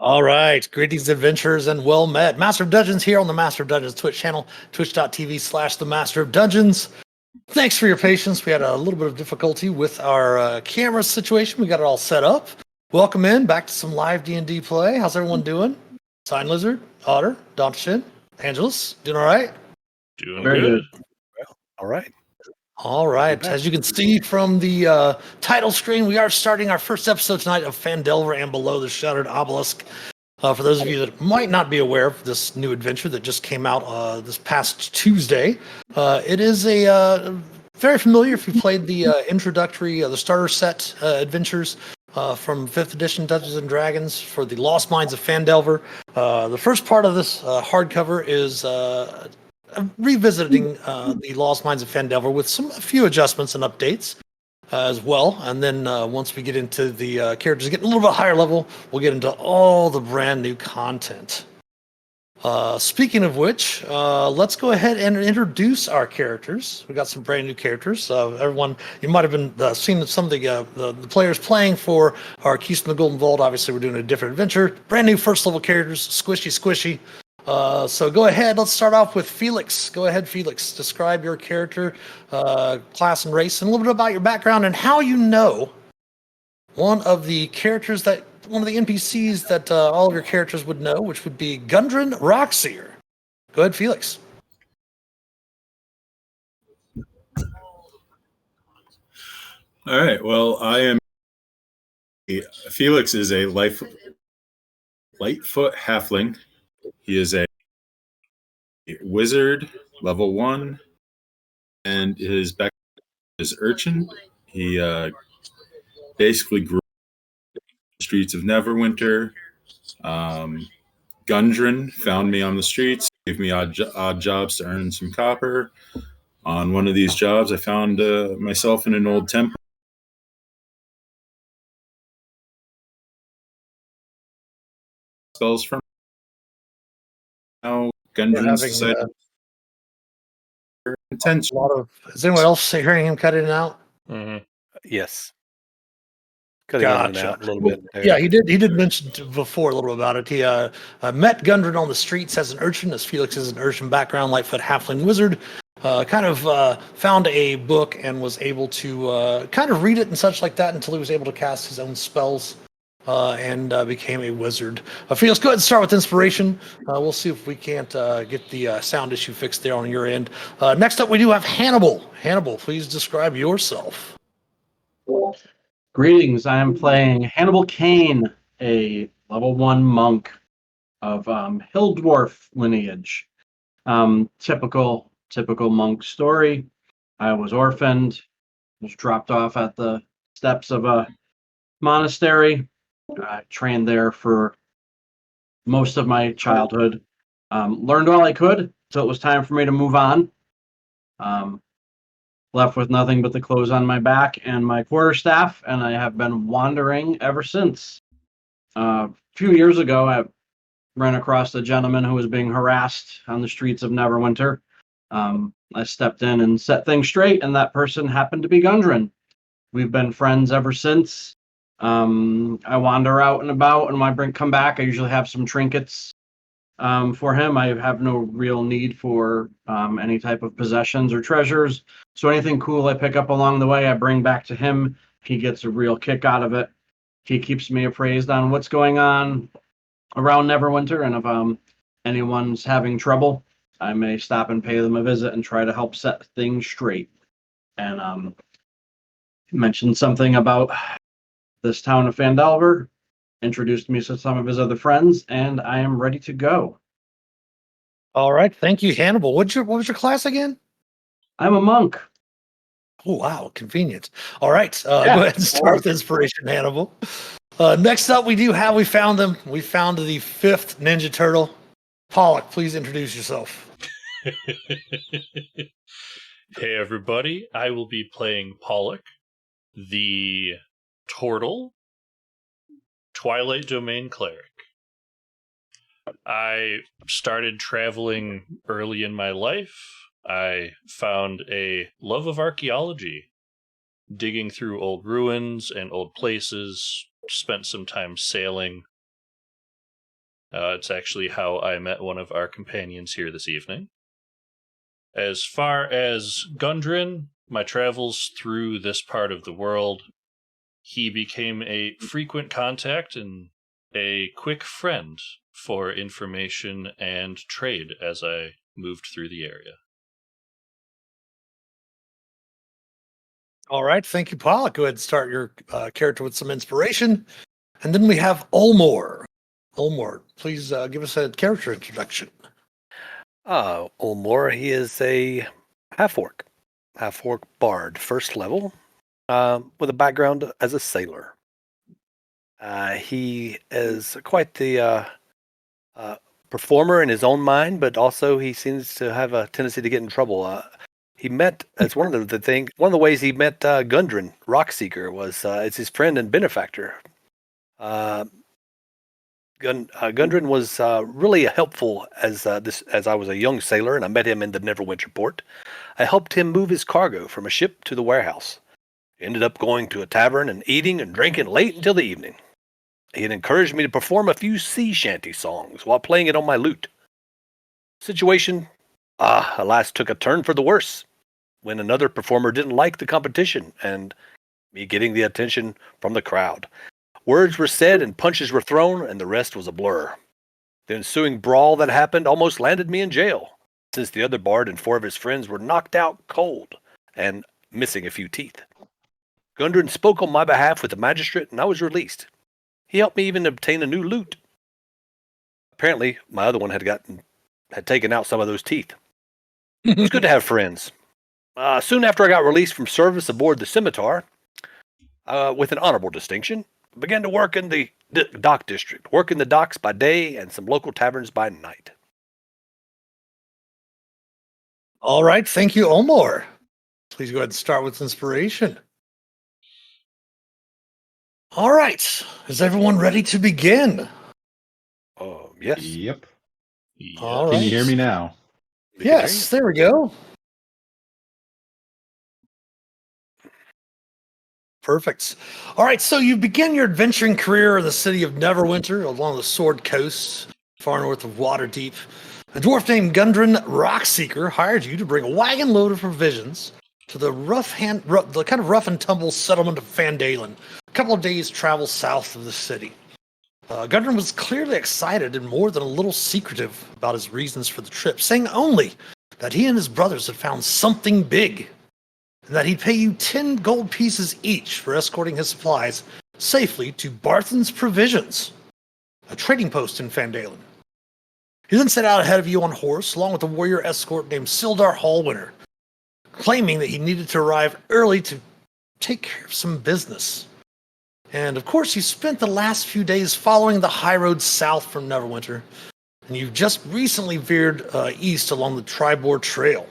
All right, greetings, adventurers, and well met. Master of Dungeons here on the Master of Dungeons Twitch channel, twitch.tv/the Master of Dungeons. Thanks for your patience. We had a little bit of difficulty with our camera situation. We got it all set up. Welcome in, back to some live D&D play. How's everyone doing? Sign Lizard, Otter, Dante, Angelus, doing all right? Doing Very good. All right. All right. As you can see from the title screen, we are starting our first episode tonight of Phandelver and Below the Shattered Obelisk. For those of you that might not be aware of this new adventure that just came out this past Tuesday, it is a very familiar if you played the introductory, the starter set adventures from 5th edition Dungeons & Dragons for the Lost Mines of Phandelver. The first part of this hardcover is revisiting the Lost Mines of Phandelver with a few adjustments and updates as well. And then once we get into the characters getting a little bit higher level, we'll get into all the brand new content. Speaking of which, let's go ahead and introduce our characters. We got some brand new characters. Everyone, you might have been seeing some of the players playing for our Keys from the Golden Vault. Obviously, we're doing a different adventure. Brand new first level characters, squishy. So go ahead. Let's start off with Felix. Go ahead, Felix. Describe your character, class and race, and a little bit about your background and how you know one of the NPCs that all of your characters would know, which would be Gundren Rockseer. Go ahead, Felix. All right. Well, Felix is a Lightfoot halfling. He is a wizard, level 1, and his background is urchin. He basically grew up in the streets of Neverwinter. Gundren found me on the streets, gave me odd jobs to earn some copper. On one of these jobs, I found myself in an old temple. Spells from now. Gundren's decided intention. Is anyone else hearing him cut in and out? Mm-hmm. Yes. Cutting in and out a little bit there. Yeah, he did mention before a little about it. He met Gundren on the streets as an urchin, as Felix is an urchin background, Lightfoot halfling wizard. Found a book and was able to kind of read it and such like that until he was able to cast his own spells and became a wizard. Felix, go ahead and start with inspiration. We'll see if we can't get the sound issue fixed there on your end. Next up, we do have Hannibal. Hannibal, please describe yourself. Greetings, I am playing Hannibal Kane, a level 1 monk of Hill Dwarf lineage. Typical monk story. I was orphaned, was dropped off at the steps of a monastery. I trained there for most of my childhood. Learned all I could, so it was time for me to move on. Left with nothing but the clothes on my back and my quarterstaff, and I have been wandering ever since. A few years ago, I ran across a gentleman who was being harassed on the streets of Neverwinter. I stepped in and set things straight, and that person happened to be Gundren. We've been friends ever since. I wander out and about, and when I come back, I usually have some trinkets for him. I have no real need for any type of possessions or treasures. So anything cool I pick up along the way, I bring back to him. He gets a real kick out of it. He keeps me appraised on what's going on around Neverwinter, and if anyone's having trouble, I may stop and pay them a visit and try to help set things straight. And he mentioned something about this town of Phandelver, introduced me to some of his other friends, and I am ready to go. All right, thank you, Hannibal. What was your class again? I'm a monk. Oh, wow, convenient. All right, go ahead and start with inspiration, Hannibal. Next up, we found them. We found the 5th Ninja Turtle. Pollock, please introduce yourself. Hey, everybody. I will be playing Pollock, the Turtle, Twilight Domain Cleric. I started traveling early in my life. I found a love of archaeology, digging through old ruins and old places, spent some time sailing, It's actually how I met one of our companions here this evening. As far as Gundren, my travels through this part of the world, he became a frequent contact and a quick friend for information and trade as I moved through the area. All right, thank you, Paul. Go ahead and start your character with some inspiration. And then we have Ulmor. Ulmor, please give us a character introduction. Ulmor, he is a half-orc bard, first level, with a background as a sailor. He is quite the performer in his own mind, but also he seems to have a tendency to get in trouble. He met, as one of the ways he met Gundren, Rockseeker, was as his friend and benefactor. Gundren was really helpful as I was a young sailor, and I met him in the Neverwinter port. I helped him move his cargo from a ship to the warehouse. Ended up going to a tavern and eating and drinking late until the evening. He had encouraged me to perform a few sea shanty songs while playing it on my lute. Situation, alas, took a turn for the worse when another performer didn't like the competition and me getting the attention from the crowd. Words were said and punches were thrown, and the rest was a blur. The ensuing brawl that happened almost landed me in jail, since the other bard and 4 of his friends were knocked out cold and missing a few teeth. Gundren spoke on my behalf with the magistrate, and I was released. He helped me even obtain a new lute. Apparently, my other one had taken out some of those teeth. It was good to have friends. Soon after I got released from service aboard the Scimitar, with an honorable distinction, I began to work in the dock district, working the docks by day and some local taverns by night. All right, thank you, Ulmor. Please go ahead and start with inspiration. All right, is everyone ready to begin? Yes. Yep. All Can right. you hear me now? Yes, there we go. Perfect. All right, so you begin your adventuring career in the city of Neverwinter along the Sword Coast, far north of Waterdeep. A dwarf named Gundren Rockseeker hired you to bring a wagon load of provisions to the kind of rough and tumble settlement of Fandalen, a couple of days' travel south of the city. Gundren was clearly excited and more than a little secretive about his reasons for the trip, saying only that he and his brothers had found something big, and that he'd pay you 10 gold pieces each for escorting his supplies safely to Barthen's Provisions, a trading post in Fandalen. He then set out ahead of you on horse, along with a warrior escort named Sildar Hallwinter, claiming that he needed to arrive early to take care of some business. And of course, you spent the last few days following the high road south from Neverwinter, and you've just recently veered east along the Tribord Trail.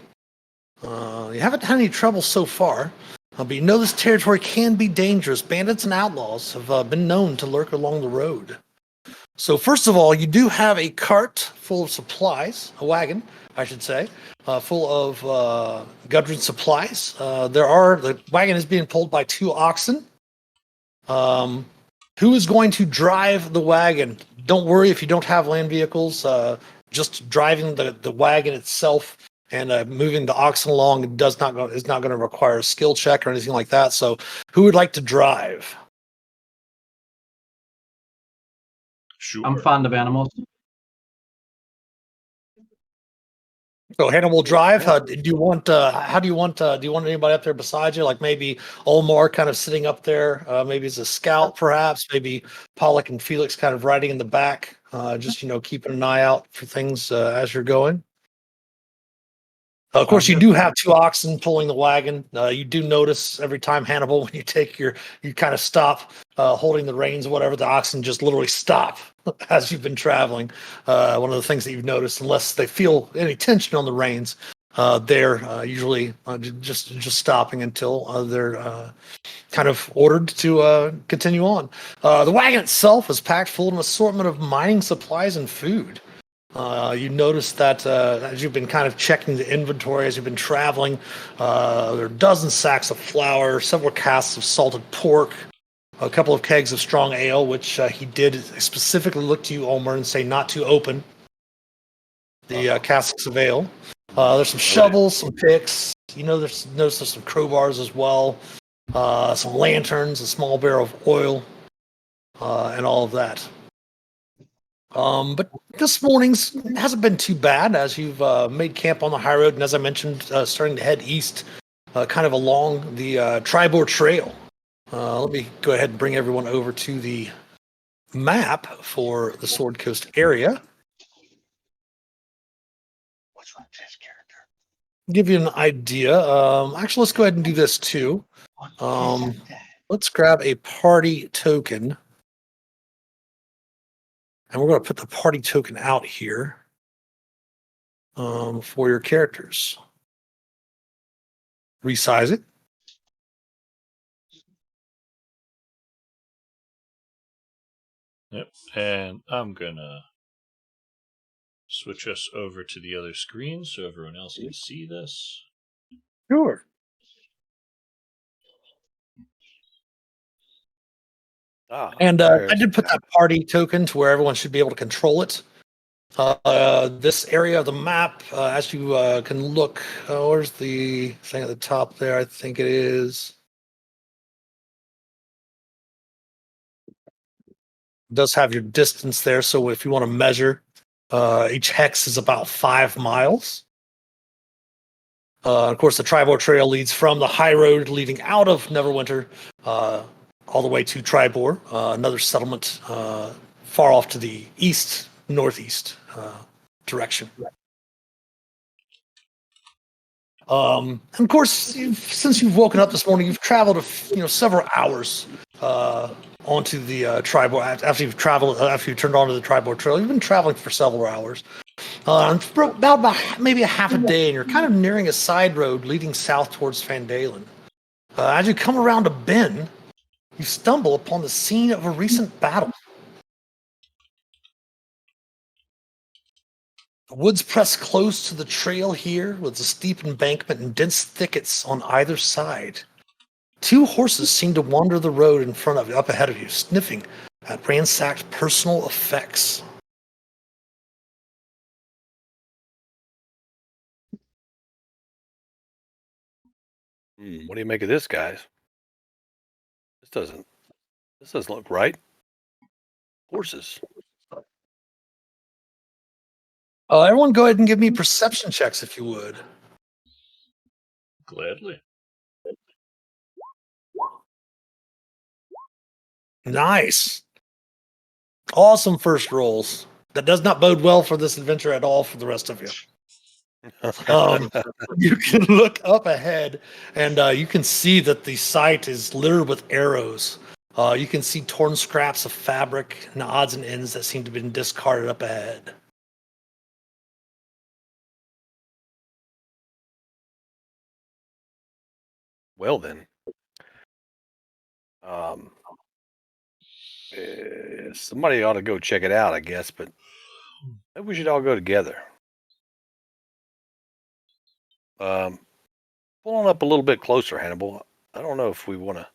You haven't had any trouble so far, but you know this territory can be dangerous. Bandits and outlaws have been known to lurk along the road. So first of all, you do have a cart full of supplies, a wagon, I should say, full of Gundren supplies. The wagon is being pulled by 2 oxen. Who is going to drive the wagon? Don't worry if you don't have land vehicles. Just driving the wagon itself and moving the oxen along is not going to require a skill check or anything like that. So, who would like to drive? Sure. I'm fond of animals. So Hannah will drive. Do you want anybody up there beside you? Like maybe Olmar kind of sitting up there, maybe as a scout, perhaps. Maybe Pollock and Felix kind of riding in the back, just keeping an eye out for things as you're going. Of course, you do have 2 oxen pulling the wagon. You do notice every time, Hannibal, when you kind of stop holding the reins or whatever, the oxen just literally stop as you've been traveling. One of the things that you've noticed, unless they feel any tension on the reins, they're usually just stopping until they're kind of ordered to continue on. The wagon itself is packed full of an assortment of mining supplies and food. You notice that as you've been kind of checking the inventory as you've been traveling, there are dozens sacks of flour, several casks of salted pork, a couple of kegs of strong ale, which he did specifically look to you, Ulmer, and say not to open the casks of ale. There's some shovels, some picks. There's some crowbars as well, some lanterns, a small barrel of oil, and all of that. But this morning's hasn't been too bad as you've made camp on the high road, and as I mentioned, starting to head east, kind of along the Tribor Trail. Let me go ahead and bring everyone over to the map for the Sword Coast area. What's wrong with this character? Give you an idea. Actually, let's go ahead and do this too. Let's grab a party token. And we're going to put the party token out here for your characters. Resize it. Yep, and I'm gonna switch us over to the other screen so everyone else can see this. Sure. And I did put that party token to where everyone should be able to control it. This area of the map, as you can look, where's the thing at the top there? I think it is. It does have your distance there, so if you want to measure, each hex is about 5 miles. Of course, the Tribor Trail leads from the high road leading out of Neverwinter all the way to Tribor, another settlement far off to the east, northeast direction. And of course, since you've woken up this morning, you've traveled several hours onto the Tribor. After you've turned onto the Tribor Trail, you've been traveling for several hours. For about maybe a half a day, and you're kind of nearing a side road leading south towards Fandalen. As you come around a bend, you stumble upon the scene of a recent battle. The woods press close to the trail here with a steep embankment and dense thickets on either side. 2 horses seem to wander the road in front of you, up ahead of you, sniffing at ransacked personal effects. What do you make of this, guys? This doesn't look right. Horses. Everyone go ahead and give me perception checks if you would. Gladly. Nice. Awesome first rolls. That does not bode well for this adventure at all for the rest of you. You can look up ahead and you can see that the site is littered with arrows. You can see torn scraps of fabric and odds and ends that seem to have been discarded up ahead. Well then, somebody ought to go check it out, I guess, but maybe we should all go together. Pull on up a little bit closer, Hannibal. I don't know if we want to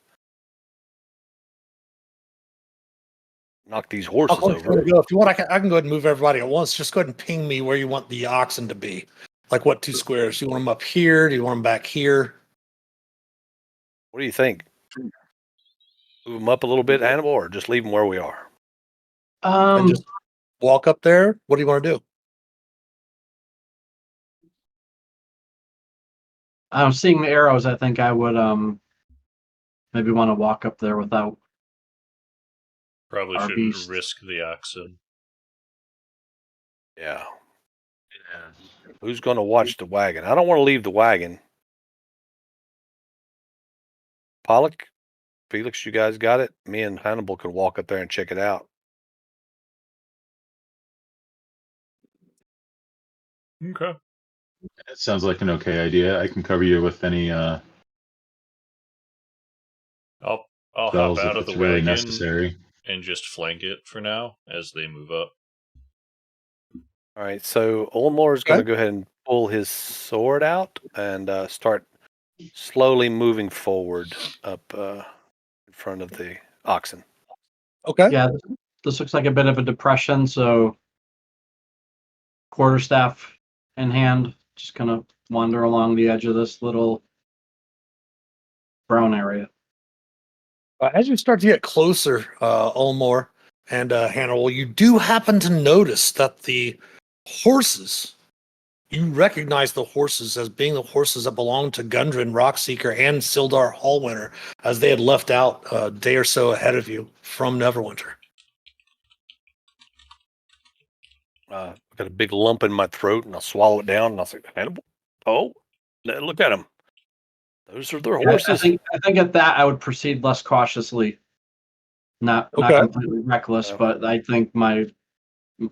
knock these horses over. If you want, I can go ahead and move everybody at once. Just go ahead and ping me where you want the oxen to be. Like what 2 squares? Do you want them up here? Do you want them back here? What do you think? Move them up a little bit, Hannibal, or just leave them where we are? And just walk up there? What do you want to do? Seeing the arrows, I think I would maybe want to walk up there without. Probably Our shouldn't beast. risk the oxen. Yeah. Who's going to watch the wagon? I don't want to leave the wagon. Pollock, Felix, you guys got it? Me and Hannibal can walk up there and check it out. Okay. That sounds like an okay idea. I can cover you with any I'll hop spells out if of the it's really wagon necessary. and just flank it for now as they move up. All right, so Olmor is going to go ahead and pull his sword out and start slowly moving forward up in front of the oxen. Okay. Yeah, this looks like a bit of a depression, so quarterstaff in hand, just kind of wander along the edge of this little brown area. As you start to get closer, Ulmore and Hannibal, you do happen to notice that the horses, you recognize the horses as being the horses that belonged to Gundren, Rockseeker, and Sildar Hallwinter, as they had left out a day or so ahead of you from Neverwinter. I've got a big lump in my throat, and I'll swallow it down, and I'll say, Hannibal, oh, look at them. Those are their Yeah, horses. I think at that I would proceed less cautiously, not Okay. completely reckless, Yeah. but I think my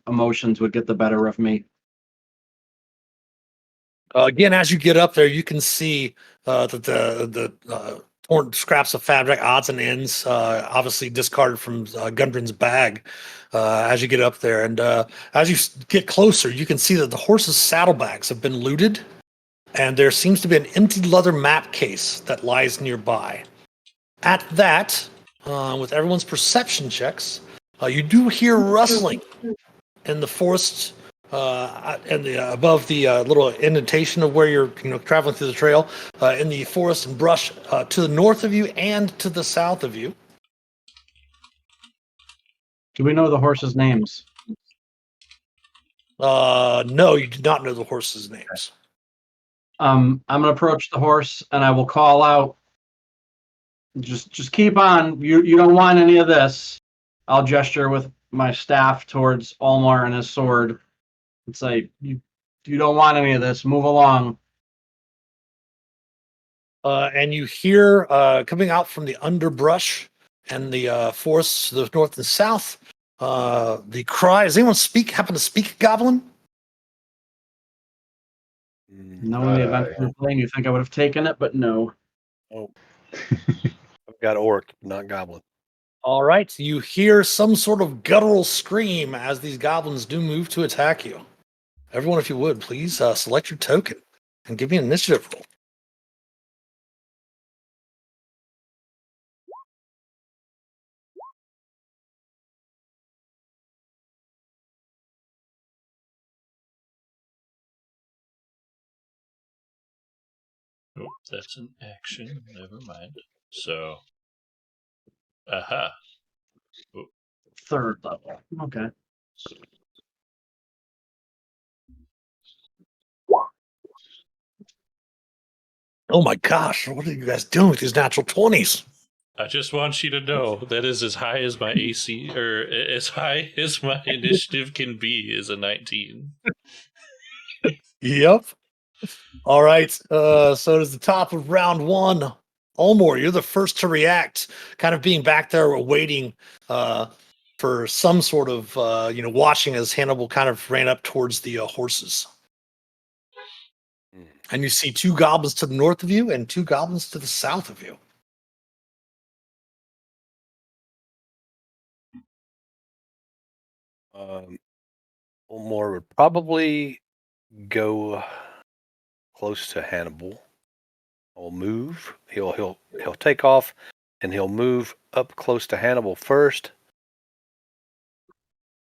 emotions would get the better of me. Again, as you get up there, you can see that the torn scraps of fabric, odds and ends, obviously discarded from Gundren's bag. As you get up there, and as you get closer, you can see that the horses' saddlebags have been looted, and there seems to be an empty leather map case that lies nearby. At that, with everyone's perception checks, you do hear rustling in the forest, and above the little indentation of where you're traveling through the trail, in the forest and brush to the north of you and to the south of you. Do we know the horses' names? No, you do not know the horses' names. I'm gonna approach the horse and I will call out. Just keep on. You don't want any of this. I'll gesture with my staff towards Olmar and his sword and say, you don't want any of this. Move along. And you hear coming out from the underbrush and the forests to the north and south, the cry. Does anyone happen to speak Goblin? Knowing the event we're playing, you think I would have taken it, but no. Oh, I've got orc, not goblin. All right, you hear some sort of guttural scream as these goblins do move to attack you. Everyone, if you would, please select your token and give me an initiative roll. Oh, that's an action. Never mind. So, aha. Third level. Okay. Oh my gosh, what are you guys doing with these natural 20s? I just want you to know that is as high as my AC, or as high as my initiative can be, is a 19. Yep. All right, so it is the top of round one. Ulmore, you're the first to react, kind of being back there waiting for some sort of, watching as Hannibal kind of ran up towards the horses. And you see two goblins to the north of you and two goblins to the south of you. Ulmore would probably go close to Hannibal. He'll move. He'll take off, and he'll move up close to Hannibal first.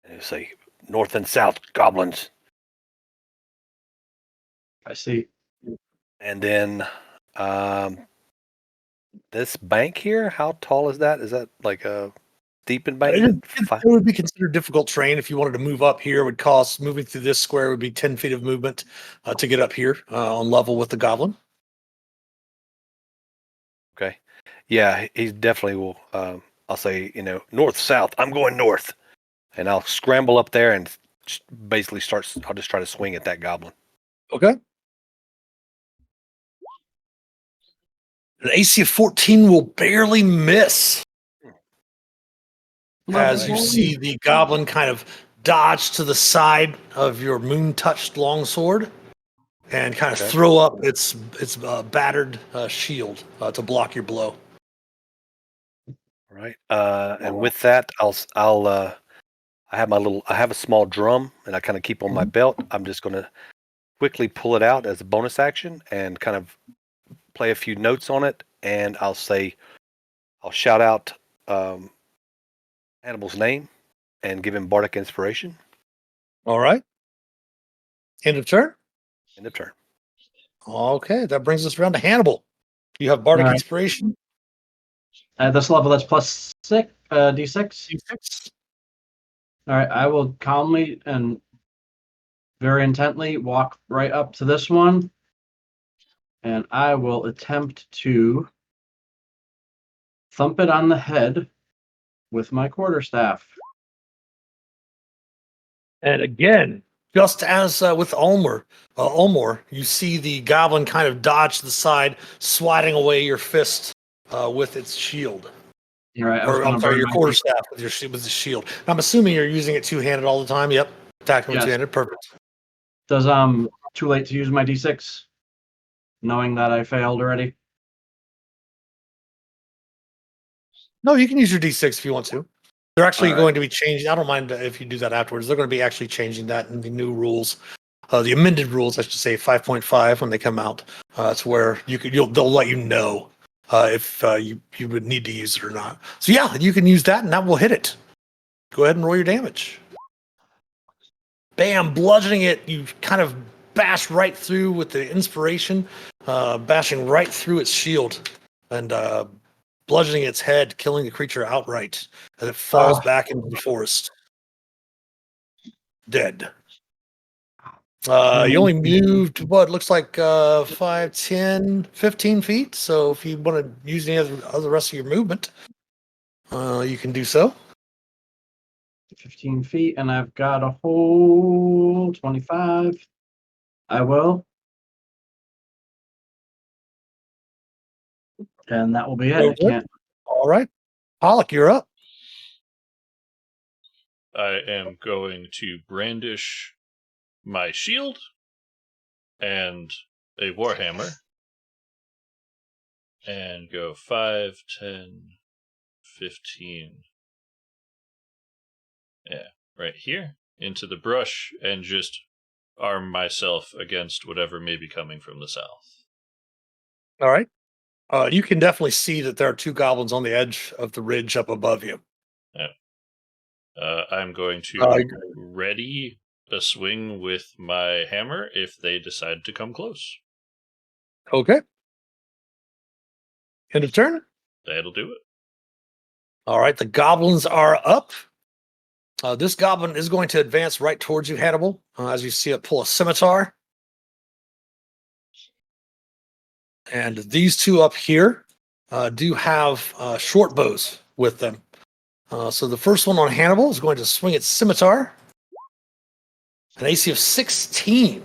And he'll say, "North and south goblins." I see. And then this bank here, how tall is that? Is that like a steep embankment? It would be considered difficult terrain if you wanted to move up here. It would cost, moving through this square would be 10 feet of movement to get up here on level with the goblin. Okay. Yeah, he definitely will. I'll say, north, south. I'm going north. And I'll scramble up there and basically I'll just try to swing at that goblin. Okay. An AC of 14 will barely miss. As you see the goblin kind of dodge to the side of your moon-touched longsword and kind of throw up its battered shield to block your blow. All right. And with that, I have a small drum and I kind of keep on my belt. I'm just going to quickly pull it out as a bonus action and kind of play a few notes on it. And I'll shout out Hannibal's name and give him bardic inspiration. All right. End of turn. End of turn. Okay, that brings us around to Hannibal. You have bardic All right. inspiration. At this level, that's plus d6. D6. All right, I will calmly and very intently walk right up to this one, and I will attempt to thump it on the head with my quarterstaff. And again, just as with Ulmor, you see the goblin kind of dodge to the side, swatting away your fist with its shield. All right, I was Or going I'm to sorry, burn your my quarterstaff with the shield. I'm assuming you're using it two-handed all the time. Yep, attacking with Yes. two-handed. Perfect. Does too late to use my d6, knowing that I failed already. No, you can use your D6 if you want to. They're actually All right. going to be changing. I don't mind if you do that afterwards. They're going to be actually changing that in the new rules, the amended rules, I should say, 5.5 when they come out. It's where they'll let you know if you would need to use it or not. So yeah, you can use that, and that will hit it. Go ahead and roll your damage. Bam, bludgeoning it. You kind of bash right through with the inspiration, bashing right through its shield, and bludgeoning its head, killing the creature outright as it falls back into the forest. Dead. You only moved, what, looks like 5, 10, 15 feet. So if you want to use any other rest of your movement, you can do so. 15 feet, and I've got a whole 25. I will. And that will be it. I can't. All right. Pollock, you're up. I am going to brandish my shield and a warhammer and go 5, 10, 15. Yeah, right here into the brush and just arm myself against whatever may be coming from the south. All right. You can definitely see that there are two goblins on the edge of the ridge up above you. I'm going to ready a swing with my hammer if they decide to come close. Okay. End of turn. That'll do it. All right. The goblins are up. This goblin is going to advance right towards you, Hannibal, as you see it pull a scimitar. And these two up here do have short bows with them. So the first one on Hannibal is going to swing its scimitar. An AC of 16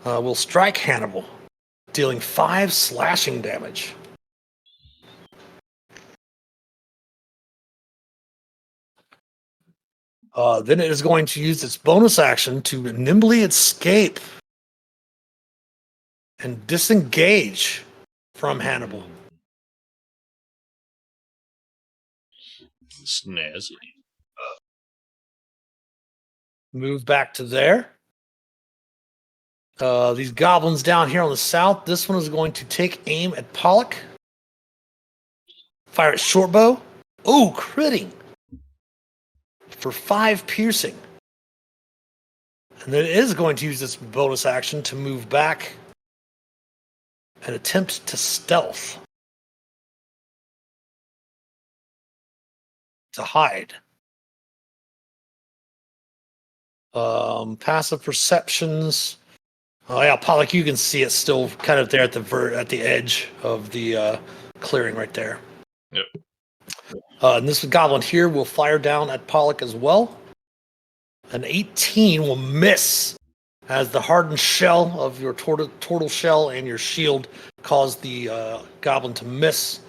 will strike Hannibal, dealing 5 slashing damage. Then it is going to use its bonus action to nimbly escape and disengage from Hannibal. Snazzy. Move back to there. These goblins down here on the south, this one is going to take aim at Pollock. Fire its short bow. Ooh, critting. For 5 piercing. And then it is going to use its bonus action to move back and attempt to stealth. To hide. Passive perceptions. Oh yeah, Pollock, you can see it still kind of there at the edge of the clearing right there. Yep. And this goblin here will fire down at Pollock as well. An 18 will miss as the hardened shell of your turtle shell and your shield cause the goblin to miss.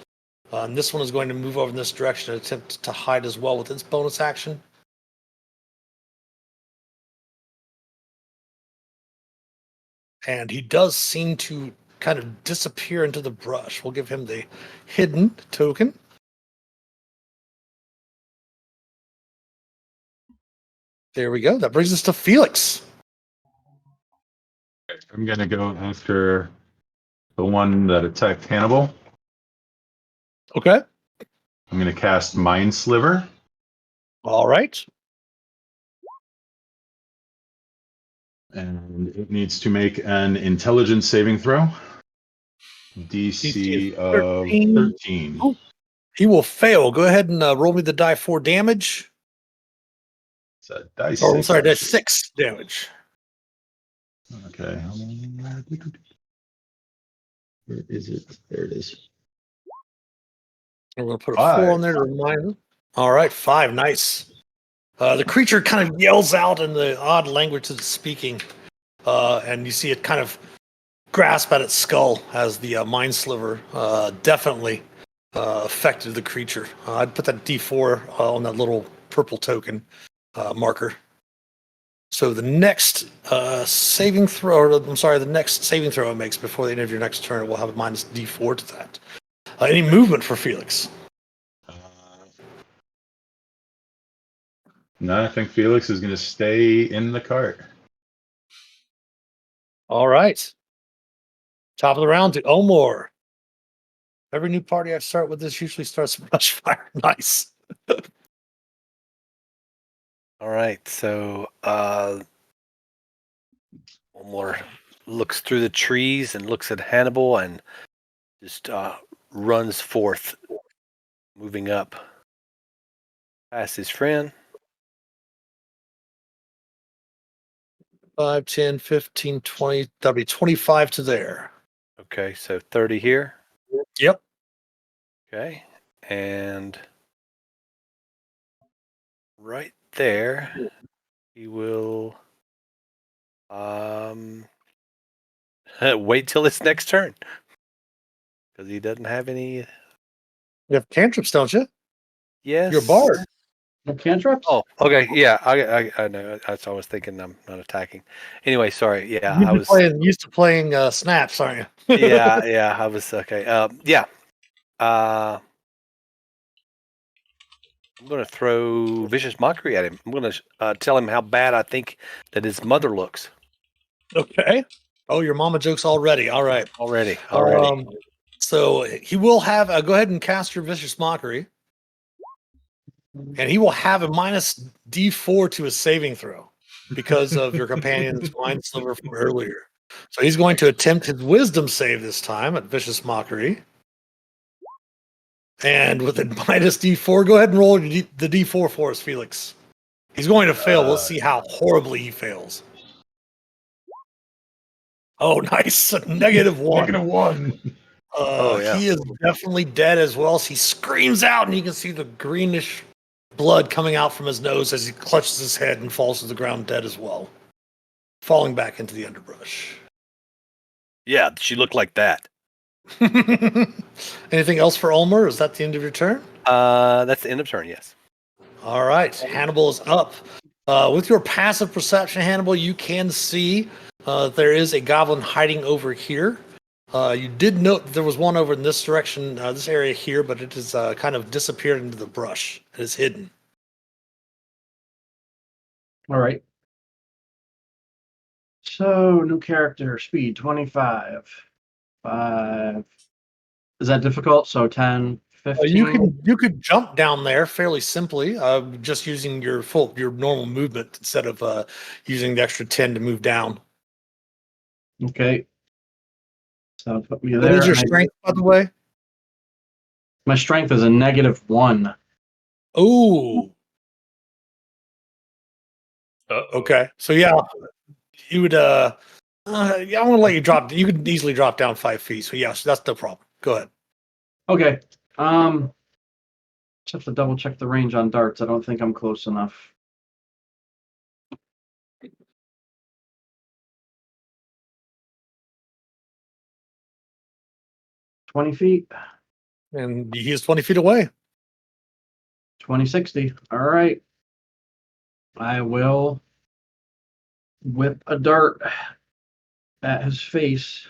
And this one is going to move over in this direction and attempt to hide as well with its bonus action. And he does seem to kind of disappear into the brush. We'll give him the hidden token. There we go. That brings us to Felix. I'm going to go after the one that attacked Hannibal. Okay. I'm going to cast Mind Sliver. All right. And it needs to make an intelligence saving throw. DC DC is of 13. Oh, he will fail. Go ahead and roll me the die 4 damage. It's a dice Or I'm six, sorry, that's actually. 6 damage. Okay. Where is it? There it is. I'm going to put a 4 on there to remind him. All right, 5. Nice. The creature kind of yells out in the odd language it's speaking, and you see it kind of grasp at its skull as the mind sliver definitely affected the creature. I'd put that D4 on that little purple token marker. So the next saving throw, the next saving throw it makes before the end of your next turn, it will have a minus D4 to that. Any movement for Felix? No, I think Felix is going to stay in the cart. All right. Top of the round to Omor. Every new party I start with this usually starts with brush fire. Nice. All right, so Omar looks through the trees and looks at Hannibal and just runs forth, moving up past his friend. 5, 10, 15, 20. That'll be 25 to there. Okay, so 30 here. Yep. Okay, and right there, he will wait till his next turn because he doesn't have any. You have cantrips, don't you? Yes, You're a bard. The cantrips? Oh, okay, yeah, I know. That's what I was thinking. I'm not attacking. Anyway, sorry. Yeah, You've I been was. used to playing snaps, aren't you? Yeah, I was okay. Yeah. I'm going to throw vicious mockery at him. I'm going to tell him how bad I think that his mother looks Okay. Oh, your mama jokes already. All right. already. So he will have. Go ahead and cast your vicious mockery, and he will have a minus D4 to his saving throw because of your companion's mind sliver from earlier. So he's going to attempt his wisdom save this time at vicious mockery. And with a minus D4, go ahead and roll the D4 for us, Felix. He's going to fail. Let's see how horribly he fails. Oh, nice. -1. -1. Oh, yeah. He is definitely dead as well. So he screams out, and you can see the greenish blood coming out from his nose as he clutches his head and falls to the ground dead as well, falling back into the underbrush. Yeah, she looked like that. Anything else for Ulmer? Is that the end of your turn? That's the end of turn. Yes. All right, Hannibal is up. With your passive perception, Hannibal, you can see there is a goblin hiding over here. You did note that there was one over in this direction, this area here, but it has kind of disappeared into the brush. It is hidden. All right. So, new character, speed 25. 5. Is that difficult? So 10, 15? You could jump down there fairly simply, just using your normal movement instead of using the extra 10 to move down. Okay. So put me What there. is your strength, by the way? My strength is a -1. Oh, okay. So yeah, you would. Yeah, I'm gonna let you drop. You could easily drop down 5 feet. So yes, that's no problem. Go ahead. Okay. Just have to double check the range on darts. I don't think I'm close enough. $20 feet. And he's 20 feet away. 2060. All right. I will whip a dart at his face.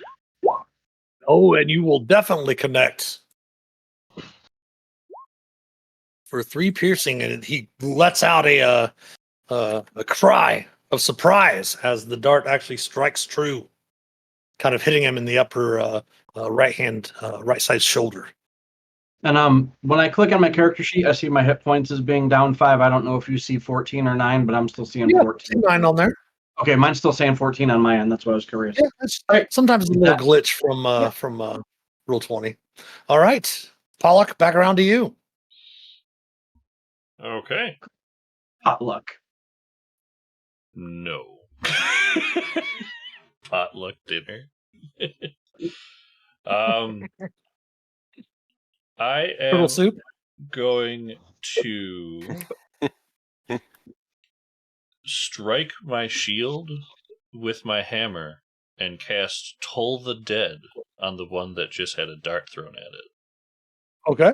Oh, and you will definitely connect for 3 piercing, and he lets out a cry of surprise as the dart actually strikes true, kind of hitting him in the upper right side shoulder. And when I click on my character sheet, I see my hit points as being down 5. I don't know if you see 14 or 9, but I'm still seeing Yeah, 14. 9 on there. Okay, mine's still saying 14 on my end. That's what I was curious. Yeah, that's Right. sometimes it's a little glitch Yeah. from Rule 20. All right, Pollock, back around to you. Okay. Potluck. No. Potluck dinner. I Turtle am soup. going to strike my shield with my hammer and cast Toll the Dead on the one that just had a dart thrown at it. Okay.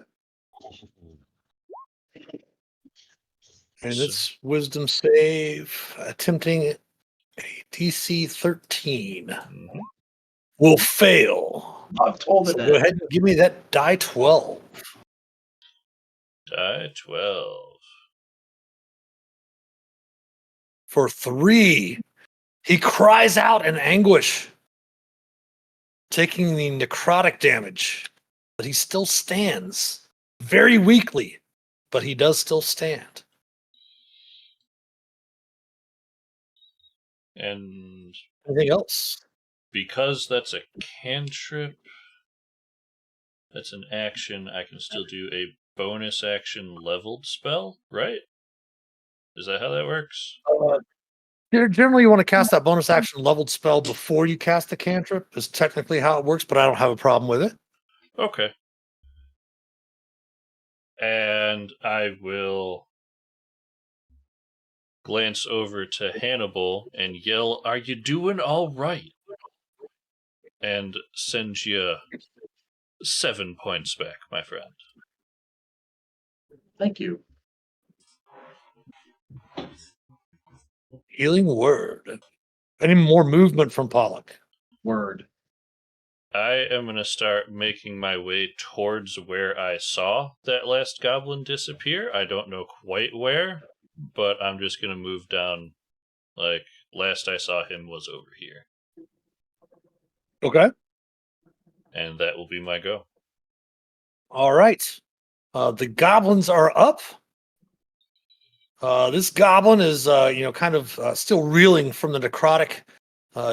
And So- it's wisdom save, attempting a DC 13. Mhm. Will fail. I've told So it. go ahead and give me that die 12. Die 12. For 3. He cries out in anguish, taking the necrotic damage. But he still stands. Very weakly, but he does still stand. And Anything else? because that's a cantrip, that's an action, I can still do a bonus action leveled spell, right? Is that how that works? Generally, you want to cast that bonus action leveled spell before you cast the cantrip. Is technically how it works, but I don't have a problem with it. Okay. And I will glance over to Hannibal and yell, "Are you doing all right?" And send you 7 points back, my friend. Thank you. Healing word. Any more movement from Pollock? Word. I am going to start making my way towards where I saw that last goblin disappear. I don't know quite where, but I'm just going to move down. Like, last I saw him was over here. Okay. And that will be my go. All right. The goblins are up. This goblin is, kind of still reeling from the necrotic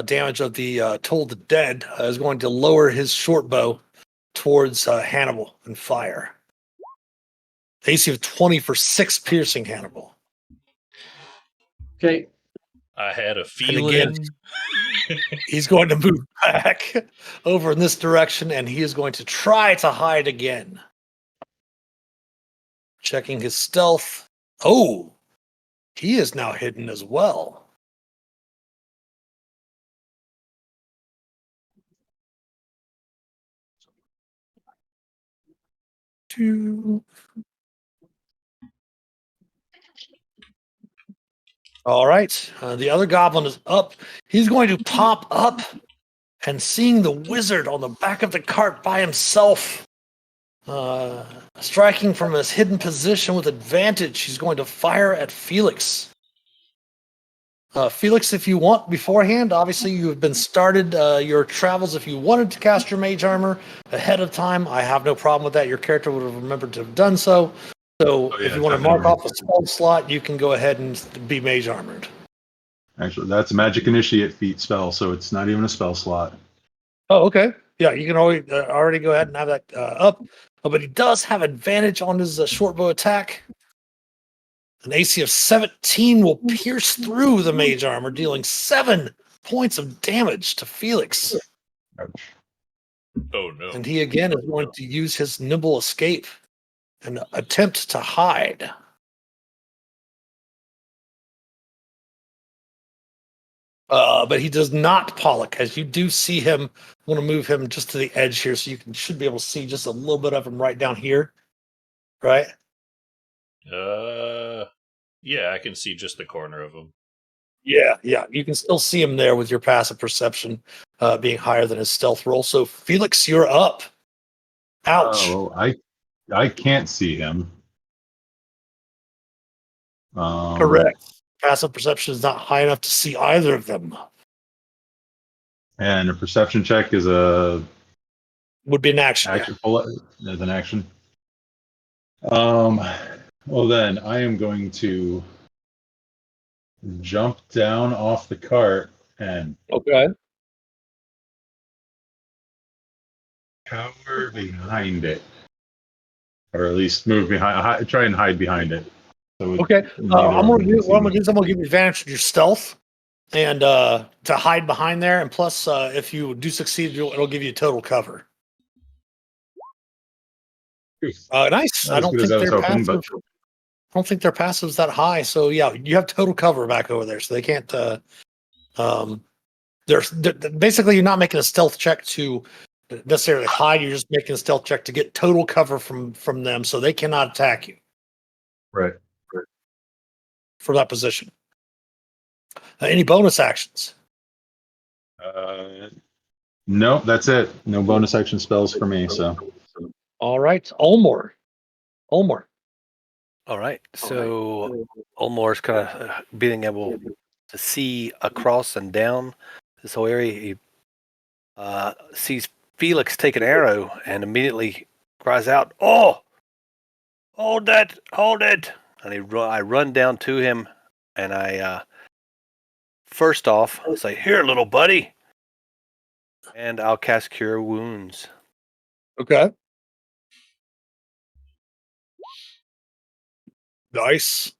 damage of the Toll the Dead. Is going to lower his short bow towards Hannibal and fire. AC of 20 for 6 piercing, Hannibal. Okay. I had a And feeling. again, he's going to move back over in this direction, and he is going to try to hide again. Checking his stealth. Oh, he is now hidden as well. Two. All right. The other goblin is up. He's going to pop up, and seeing the wizard on the back of the cart by himself, striking from his hidden position with advantage, he's going to fire at Felix. Felix, if you want beforehand, obviously you have been started your travels. If you wanted to cast your mage armor ahead of time, I have no problem with that. Your character would have remembered to have done so. So if you want to mark off a spell slot, you can go ahead and be mage armored. Actually, that's a magic initiate feat spell, so it's not even a spell slot. Oh, okay. Yeah, you can always already go ahead and have that up. But he does have advantage on his short bow attack. An AC of 17 will pierce through the mage armor, dealing 7 points of damage to Felix. Ouch. Oh, no. And he again is going to use his nimble escape and attempt to hide. But he does not, Pollock, as you do see him. I want to move him just to the edge here so you should be able to see just a little bit of him right down here. Right? Yeah, I can see just the corner of him. Yeah. You can still see him there with your passive perception being higher than his stealth roll. So, Felix, you're up. Ouch. Oh, well, I can't see him. Correct. Passive perception is not high enough to see either of them. And a perception check is a Would be an action. action. As an action. Well, then I am going to jump down off the cart and Okay. cower behind it, or at least move behind. Try and hide behind it. So Okay. neither I'm of gonna them do can what I'm see gonna me. do is I'm gonna give you advantage to your stealth and to hide behind there, and plus, if you do succeed, it'll give you total cover. Nice. Not I as don't good as think I was their hoping, passive. but I don't think their passive's that high. So yeah, you have total cover back over there, so they can't. Um, they're basically you're not making a stealth check to necessarily hide. You're just making a stealth check to get total cover from them, so they cannot attack you right. from that position. Any bonus actions? No, that's it. No bonus action spells for me. So All right, Ulmor. Ulmor. All right. So Olmore's kind of being able to see across and down this whole area. He sees Felix take an arrow and immediately cries out, "Oh, hold that! Hold it!" And I run down to him, and I first off I'll say, "Here, little buddy," and I'll cast Cure Wounds. Okay. Nice.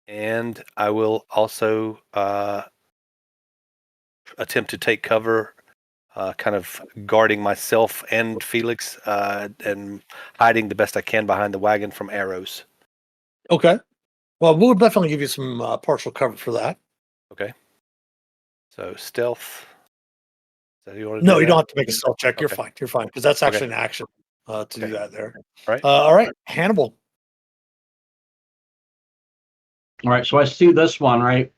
And I will also attempt to take cover, kind of guarding myself and Felix, and hiding the best I can behind the wagon from arrows. Okay. Well, we'll definitely give you some partial cover for that. Okay. So stealth. Is that you want to No, do you that? don't have to make a stealth check. You're Okay. fine. You're fine because that's actually Okay. an action to do Okay. that there. Right. All right, Hannibal. All right, so I see this one, right?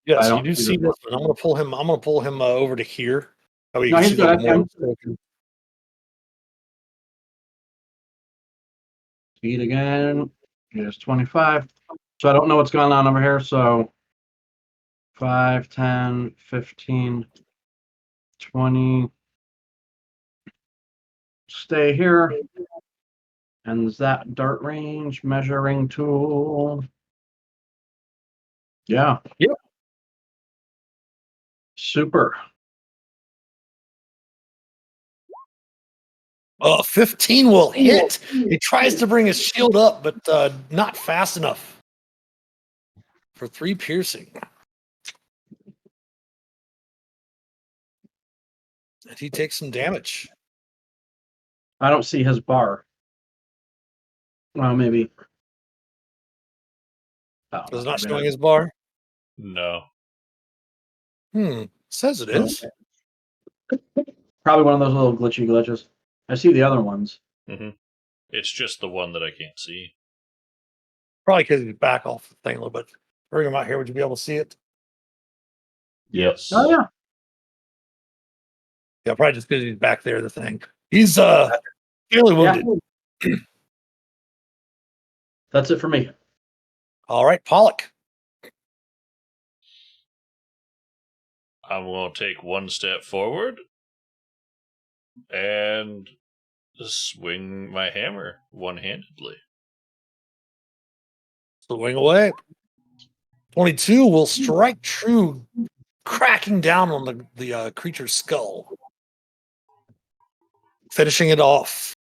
Yes, I you don't do see see this this one. I'm going to pull him. I'm going to pull him over to here. Oh, you No, can he's see good. a I little can more. speed again. Here's 25. So I don't know what's going on over here. So 5, 10, 15, 20. Stay here. And is that dart range measuring tool? Yeah. Yep. Super. 15 will hit. He tries to bring his shield up, but not fast enough for 3 piercing. And he takes some damage. I don't see his bar. Well, maybe. Oh, Does not not too showing bad. his bar. No. Says it is. Probably one of those little glitchy glitches. I see the other ones. hmm It's just the one that I can't see. Probably because he's back off the thing a little bit. Bring him out here. Would you be able to see it? Yes. Oh, yeah. Yeah, probably just because he's back there. The thing. He's fairly wounded. Yeah. That's it for me. All right, Pollock. I'm going to take one step forward and swing my hammer one-handedly. Swing away. 22 will strike true, cracking down on the creature's skull, finishing it off.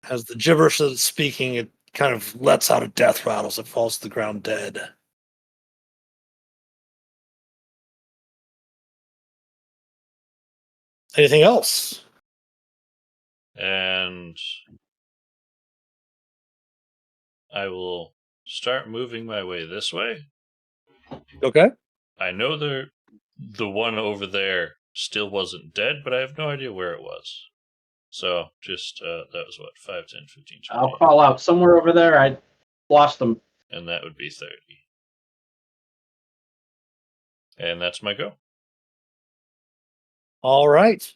As the gibberish that it's speaking, it kind of lets out a death rattle as it falls to the ground dead. Anything else? And I will start moving my way this way. Okay. I know the one over there still wasn't dead, but I have no idea where it was. So just, that was what, 5, 10, 15, 20. I'll call out somewhere over there. I lost them. And that would be 30. And that's my go. All right.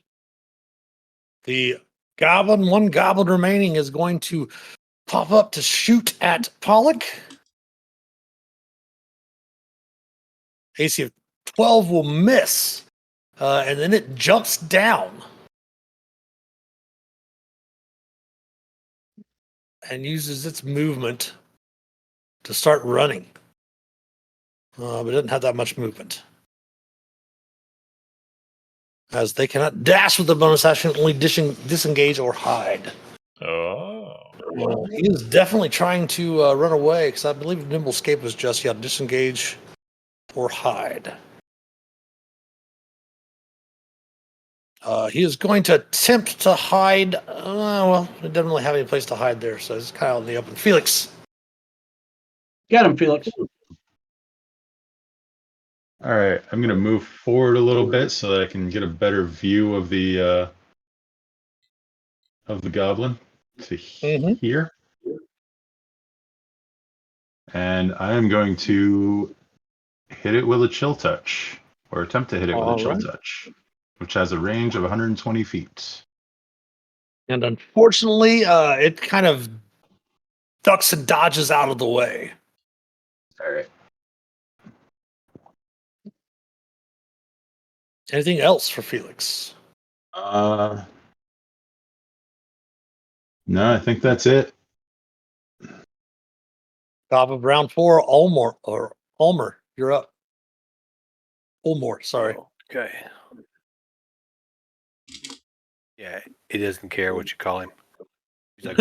The one goblin remaining, is going to pop up to shoot at Pollock. AC of 12 will miss, and then it jumps down. and uses its movement to start running. But it doesn't have that much movement. As they cannot dash with the bonus action, only disengage or hide. Oh. He is definitely trying to run away, because I believe Nimble Escape was just, disengage or hide. He is going to attempt to hide. Well, it doesn't really have any place to hide there, so it's kind of out in the open. Felix. Get him, Felix. All right, I'm gonna move forward a little bit so that I can get a better view of the goblin to here, and I am going to hit it with a chill touch, or attempt to hit it with a chill touch, which has a range of 120 feet. And unfortunately, it kind of ducks and dodges out of the way. All right. Anything else for Felix? No, I think that's it. Top of round 4, Ulmer, you're up. Ulmore, sorry. Okay. Yeah, he doesn't care what you call him. He's like,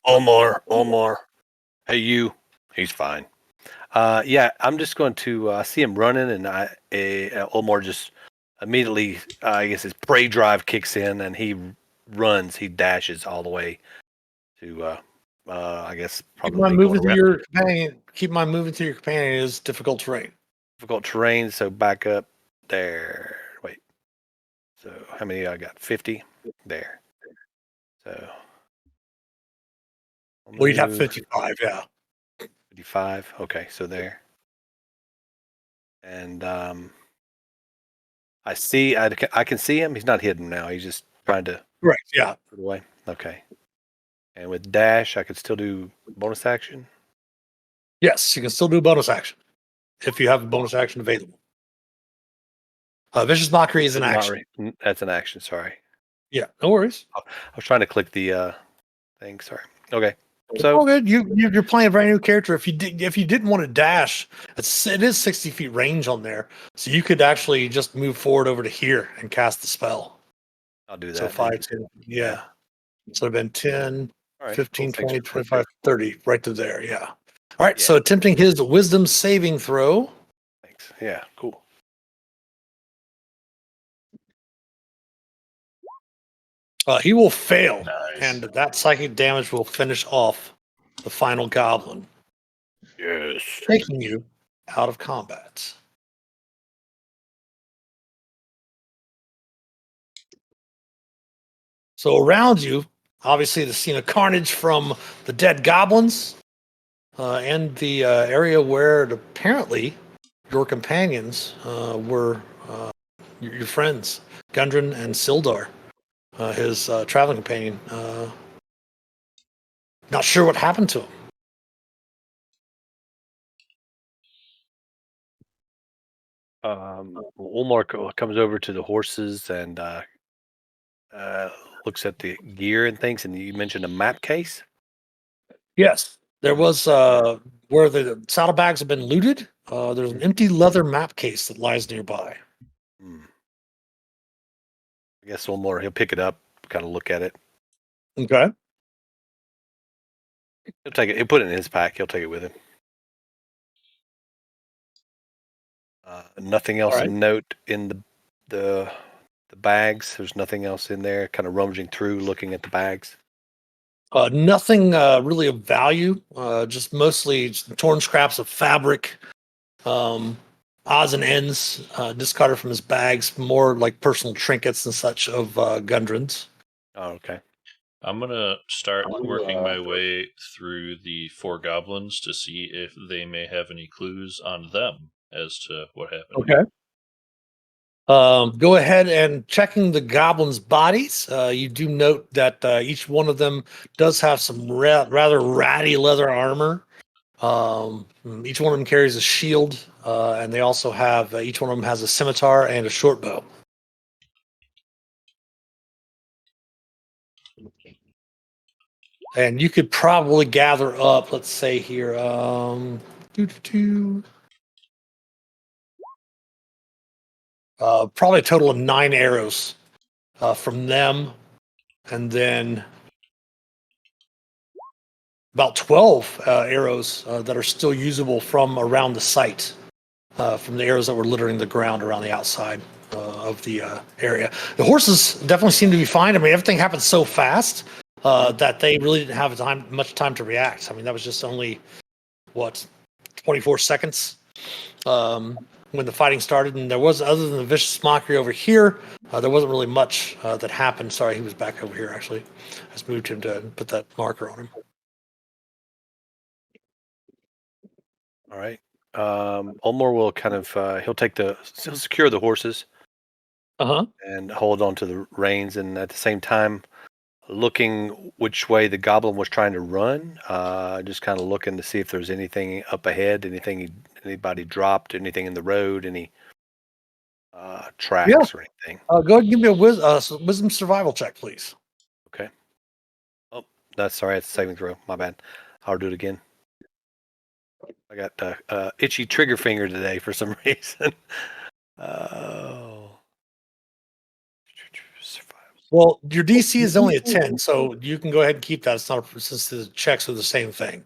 Omar. Hey, you. He's fine. Yeah, I'm just going to see him running, and Omar just immediately, I guess his prey drive kicks in, and he runs. He dashes all the way to, I guess, Keep probably my moving going through around your companion. Keep my moving through your companion is difficult terrain. difficult terrain. So back up there. Wait. So how many I got? 50 there. So. Well, you'd have 55, yeah. 55. Okay, so there. And I can see him. He's not hidden now. He's just trying to Correct, yeah. put away. Okay. And with dash, I could still do bonus action. Yes, you can still do bonus action if you have a bonus action available. Vicious Mockery is an action. That's an action. Sorry. Yeah, no worries. I was trying to click the thing. Sorry. Okay. So good. You're playing a brand new character. If you didn't want to dash, it is 60 feet range on there, so you could actually just move forward over to here and cast the spell. I'll do that. So 5, 10, yeah. So it'd been 10, right, 15, cool. 20, 25, 30, right to there. Yeah. All right. Yeah. So attempting his wisdom saving throw. Thanks. Yeah. Cool. He will fail, Nice. and that psychic damage will finish off the final goblin. Yes. Taking you out of combat. So around you, obviously the scene of carnage from the dead goblins, and the area where apparently your companions were your friends, Gundren and Sildar, his traveling companion. Not sure what happened to him. Ulmar comes over to the horses and looks at the gear and things. And you mentioned a map case. Yes, there was where the saddlebags have been looted. There's an empty leather map case that lies nearby. I guess Ulmar, he'll pick it up, kind of look at it. Okay. He'll take it. He'll put it in his pack. He'll take it with him. Nothing else of note in the bags. There's nothing else in there. Kind of rummaging through, looking at the bags. Nothing really of value. Just mostly torn scraps of fabric, odds and ends discarded from his bags. More like personal trinkets and such of Gundren's. Oh, okay. I'm going to start working my way through the 4 goblins to see if they may have any clues on them as to what happened. Okay. Go ahead and checking the goblins' bodies. You do note that each one of them does have some rather ratty leather armor. Each one of them carries a shield, and they also have each one of them has a scimitar and a short bow. And you could probably gather up, let's say here, probably a total of 9 arrows from them, and then about 12 arrows that are still usable from around the site, from the arrows that were littering the ground around the outside of the area. The horses definitely seem to be fine. I mean, everything happened so fast that they really didn't have much time to react. I mean, that was just only, 24 seconds when the fighting started. And there was, other than the vicious mockery over here, there wasn't really much that happened. Sorry, he was back over here, actually. I just moved him to put that marker on him. All right. Ulmor will kind of he'll secure the horses and hold on to the reins, and at the same time looking which way the goblin was trying to run, just kind of looking to see if there's anything up ahead, anybody dropped, anything in the road, any tracks or anything. Go ahead and give me a wisdom survival check, please. Okay. Oh, that's a saving throw. My bad. I'll do it again. I got itchy trigger finger today for some reason. Oh. Well, your DC is only a 10, so you can go ahead and keep that. It's not since the checks are the same thing.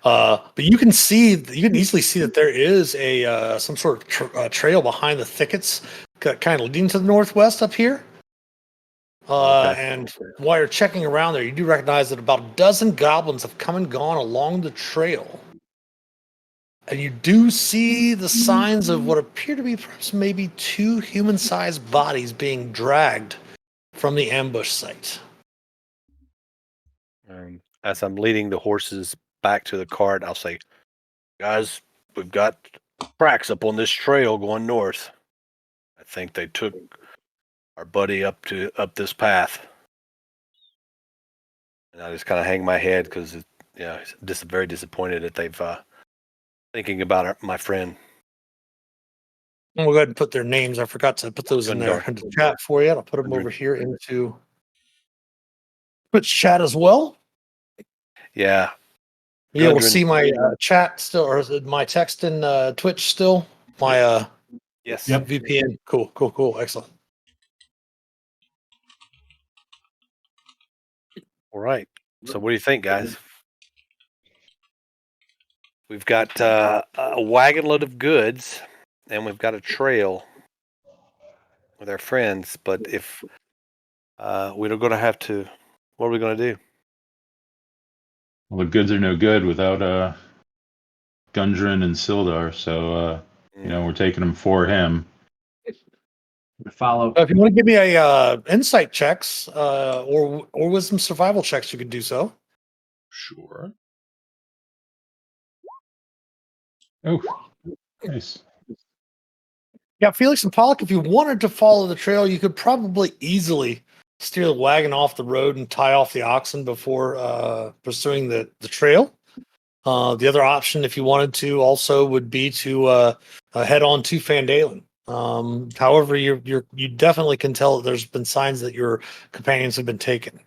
But you can easily see that there is a some sort of trail behind the thickets, kind of leading to the northwest up here. And while you're checking around there, you do recognize that about a dozen goblins have come and gone along the trail. And you do see the signs of what appear to be perhaps maybe 2 human-sized bodies being dragged from the ambush site. As I'm leading the horses back to the cart, I'll say, guys, we've got tracks up on this trail going north. I think they took our buddy up this path. And I just kind of hang my head because, just very disappointed that they've thinking about my friend. We'll go ahead and put their names. I forgot to put those in there in the chat for you. I'll put them over here into Twitch chat as well. Yeah. You able to see my chat still, or is it my text in Twitch still? My yes. Yep. VPN. Cool. Excellent. All right. So what do you think, guys? We've got a wagon load of goods, and we've got a trail with our friends. But if we're going to have to, what are we going to do? Well, the goods are no good without Gundren and Sildar, so we're taking them for him. Follow. If you want to give me a insight checks or wisdom survival checks, you could do so. Sure. Oh, nice. Yeah, Felix and Pollock, if you wanted to follow the trail, you could probably easily steer the wagon off the road and tie off the oxen before pursuing the trail. The other option, if you wanted to, also would be to head on to Fandalen. However, you definitely can tell that there's been signs that your companions have been taken.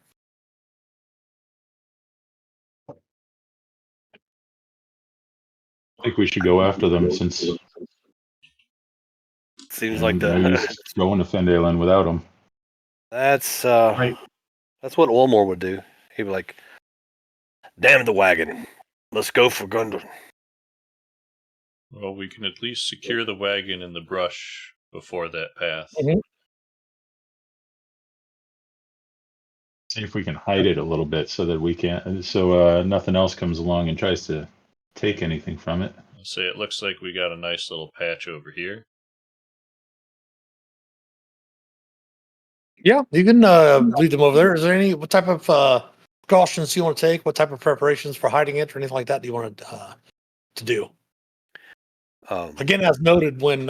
I think we should go after them since seems like no use going to Fendalen without them. That's Right. That's what Olmor would do. He'd be like, "Damn the wagon, let's go for Gundren." Well, we can at least secure the wagon in the brush before that path. Mm-hmm. See if we can hide it a little bit so that we can't, nothing else comes along and tries to take anything from it. I'll say it looks like we got a nice little patch over here. Yeah, you can lead them over there. Is there what type of precautions you want to take? What type of preparations for hiding it or anything like that you want to do? Again, as noted, when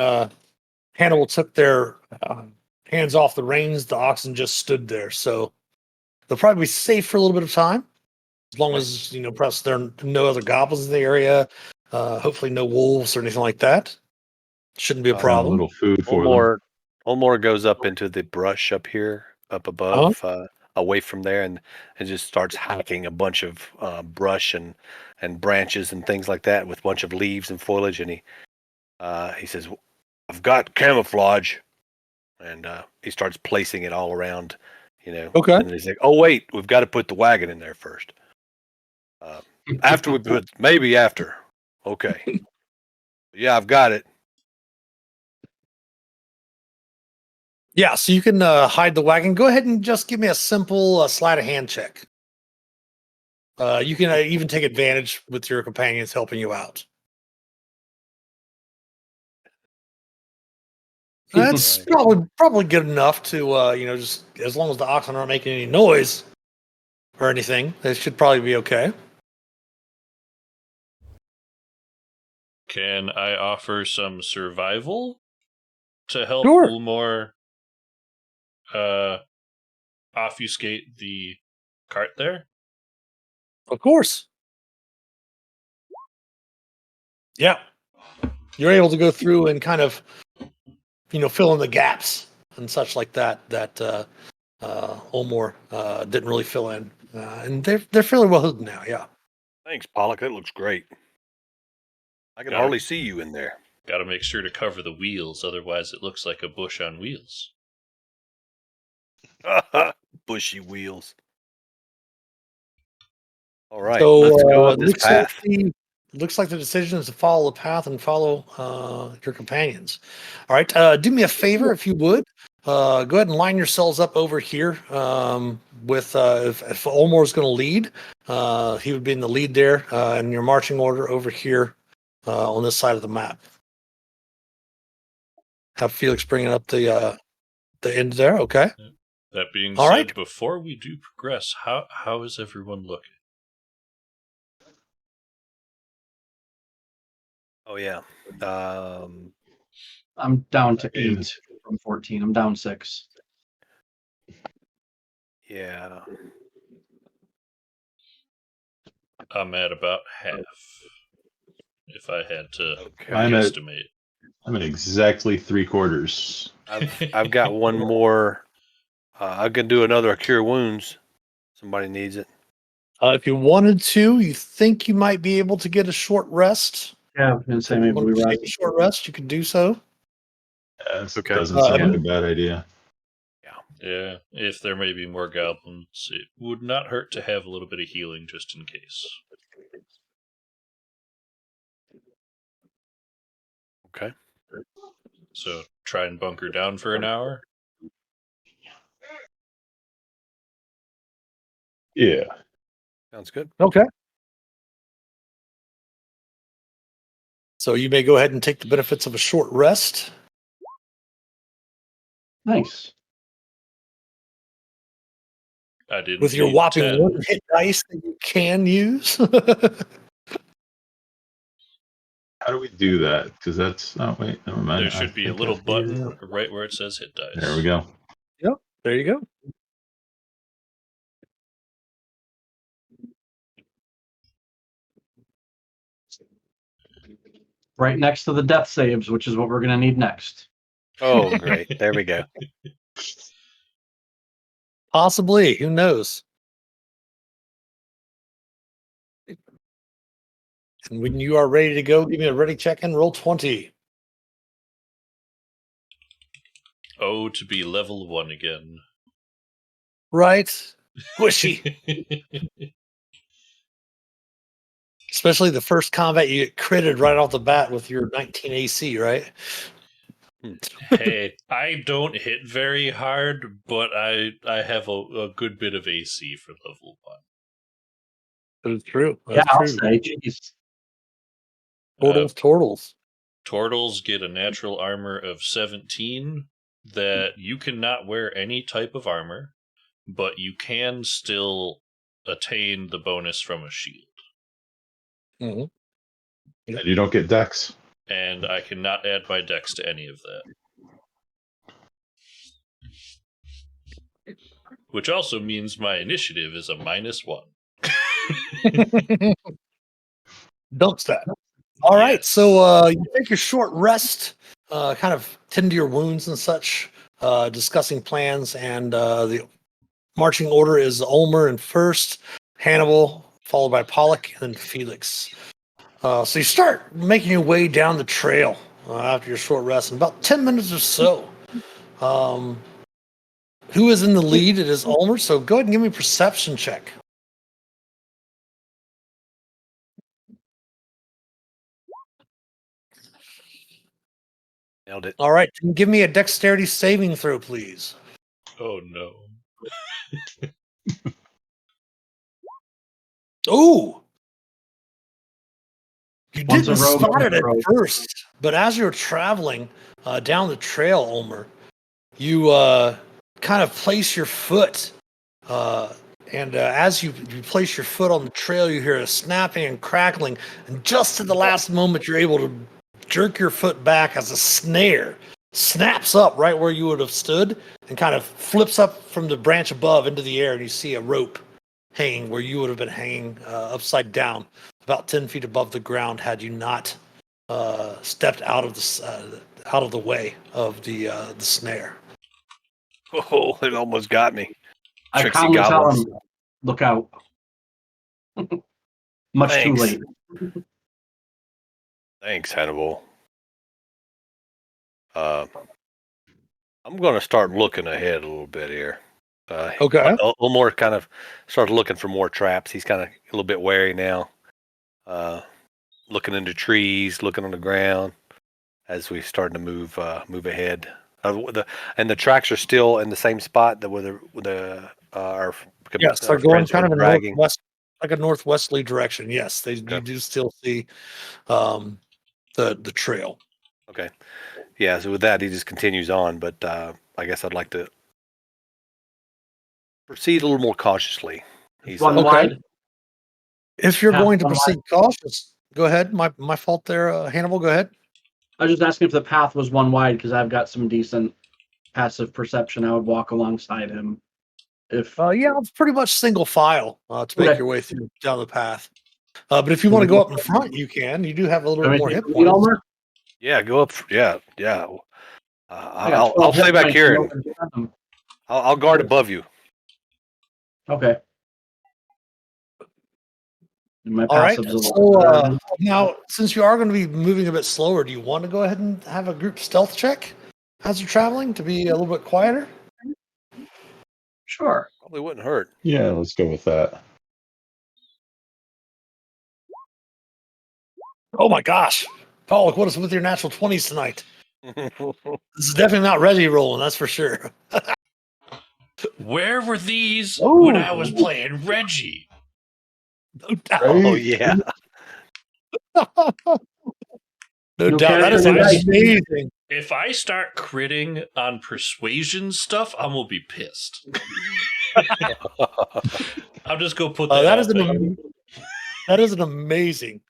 Hannibal took their hands off the reins, the oxen just stood there. So they'll probably be safe for a little bit of time, as long as perhaps there are no other goblins in the area. Hopefully, no wolves or anything like that. Shouldn't be a problem. A little food for them. Olmor goes up into the brush up here, up above, away from there and just starts hacking a bunch of brush and branches and things like that with a bunch of leaves and foliage. And he says, "I've got camouflage," and he starts placing it all around, Okay. And he's like, "Oh wait, we've got to put the wagon in there first. After we put, maybe after. Okay, yeah, I've got it." Yeah, so you can hide the wagon. Go ahead and just give me a simple sleight of hand check. You can even take advantage with your companions helping you out. That's probably good enough to just as long as the oxen aren't making any noise or anything, it should probably be okay. Can I offer some survival to help Sure. Ulmor obfuscate the cart there? Of course. Yeah. You're able to go through and kind of fill in the gaps and such like that Ulmor didn't really fill in. And they're fairly well hidden now, yeah. Thanks, Pollock. That looks great. I can hardly see you in there. Got to make sure to cover the wheels, otherwise it looks like a bush on wheels. Bushy wheels. All right, So let's go on this path. Looks like the decision is to follow the path and follow your companions. All right, do me a favor if you would. Go ahead and line yourselves up over here with if Olmor is going to lead, he would be in the lead there in your marching order over here on this side of the map. Have Felix bringing up the end there. Okay. That being All said, right. before we do progress, how is everyone looking? Oh yeah. I'm down to 8 from 14. I'm down 6. Yeah. I'm at about half, if I had to Okay. guesstimate. I'm at exactly 3/4. I've got one more. I can do another cure wounds. Somebody needs it. If you wanted to, you think you might be able to get a short rest. Yeah, I was going to say If you maybe we want to rest. take a short rest, you could do so. That Okay. doesn't sound like a bad idea. Yeah, if there may be more goblins, it would not hurt to have a little bit of healing just in case. Okay. So try and bunker down for an hour. Yeah. Sounds good. Okay. So you may go ahead and take the benefits of a short rest. Nice. I didn't With your need whopping 10. 1 hit dice that you can use. How do we do that? Because that's... Oh, wait. Never mind. There should be a little button right where it says hit dice. There we go. Yep. There you go. Right next to the death saves, which is what we're going to need next. Oh, great. There we go. Possibly. Who knows? And when you are ready to go, give me a ready check and roll 20. Oh, to be level 1 again. Right? Squishy. Especially the first combat, you get critted right off the bat with your 19 AC, right? Hey, I don't hit very hard, but I have a good bit of AC for level 1. That is true. Yeah, That's I'll true. say, jeez. Turtles. Turtles get a natural armor of 17 that you cannot wear any type of armor, but you can still attain the bonus from a shield. Mm-hmm. And you don't get dex. And I cannot add my dex to any of that. Which also means my initiative is a -1. Dumps that. All right. Yes. So you take your short rest, kind of tend to your wounds and such, discussing plans, and the Marching order is Ulmer in first, Hannibal, followed by Pollock, and then Felix. So you start making your way down the trail after your short rest in about 10 minutes or so. Who is in the lead? It is Ulmer, so go ahead and give me a perception check. Nailed it. All right, give me a dexterity saving throw, please. Oh no. Ooh! You Once a didn't rogue, spot always it a at rogue. first, but as you're traveling down the trail, Ulmer, you kind of place your foot, and as you place your foot on the trail, you hear a snapping and crackling, and just at the last moment, you're able to jerk your foot back as a snare snaps up right where you would have stood and kind of flips up from the branch above into the air, and you see a rope hanging where you would have been hanging upside down about 10 feet above the ground had you not stepped out of the way of the snare. Oh, it almost got me. I Trixie calmly tell goblins. him, look out. Much Thanks. too late. Thanks, Hannibal. I'm going to start looking ahead a little bit here. Okay. A little more kind of start looking for more traps. He's kind of a little bit wary now. Looking into trees, looking on the ground as we starting to move ahead. And the tracks are still in the same spot that where our Yes, they're our going friends kind were of in a dragging. northwest, like a northwesterly direction. Yes, you Okay. do still see the trail. Okay. Yeah, so with that, he just continues on, but I guess I'd like to proceed a little more cautiously. He's One Okay. wide. If you're Yeah, going to one proceed cautious, go ahead. My fault there, Hannibal. Go ahead. I was just asking if the path was one wide because I've got some decent passive perception. I would walk alongside him. If Yeah, it's pretty much single file to make Okay. your way through down the path. But if you want to go up in front, you can. You do have a little Can bit we more take hit the lead, points. Ulmer? yeah, go up. Yeah. I got I'll 12 stay hit back points here and and no defend. I'll guard above you. Okay. And my All right. passive's a So lot. now, since you are going to be moving a bit slower, do you want to go ahead and have a group stealth check as you're traveling to be a little bit quieter? Sure. Probably wouldn't hurt. Yeah, let's go with that. Oh my gosh, Pollock, what is with your natural 20s tonight? This is definitely not Reggie rolling, that's for sure. Where were these Ooh. when I was playing Reggie? No doubt. Oh Right? yeah. No New doubt. That character, is new dice. amazing. If I start critting on persuasion stuff, I'm gonna be pissed. I'll just go put that That out there. that is an amazing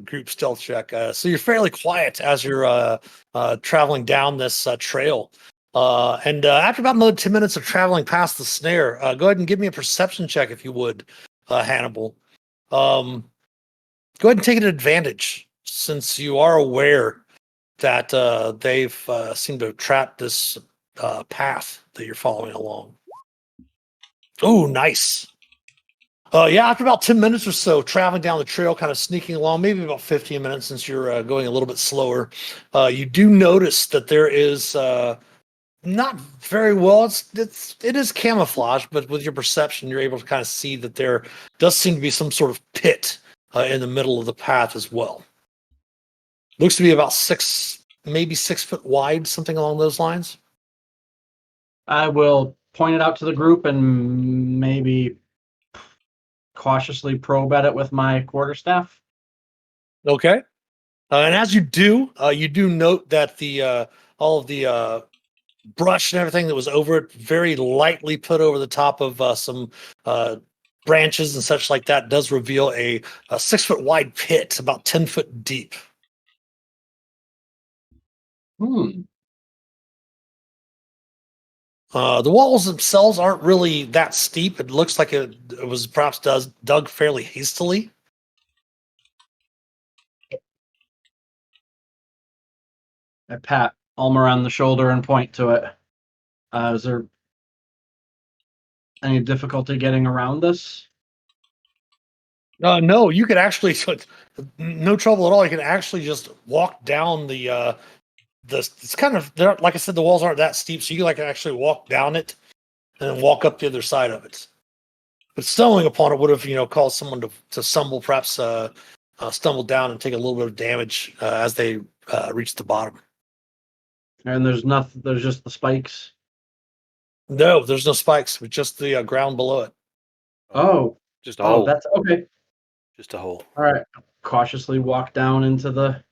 group stealth check. So you're fairly quiet as you're traveling down this trail. And after about another 10 minutes of traveling past the snare, go ahead and give me a perception check if you would, Hannibal. Go ahead and take an advantage since you are aware that they've seemed to have trapped this path that you're following along. Oh, nice. Yeah, after about 10 minutes or so, traveling down the trail, kind of sneaking along, maybe about 15 minutes since you're going a little bit slower, you do notice that there is not very well. It is camouflage, but with your perception, you're able to kind of see that there does seem to be some sort of pit in the middle of the path as well. Looks to be about maybe 6 foot wide, something along those lines. I will point it out to the group and maybe cautiously probe at it with my quarterstaff. Okay. And as you do note that the all of the brush and everything that was over it, very lightly put over the top of some branches and such like that, does reveal a 6 foot wide pit, about 10 foot deep. Hmm. The walls themselves aren't really that steep. It looks like it was perhaps dug fairly hastily. I pat Ulmer on the shoulder and point to it. Is there Any difficulty getting around this? No, you could actually, no trouble at all. You can actually just walk down the. It's kind of there. Like I said, the walls aren't that steep, so you can actually walk down it and then walk up the other side of it. But stumbling upon it would have, caused someone to stumble, perhaps stumble down and take a little bit of damage as they reach the bottom. And there's nothing. There's just the spikes. No, there's no spikes, but just the ground below it. Oh, Just a hole. that's okay. Just a hole. All right. Cautiously walk down into the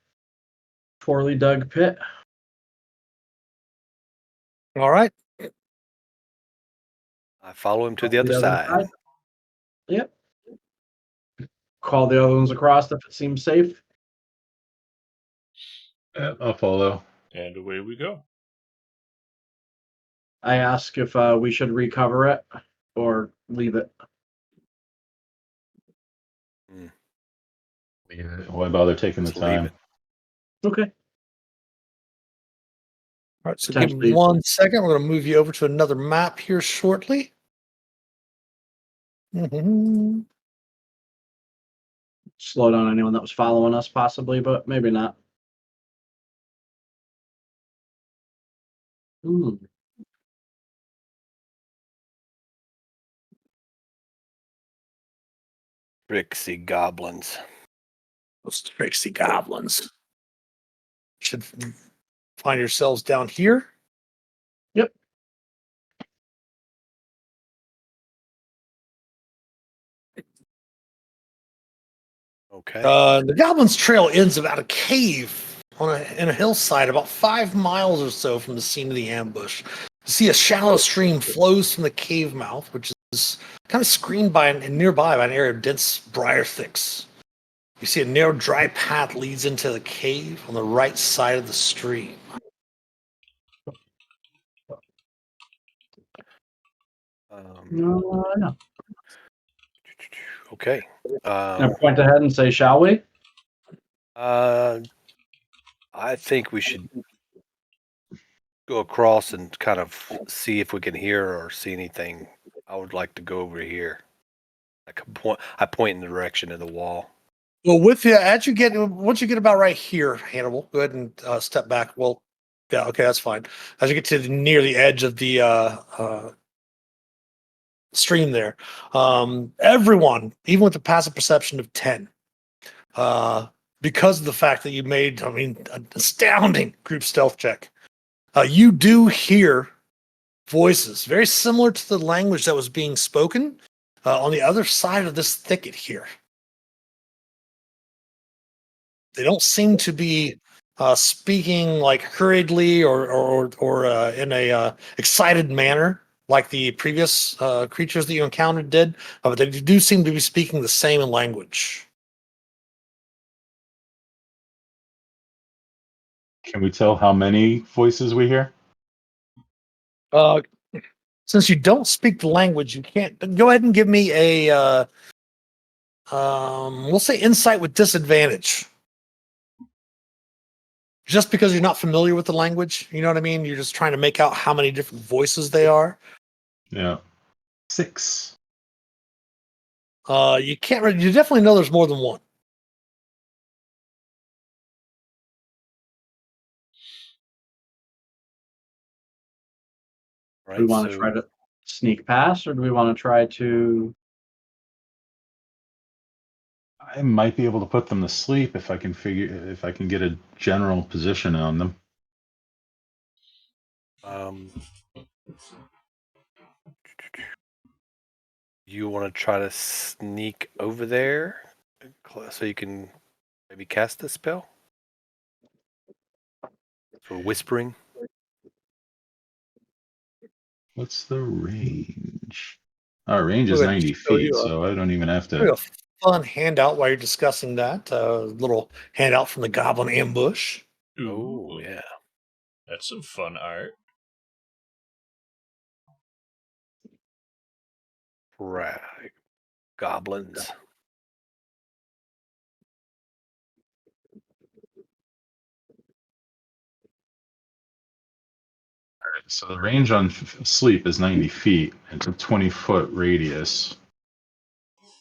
poorly dug pit. All right. I follow him to the other side. Yep. Call the other ones across if it seems safe. Yeah, I'll follow. And away we go. I ask if we should recover it or leave it. Leave it. Why bother taking the Just leave time? it. Okay. All right. So give me Potentially. 1 second. We're going to move you over to another map here shortly. Mm-hmm. Slow down anyone that was following us, possibly, but maybe not. Tricksy goblins. Those tricksy goblins. Should find yourselves down here. Yep. Okay. The Goblin's Trail ends about a cave in a hillside about 5 miles or so from the scene of the ambush. You see a shallow stream flows from the cave mouth, which is kind of screened by and nearby by an area of dense briar thicks. You see a narrow, dry path leads into the cave on the right side of the stream. No. Okay. Now point ahead and say, "Shall we?" I think we should go across and kind of see if we can hear or see anything. I would like to go over here. I point in the direction of the wall. Well, once you get about right here, Hannibal, go ahead and step back. Well, yeah, okay, that's fine. As you get to near the edge of the stream there, everyone, even with the passive perception of 10, because of the fact that you made, an astounding group stealth check, you do hear voices very similar to the language that was being spoken on the other side of this thicket here. They don't seem to be speaking like hurriedly or in a excited manner like the previous creatures that you encountered did, but they do seem to be speaking the same language. Can we tell how many voices we hear? Since you don't speak the language, you can't. Go ahead and give me a we'll say insight with disadvantage. Just because you're not familiar with the language, you know what I mean? You're just trying to make out how many different voices they are. Yeah. 6. You can't really, you definitely know there's more than one. Do we want to try to sneak past, or do we want to try to? I might be able to put them to sleep if I can get a general position on them. You want to try to sneak over there so you can maybe cast the spell? For whispering? What's the range? Our range is Go ahead and 90 show feet, you so I don't even have a to. fun handout while you're discussing that. A little handout from the Goblin Ambush. Ooh, Oh, yeah. That's some fun art. Right. Goblins. So the range on sleep is 90 feet. It's a 20-foot radius.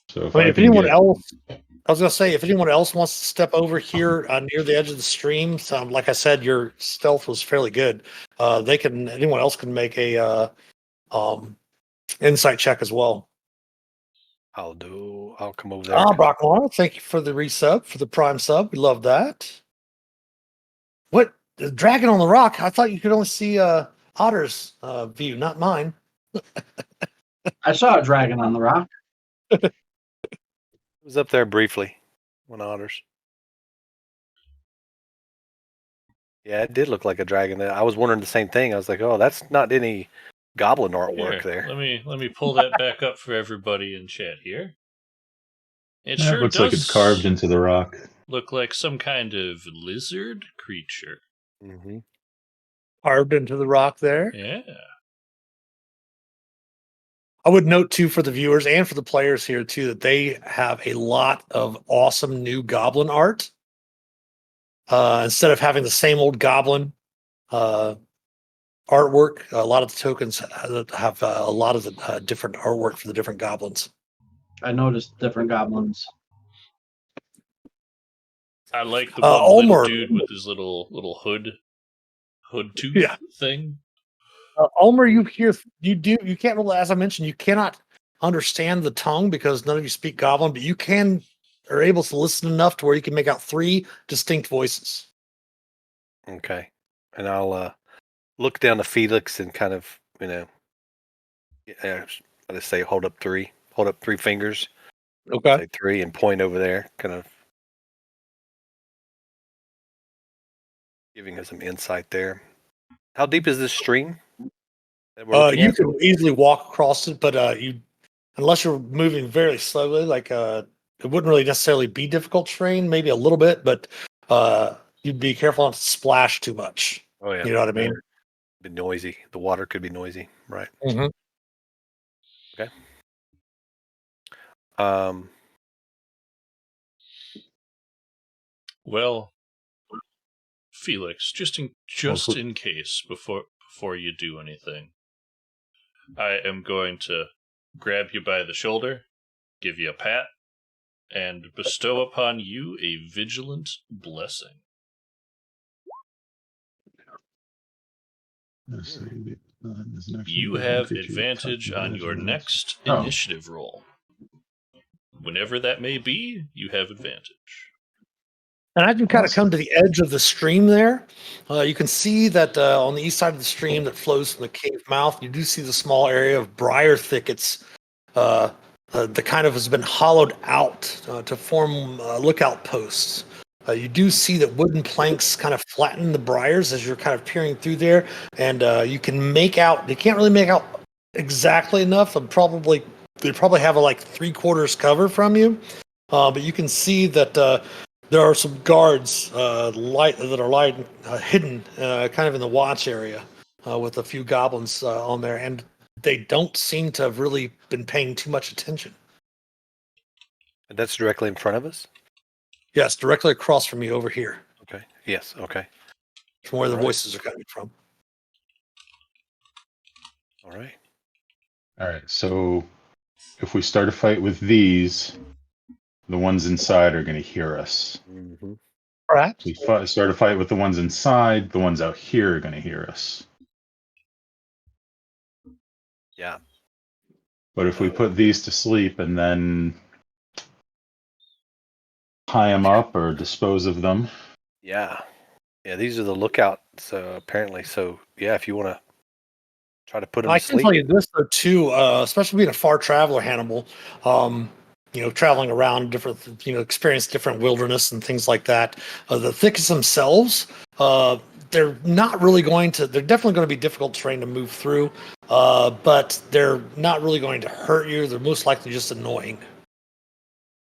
So if I mean, I if can anyone get, else, I was gonna say, if anyone else wants to step over here near the edge of the stream, like I said, your stealth was fairly good. Anyone else can make a insight check as well. I'll come over there. Brockmore, thank you for the resub, for the prime sub. We love that. What? The dragon on the rock? I thought you could only see Otter's view, not mine. I saw a dragon on the rock. It was up there briefly when Otters. Yeah, it did look like a dragon. I was wondering the same thing. I was like, oh, that's not any goblin artwork Here, there. let me pull that back up for everybody in chat here. It yeah, sure it looks does like it's carved into the rock. look like some kind of lizard creature. Mm-hmm. Carved into the rock there. Yeah. I would note too for the viewers and for the players here too that they have a lot of awesome new goblin art. Instead of having the same old goblin artwork, a lot of the tokens have a lot of the different artwork for the different goblins. I noticed different goblins. I like the one little Ulmer, dude with his little hood tooth thing. Ulmer, you can't really, as I mentioned, you cannot understand the tongue because none of you speak goblin, but you are able to listen enough to where you can make out 3 distinct voices. Okay. And I'll look down to Felix and kind of, I just say hold up 3 fingers. Okay. Say 3 and point over there, kind of giving us some insight there. How deep is this stream? You can easily walk across it, but unless you're moving very slowly, like it wouldn't really necessarily be difficult terrain, maybe a little bit, but you'd be careful not to splash too much. Oh yeah. You know what I mean? Be noisy. The water could be noisy, right? Mm-hmm. Okay. Well, Felix, just in case before you do anything, I am going to grab you by the shoulder, give you a pat, and bestow upon you a vigilant blessing. You have advantage on your next initiative roll. Whenever that may be, you have advantage. And as you kind of come to the edge of the stream there, you can see that on the east side of the stream that flows from the cave mouth, you do see the small area of briar thickets that kind of has been hollowed out to form lookout posts. You do see that wooden planks kind of flatten the briars as you're kind of peering through there, and you can't really make out exactly enough. They probably have a like 3/4 cover from you, but you can see that there are some guards hidden kind of in the watch area with a few goblins on there, and they don't seem to have really been paying too much attention. And that's directly in front of us? Yes, directly across from you over here. Okay. Yes, okay. From where the voices are coming from. All right. All right, so if we start a fight with these, the ones inside are going to hear us. Mm-hmm. All right. If we start a fight with the ones inside, the ones out here are going to hear us. Yeah. But if we put these to sleep and then tie them up or dispose of them. Yeah. Yeah, these are the lookouts, apparently. So, yeah, if you want to try to put them I to can sleep. tell you this though too, especially being a far traveler, Hannibal. Traveling around different, experience different wilderness and things like that. The thickets themselves, they're not really they're definitely going to be difficult terrain to move through, but they're not really going to hurt you. They're most likely just annoying.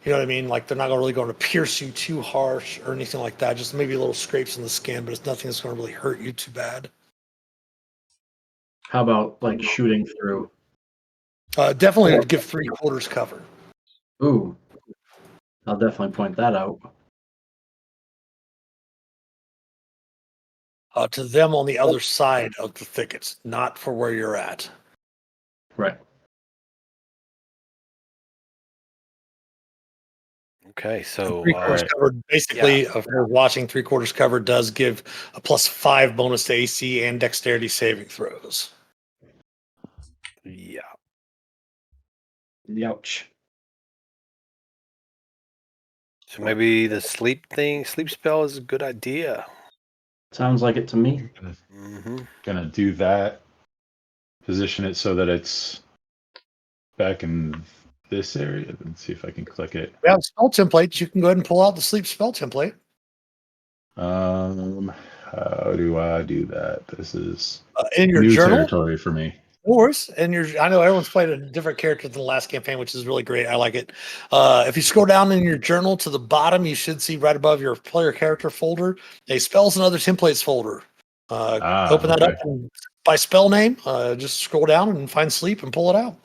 You know what I mean? Like they're not really going to pierce you too harsh or anything like that. Just maybe little scrapes in the skin, but it's nothing that's going to really hurt you too bad. How about like shooting through? Definitely give 3/4 cover. Ooh, I'll definitely point that out. to them on the other side of the thickets, not for where you're at. Right. Okay, so Three-quarters Alright. covered, basically, if you're watching, three-quarters covered does give a +5 bonus to AC and dexterity saving throws. yeah. Ouch. So maybe the sleep spell is a good idea. Sounds like it to me. Mm-hmm. Gonna do that. Position it so that it's back in this area. Let's see if I can click it. We have spell templates. You can go ahead and pull out the sleep spell template. How do I do that? This is In your new journal, territory for me. of course. And I know everyone's played a different character than the last campaign, which is really great. I like it. If you scroll down in your journal to the bottom, you should see right above your player character folder a spells and other templates folder. Open that up and by spell name. Just scroll down and find sleep and pull it out.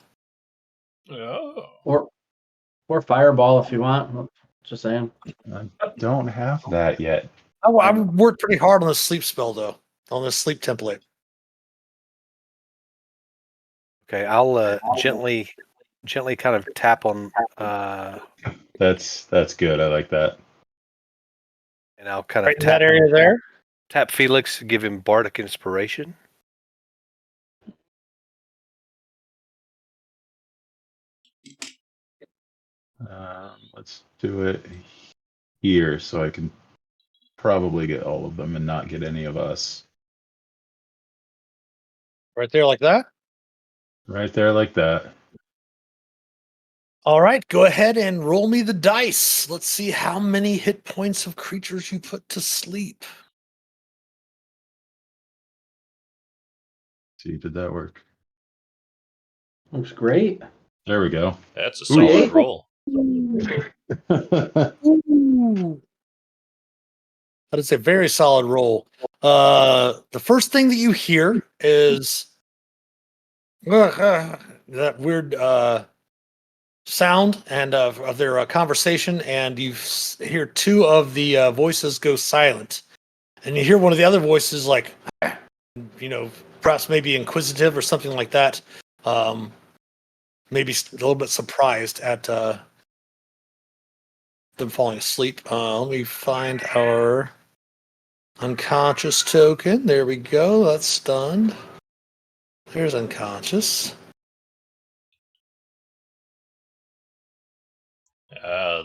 Oh. Or fireball if you want. Just saying. I don't have that yet. I worked pretty hard on the sleep spell though, on the sleep template. Okay, I'll gently kind of tap on, That's good. I like that. and I'll kind Right of in that area there. tap Felix, give him bardic inspiration. Let's do it here so I can probably get all of them and not get any of us. Right there like that. Right there, like that. All right, go ahead and roll me the dice. Let's see how many hit points of creatures you put to sleep. See, did that work? Looks great. There we go. That's a solid roll. Ooh. That is a very solid roll. The first thing that you hear is that weird sound and of their conversation, and you hear two of the voices go silent, and you hear one of the other voices like, perhaps maybe inquisitive or something like that. Maybe a little bit surprised at them falling asleep. Let me find our unconscious token. There we go. That's stunned. There's unconscious.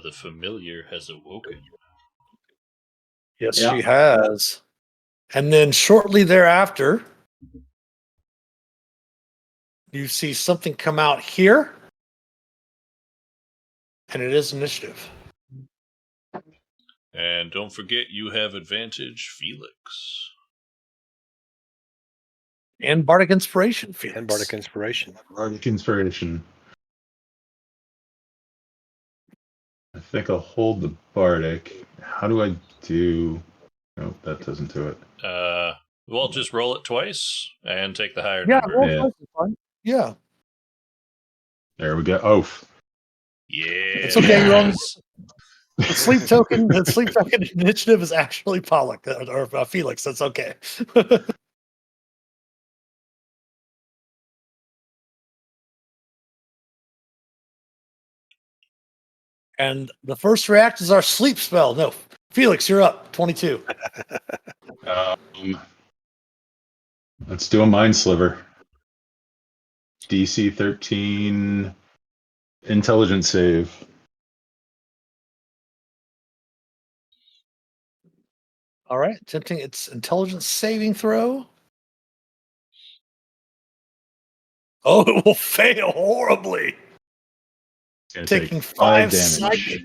The familiar has awoken. Yes, Yeah. she has. And then shortly thereafter, you see something come out here, and it is initiative. And don't forget you have advantage, Felix. And Bardic Inspiration, Felix. And bardic inspiration. Bardic inspiration. I think I'll hold the bardic. How do I do? Nope, that doesn't do it. Well, just roll it twice and take the higher Yeah, number. roll Yeah. twice is fine. Yeah. There we go. Oh, Yeah. It's okay, you're on the sleep token. The sleep token initiative is actually Pollock or Felix. That's okay. And the first react is our sleep spell. No, Felix, you're up. 22. let's do a mind sliver. DC 13 intelligence save. All right, attempting its intelligence saving throw. Oh, it will fail horribly. It's gonna Taking take 5 damage. psychic.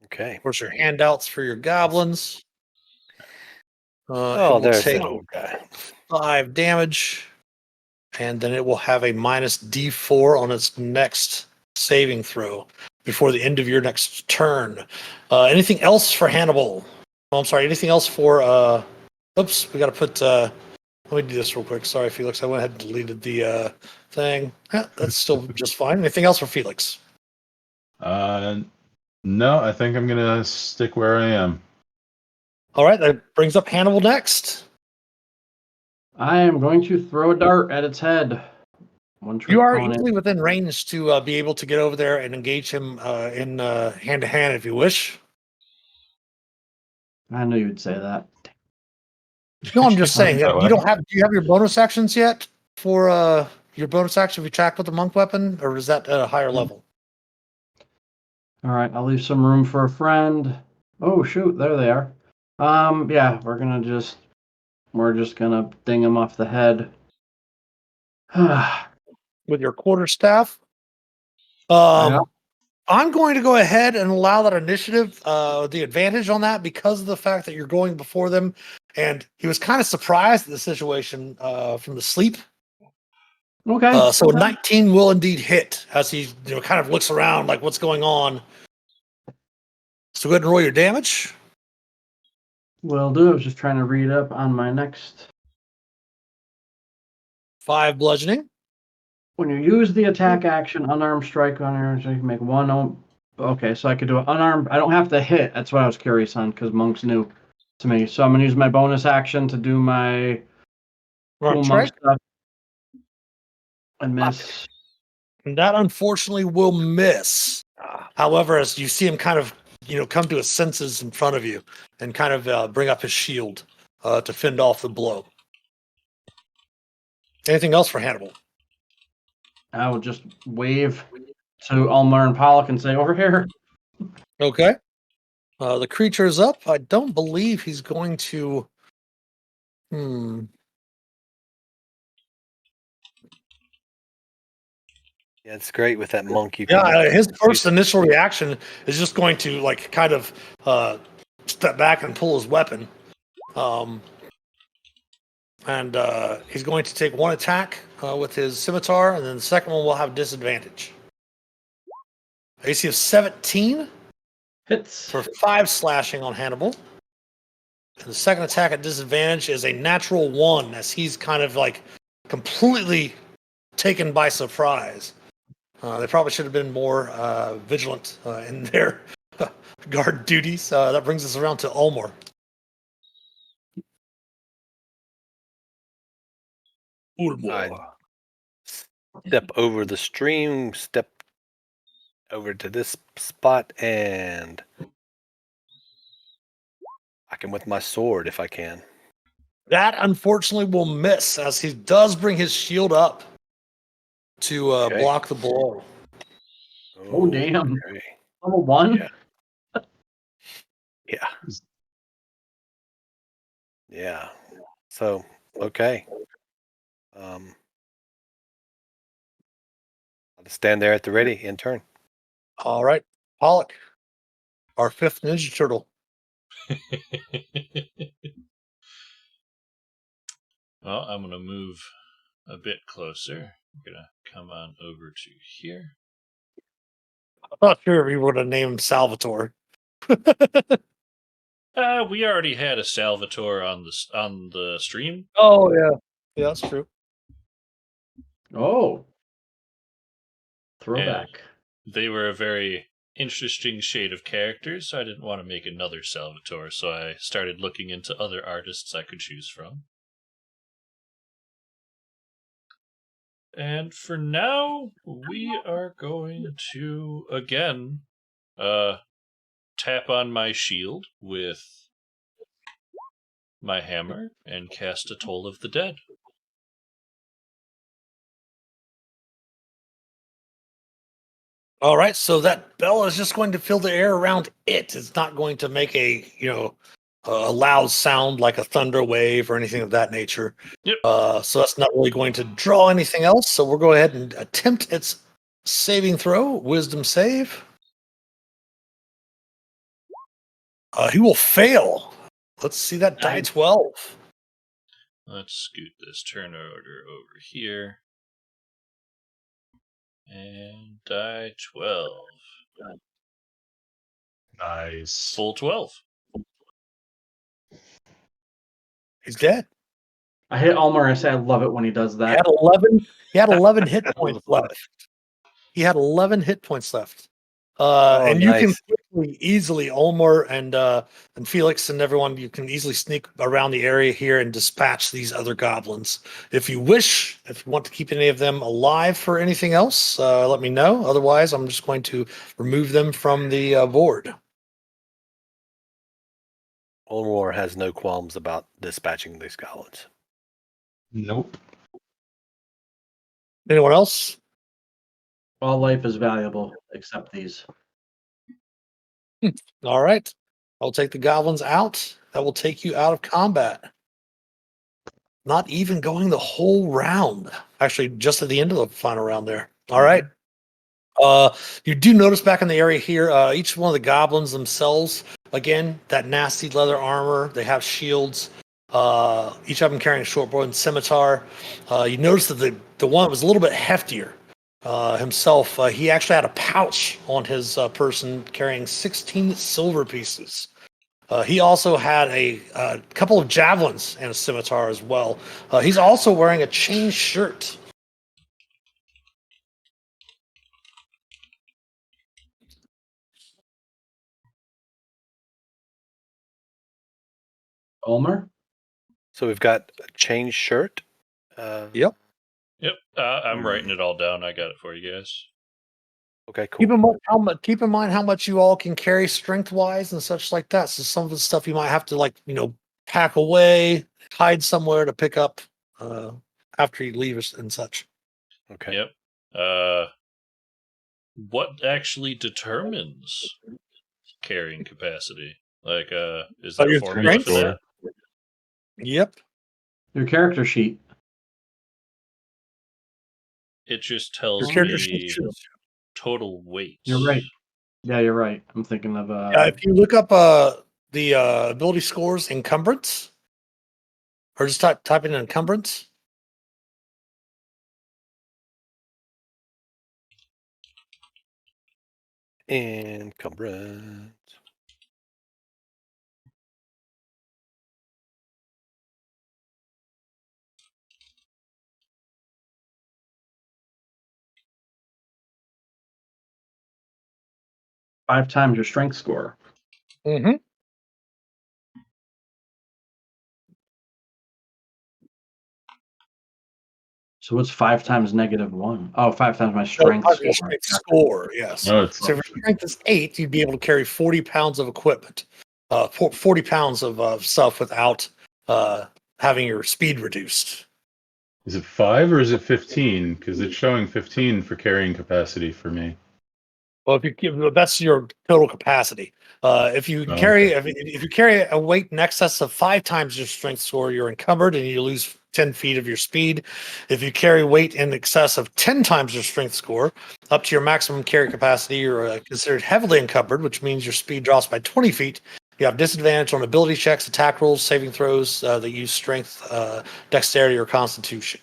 Okay. Of course, your handouts for your goblins. It Oh, will there's take that old guy. 5 damage, and then it will have a minus D4 on its next saving throw before the end of your next turn. Anything else for Hannibal? Oh, I'm sorry. Anything else for? Oops, we got to put. Let me do this real quick. Sorry, Felix. I went ahead and deleted the thing. Yeah, that's still just fine. Anything else for Felix? No, I think I'm gonna stick where I am. All right, that brings up Hannibal next. I am going to throw a dart at its head. One trick You are pony. easily within range to be able to get over there and engage him in hand to hand if you wish. I knew you'd say that. No, I'm just saying That you way. don't have. Do you have your bonus actions yet for your bonus action if you attack with the monk weapon, or is that at a higher level? All right, I'll leave some room for a friend. Oh shoot, there they are. Yeah, we're just gonna ding him off the head. With your quarterstaff. Yeah. I'm going to go ahead and allow that initiative, the advantage on that, because of the fact that you're going before them, and he was kind of surprised at the situation from the sleep. Okay. So 19 will indeed hit as he kind of looks around like what's going on. So go ahead and roll your damage. Will do. I was just trying to read up on my next. 5 bludgeoning. When you use the attack action, unarmed strike on her, so you can make one. Okay, so I could do an unarmed. I don't have to hit. That's what I was curious on because Monk's new to me. So I'm gonna use my bonus action to do my cool monk Strike. stuff and miss. And that unfortunately will miss. However, as you see him kind of come to his senses in front of you and kind of bring up his shield to fend off the blow. Anything else for Hannibal? I will just wave to Ulmer and Pollock and say, "Over here." Okay. The creature is up. I don't believe he's going to. Yeah, it's great with that monk. You can Yeah, his first initial reaction is just going to kind of step back and pull his weapon. And he's going to take one attack with his scimitar, and then the second one will have disadvantage. AC of 17 Hits. for 5 slashing on Hannibal. And the second attack at disadvantage is a natural 1, as he's kind of completely taken by surprise. They probably should have been more vigilant in their guard duties. That brings us around to Ulmor. I step over the stream, step over to this spot, and I can with my sword if I can. That unfortunately will miss, as he does bring his shield up to Okay. block the blow. Oh, damn. Okay. Level 1? Yeah. Yeah. So, okay. I'll just stand there at the ready in turn. All right, Pollock, our 5th Ninja Turtle. Well, I'm going to move a bit closer. I'm going to come on over to here. I'm not sure if you were to name him Salvatore. We already had a Salvatore on the stream. Oh, yeah. Yeah, that's true. Oh. Throwback. They were a very interesting shade of characters, so I didn't want to make another Salvatore, so I started looking into other artists I could choose from. And for now, we are going to, again, tap on my shield with my hammer and cast a Toll of the Dead. All right, so that bell is just going to fill the air around it. It's not going to make a loud sound like a thunder wave or anything of that nature. Yep. So that's not really going to draw anything else. So we'll go ahead and attempt its saving throw, wisdom save. He will fail. Let's see that die 12. Let's scoot this turn order over here. And die 12. Nice. Full 12. He's dead. I hit Ulmer. I say I love it when he does He that. had 11. He had 11 hit I points love left. He had 11 hit points left. Oh, And you can nice. quickly, easily, Ulmer and Felix and everyone, you can easily sneak around the area here and dispatch these other goblins. If you wish, if you want to keep any of them alive for anything else, let me know. Otherwise, I'm just going to remove them from the board. Olmor has no qualms about dispatching these goblins. Nope. Anyone else? All life is valuable except these. All right. I'll take the goblins out. That will take you out of combat. Not even going the whole round. Actually, just at the end of the final round there. All right. You do notice back in the area here, each one of the goblins themselves, again, that nasty leather armor. They have shields. Each of them carrying a short bow and scimitar. You notice that the one that was a little bit heftier himself, he actually had a pouch on his person carrying 16 silver pieces. He also had a couple of javelins and a scimitar as well. He's also wearing a chain shirt. Ulmer? So we've got a chain shirt. Yep. Yep. I'm writing it all down. I got it for you guys. Okay, cool. Keep in mind how much you all can carry strength wise and such like that. So some of the stuff you might have to pack away, hide somewhere to pick up after you leave and such. Okay. Yep. What actually determines carrying capacity? Like, is there a your formula for strength? that? Yep. Your character sheet. It just Your tells character sheet me shows. total weight. You're right. Yeah, you're right. I'm thinking of If you look up the ability scores encumbrance, or just type in encumbrance. Encumbrance. five times your strength score. Mm-hmm. So what's 5 times -1? Oh, 5 times my strength Your score. strength score, yes. No, it's So if your strength is 8, you'd be able to carry 40 pounds of equipment, 40 pounds of stuff without having your speed reduced. Is it 5 or is it 15? Because it's showing 15 for carrying capacity for me. Well, if you give, that's your total capacity. If you Oh, carry okay. if you carry a weight in excess of 5 times your strength score, you're encumbered and you lose 10 feet of your speed. If you carry weight in excess of 10 times your strength score, up to your maximum carry capacity, you're considered heavily encumbered, which means your speed drops by 20 feet. You have disadvantage on ability checks, attack rolls, saving throws that use strength, dexterity, or constitution.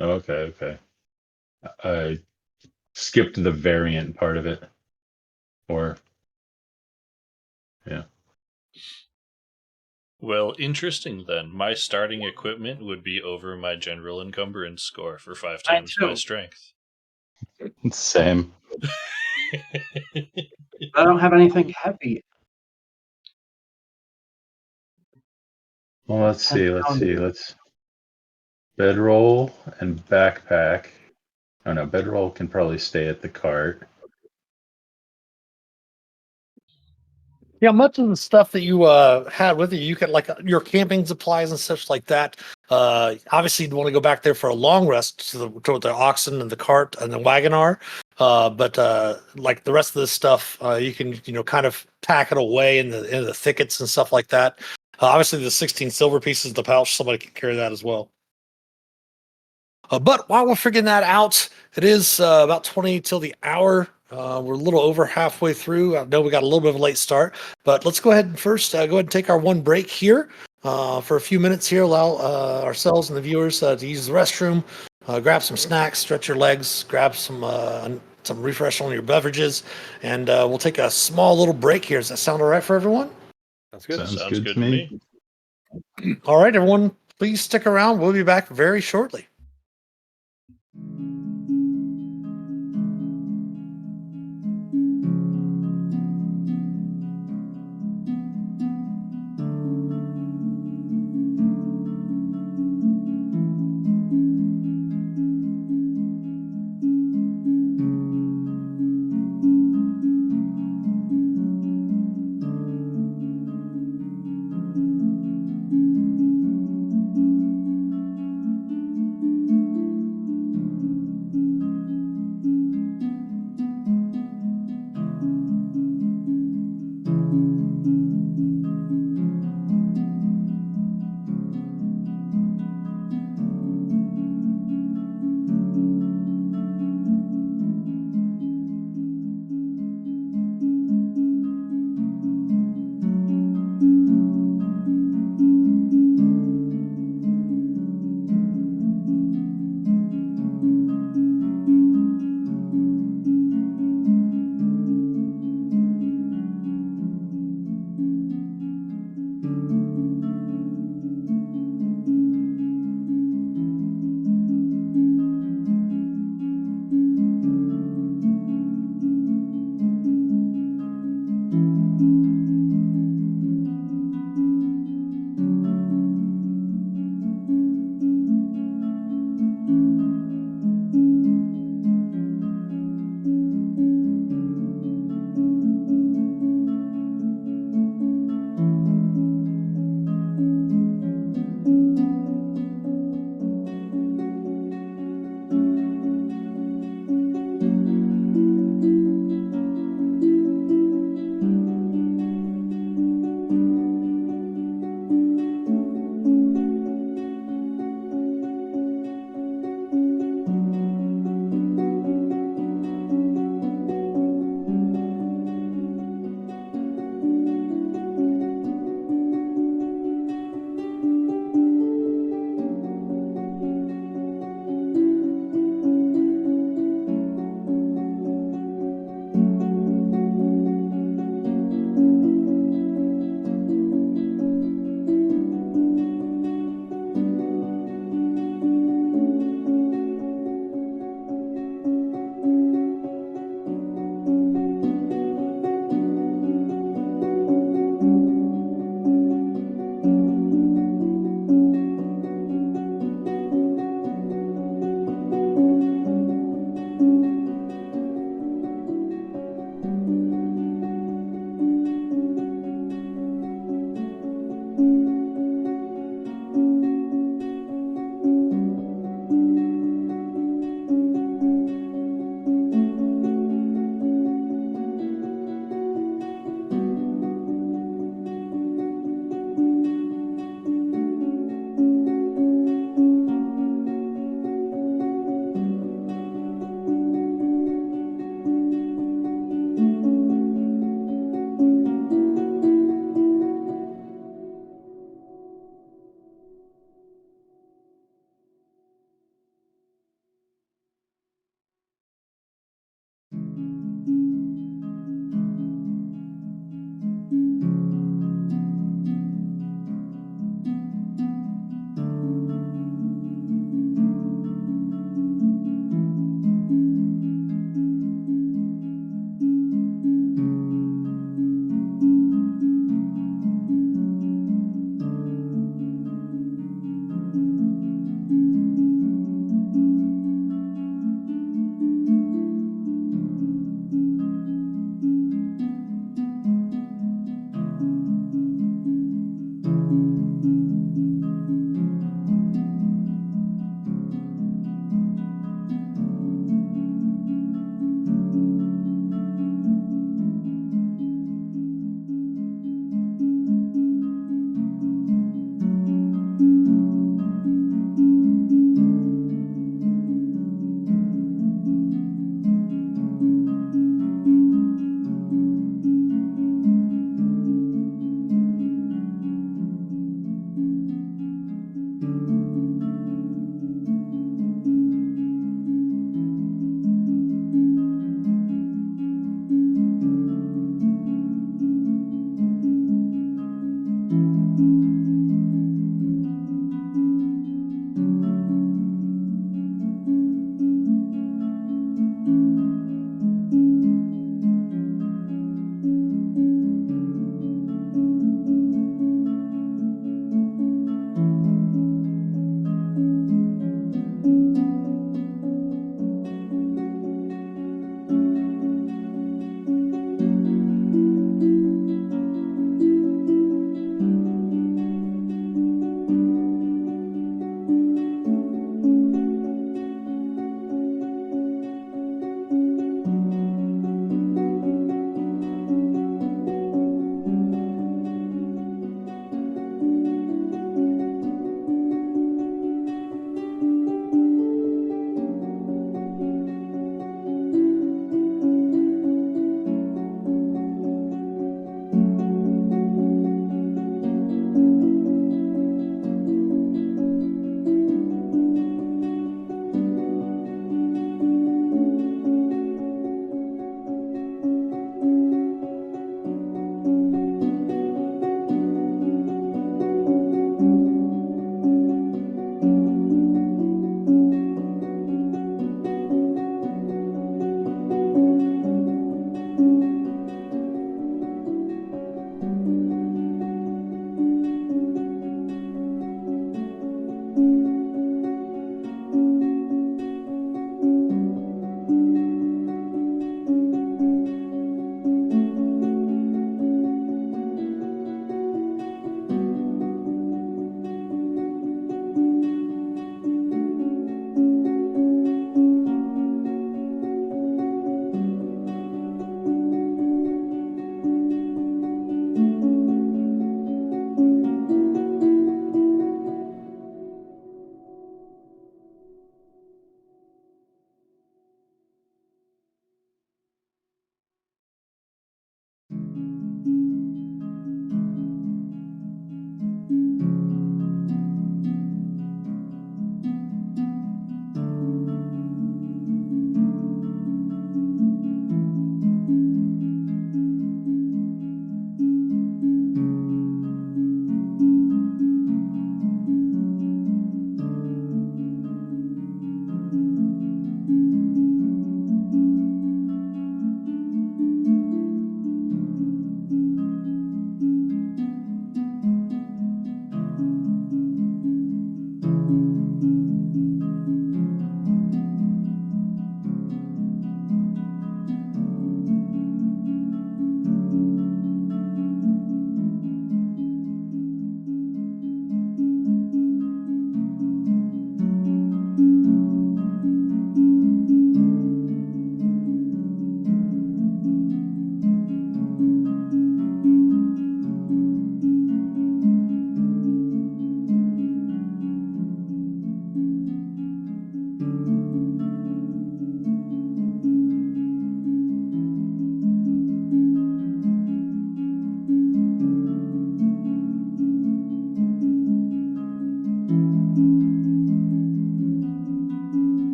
Okay. I skipped the variant part of it. Or, yeah. Well, interesting then. My starting equipment would be over my general encumbrance score for 5 times my too. strength. Same. I don't have anything heavy. Well, let's see. Let's bedroll and backpack. Oh no, bedroll can probably stay at the cart. Yeah, much of the stuff that you had with you could like your camping supplies and such like that. Obviously, you'd want to go back there for a long rest to the oxen and the cart and the wagon are. But like the rest of this stuff, you can kind of pack it away in the thickets and stuff like that. Obviously, the 16 silver pieces, the pouch, somebody can carry that as well. But while we're figuring that out, it is about 20 till the hour. We're a little over halfway through. I know we got a little bit of a late start, but let's go ahead and first go ahead and take our one break here for a few minutes here. Allow ourselves and the viewers to use the restroom, grab some snacks, stretch your legs, grab some refresh on your beverages, and we'll take a small little break here. Does that sound all right for everyone? Sounds good. Sounds Sounds good good to me. All right, everyone, please stick around. We'll be back very shortly.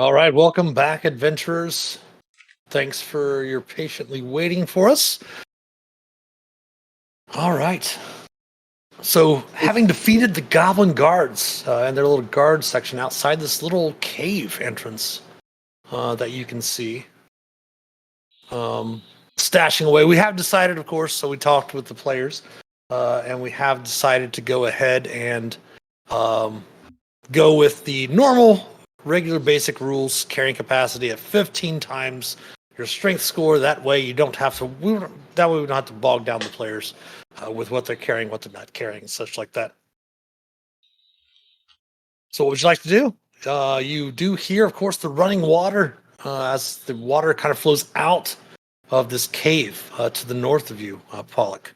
All right, welcome back, adventurers. Thanks for your patiently waiting for us. All right. So, having defeated the goblin guards and their little guard section outside this little cave entrance that you can see, stashing away, we have decided, of course, so we talked with the players, and we have decided to go ahead and go with the normal, regular, basic rules, carrying capacity at 15 times your strength score. That way, you don't have to. That way, we don't have to bog down the players with what they're carrying, what they're not carrying, and such like that. So, what would you like to do? You do hear, of course, the running water as the water kind of flows out of this cave to the north of you, Pollock.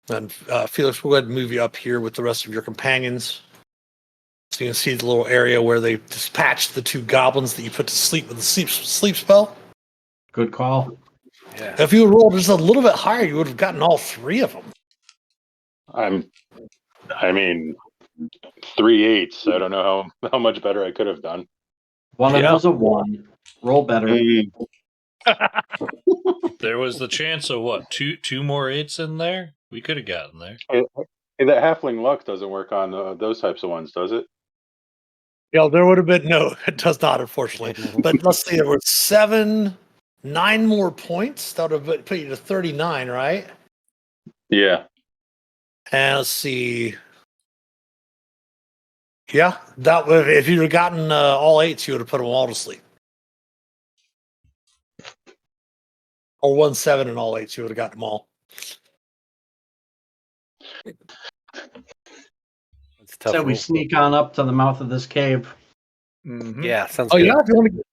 And Felix, we'll go ahead and move you up here with the rest of your companions. So you can see the little area where they dispatched the 2 goblins that you put to sleep with the sleep spell. Good call. Yeah. If you rolled just a little bit higher, you would have gotten all 3 of them. I mean, 3 8s. I don't know how much better I could have done. One of Yeah. them was a 1. Roll better. There was the chance of what? Two more 8s in there? We could have gotten there. Hey, that halfling luck doesn't work on those types of ones, does it? Yeah, there would have been no. It does not, unfortunately. But let's see, there were 9 more points. That would have put you to 39, right? Yeah. And let's see. Yeah, that would. If you'd have gotten all 8s, you would have put them all to sleep. Or 1 7 and all 8s, you would have gotten them all. It's tough. So we roll. sneak on up to the mouth of this cave. Mm-hmm. Yeah, sounds Oh good. yeah,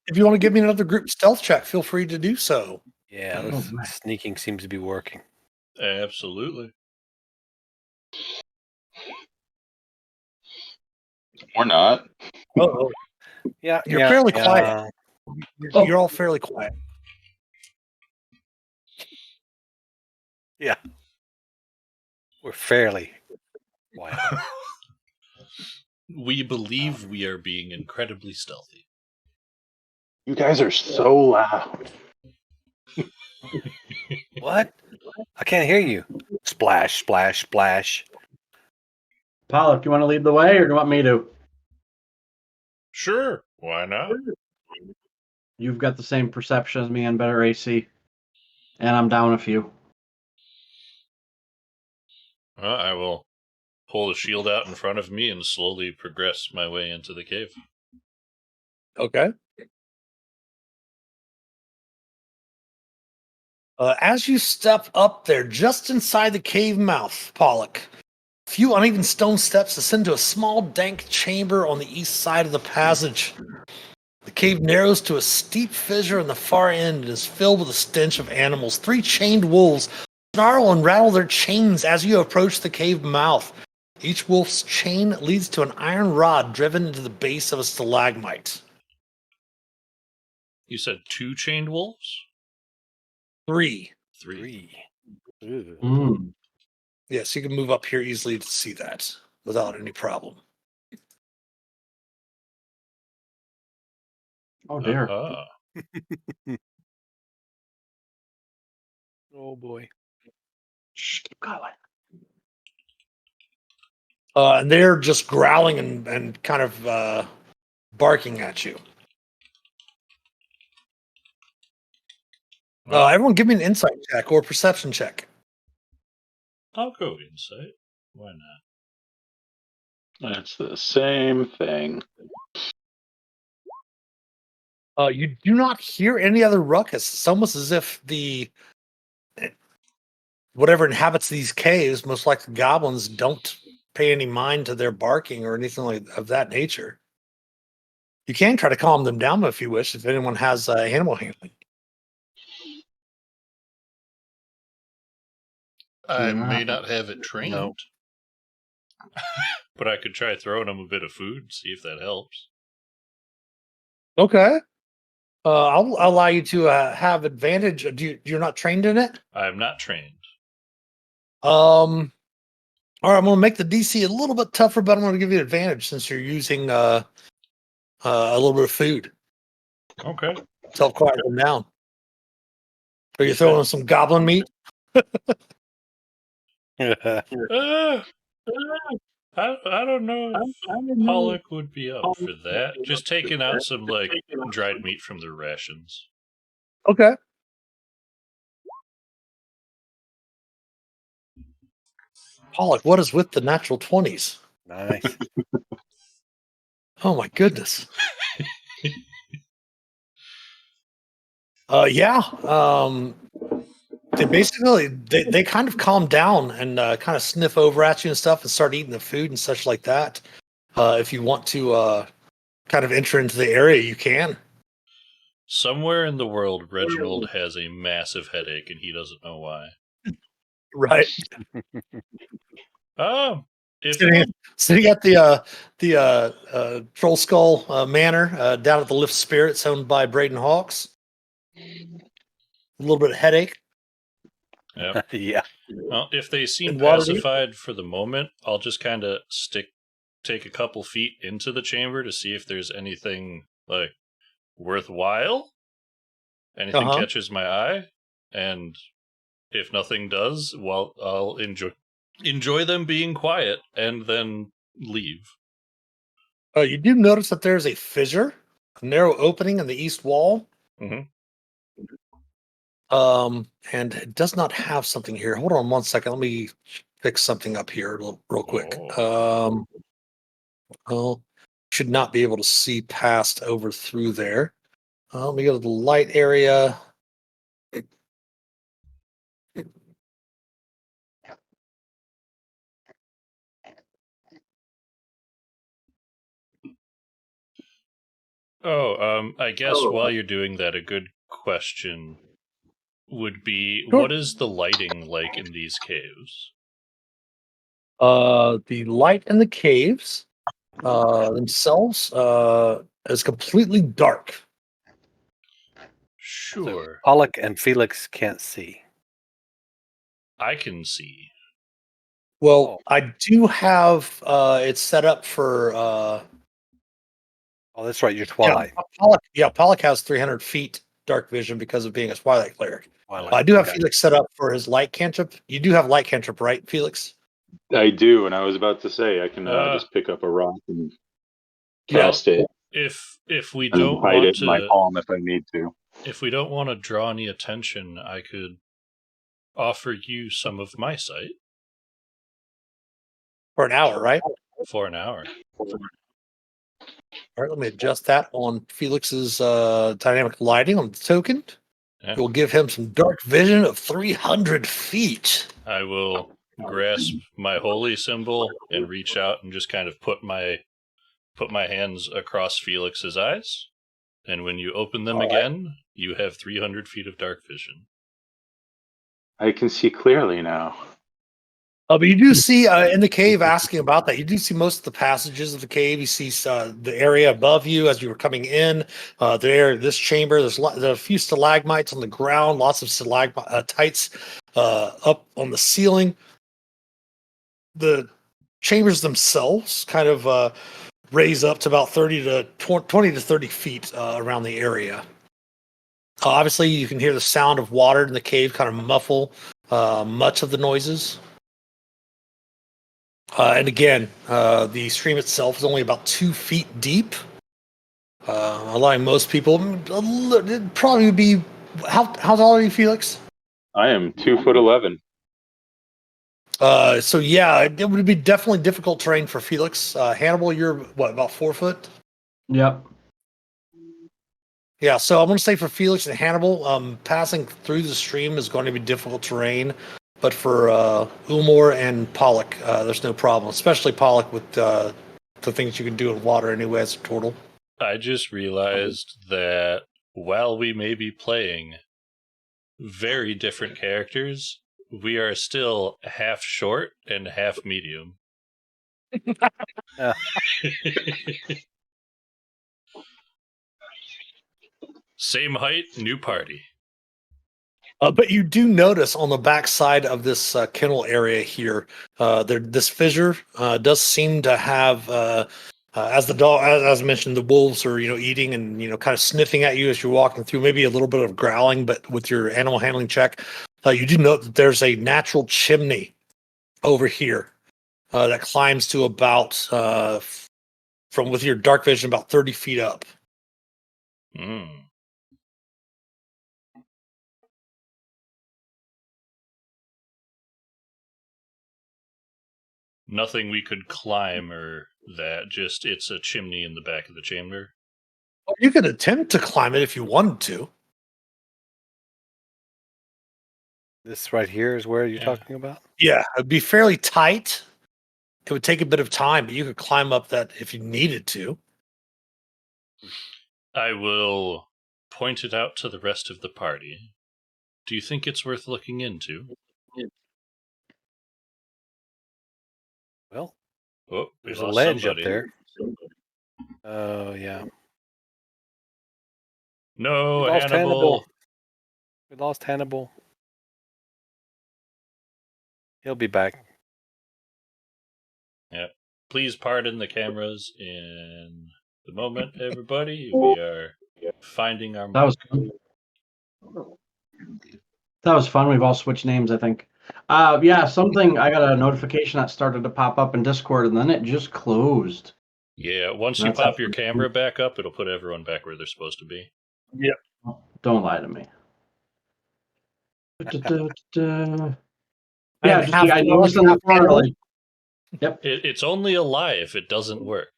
if you want to give me another group stealth check, feel free to do so. Yeah, Oh, this my. sneaking seems to be working. Absolutely. Or not. Oh, Yeah, you're fairly quiet. Oh. You're all fairly quiet. Yeah, we're fairly quiet. We believe we are being incredibly stealthy. You guys are so loud. What? I can't hear you. Splash, splash, splash. Pollock, you want to lead the way, or do you want me to? Sure. Why not? You've got the same perception as me and better AC. And I'm down a few. I will pull the shield out in front of me and slowly progress my way into the cave. Okay. As you step up there, just inside the cave mouth, Pollock, a few uneven stone steps ascend to a small, dank chamber on the east side of the passage. The cave narrows to a steep fissure in the far end and is filled with a stench of animals. 3 chained wolves snarl and rattle their chains as you approach the cave mouth. Each wolf's chain leads to an iron rod driven into the base of a stalagmite. You said 2 chained wolves? 3. 3. Ew. Mm. Yes, you can move up here easily to see that without any problem. Oh, dear. Uh-huh. Oh boy. Shh, keep going. And they're just growling and kind of barking at you. Everyone give me an insight check or perception check. I'll go insight. Why not? That's the same thing. You do not hear any other ruckus. It's almost as if whatever inhabits these caves, most likely goblins, don't pay any mind to their barking or anything of that nature. You can try to calm them down if you wish, if anyone has animal handling. I Yeah. may not have it trained. No. But I could try throwing them a bit of food, see if that helps. Okay. I'll allow you to have advantage. You're not trained in it? I'm not trained. All right, I'm going to make the DC a little bit tougher, but I'm going to give you advantage since you're using a little bit of food Okay. to help quiet them down. Are you throwing some goblin meat? I don't know if Pollock would be up for that. Just taking out some dried meat from their rations. Okay. Pollock, what is with the natural 20s? Nice. Oh my goodness. Yeah. They kind of calm down and kind of sniff over at you and stuff and start eating the food and such like that. If you want to kind of enter into the area, you can. Somewhere in the world, Reginald has a massive headache and he doesn't know why. Right. Oh, Sitting at the Troll Skull Manor down at the Lift Spirits owned by Braden Hawks. A little bit of headache. Yep. Yeah. Well, if they seem And Waterdeep? pacified for the moment, I'll just kind of take a couple feet into the chamber to see if there's anything worthwhile. Anything catches my eye, and if nothing does, well, I'll enjoy them being quiet and then leave. You do notice that there's a fissure, a narrow opening in the east wall. Mhm. And it does not have something here. Hold on one second. Let me fix something up here real quick. Well, should not be able to see past over through there. Let me go to the light area. I guess while you're doing that, a good question would be, Sure. what is the lighting like in these caves? The light in the caves themselves is completely dark. Sure, Pollock and Felix can't see. I can see. Well, I do have it set up for Oh, that's right. You're Twilight. Pollock has 300 feet dark vision because of being a Twilight cleric. Twilight. I do have Okay. Felix set up for his light cantrip. You do have light cantrip, right, Felix? I do, and I was about to say I can just pick up a rock and cast it If we and don't hide want it in my to, palm if I need to. if we don't want to draw any attention, I could offer you some of my sight For an hour, right? for an hour. All right, let me adjust that on Felix's dynamic lighting on the token. Yeah. It will give him some dark vision of 300 feet. I will grasp my holy symbol and reach out and just kind of put my hands across Felix's eyes. And when you open them again, you have 300 feet of dark vision. I can see clearly now. But you do see in the cave, asking about that, you do see most of the passages of the cave. You see the area above you as you were coming in. This chamber, there's a few stalagmites on the ground, lots of stalactites up on the ceiling. The chambers themselves kind of raise up to about 20 to 30 feet around the area. Obviously, you can hear the sound of water in the cave kind of muffle much of the noises. And again, the stream itself is only about 2 feet deep, allowing most people it'd probably be how tall are you, Felix? I am 2'11". So yeah, it would be definitely difficult terrain for Felix. Hannibal, you're what, about 4 foot? Yep. Yeah, so I'm going to say for Felix and Hannibal, passing through the stream is going to be difficult terrain. But for Umor and Pollock, there's no problem, especially Pollock with the things you can do in water anyway as a turtle. I just realized that while we may be playing very different characters, we are still half short and half medium. Same height, new party. But you do notice on the back side of this kennel area here, this fissure does seem to have As the dog, as I mentioned, the wolves are eating and kind of sniffing at you as you're walking through. Maybe a little bit of growling, but with your animal handling check, you do note that there's a natural chimney over here that climbs to about from with your dark vision about 30 feet up. Nothing we could climb or that. Just it's a chimney in the back of the chamber. Well, you could attempt to climb it if you wanted to. This right here is where you're talking about? Yeah, it'd be fairly tight. It would take a bit of time, but you could climb up that if you needed to. I will point it out to the rest of the party. Do you think it's worth looking into? Well, Oh, there's a ledge up there. Oh, yeah. No, We lost Hannibal. We lost Hannibal. He'll be back. Yeah. Please pardon the cameras in the moment, everybody. We are finding our... That was fun. That was fun. We've all switched names, I think. Yeah, something, I got a notification that started to pop up in Discord, and then it just closed. Yeah, once you pop your camera back up, it'll put everyone back where they're supposed to be. Yep. Don't lie to me. Yeah, just I noticed in the corner, like, yep. It's only a lie if it doesn't work.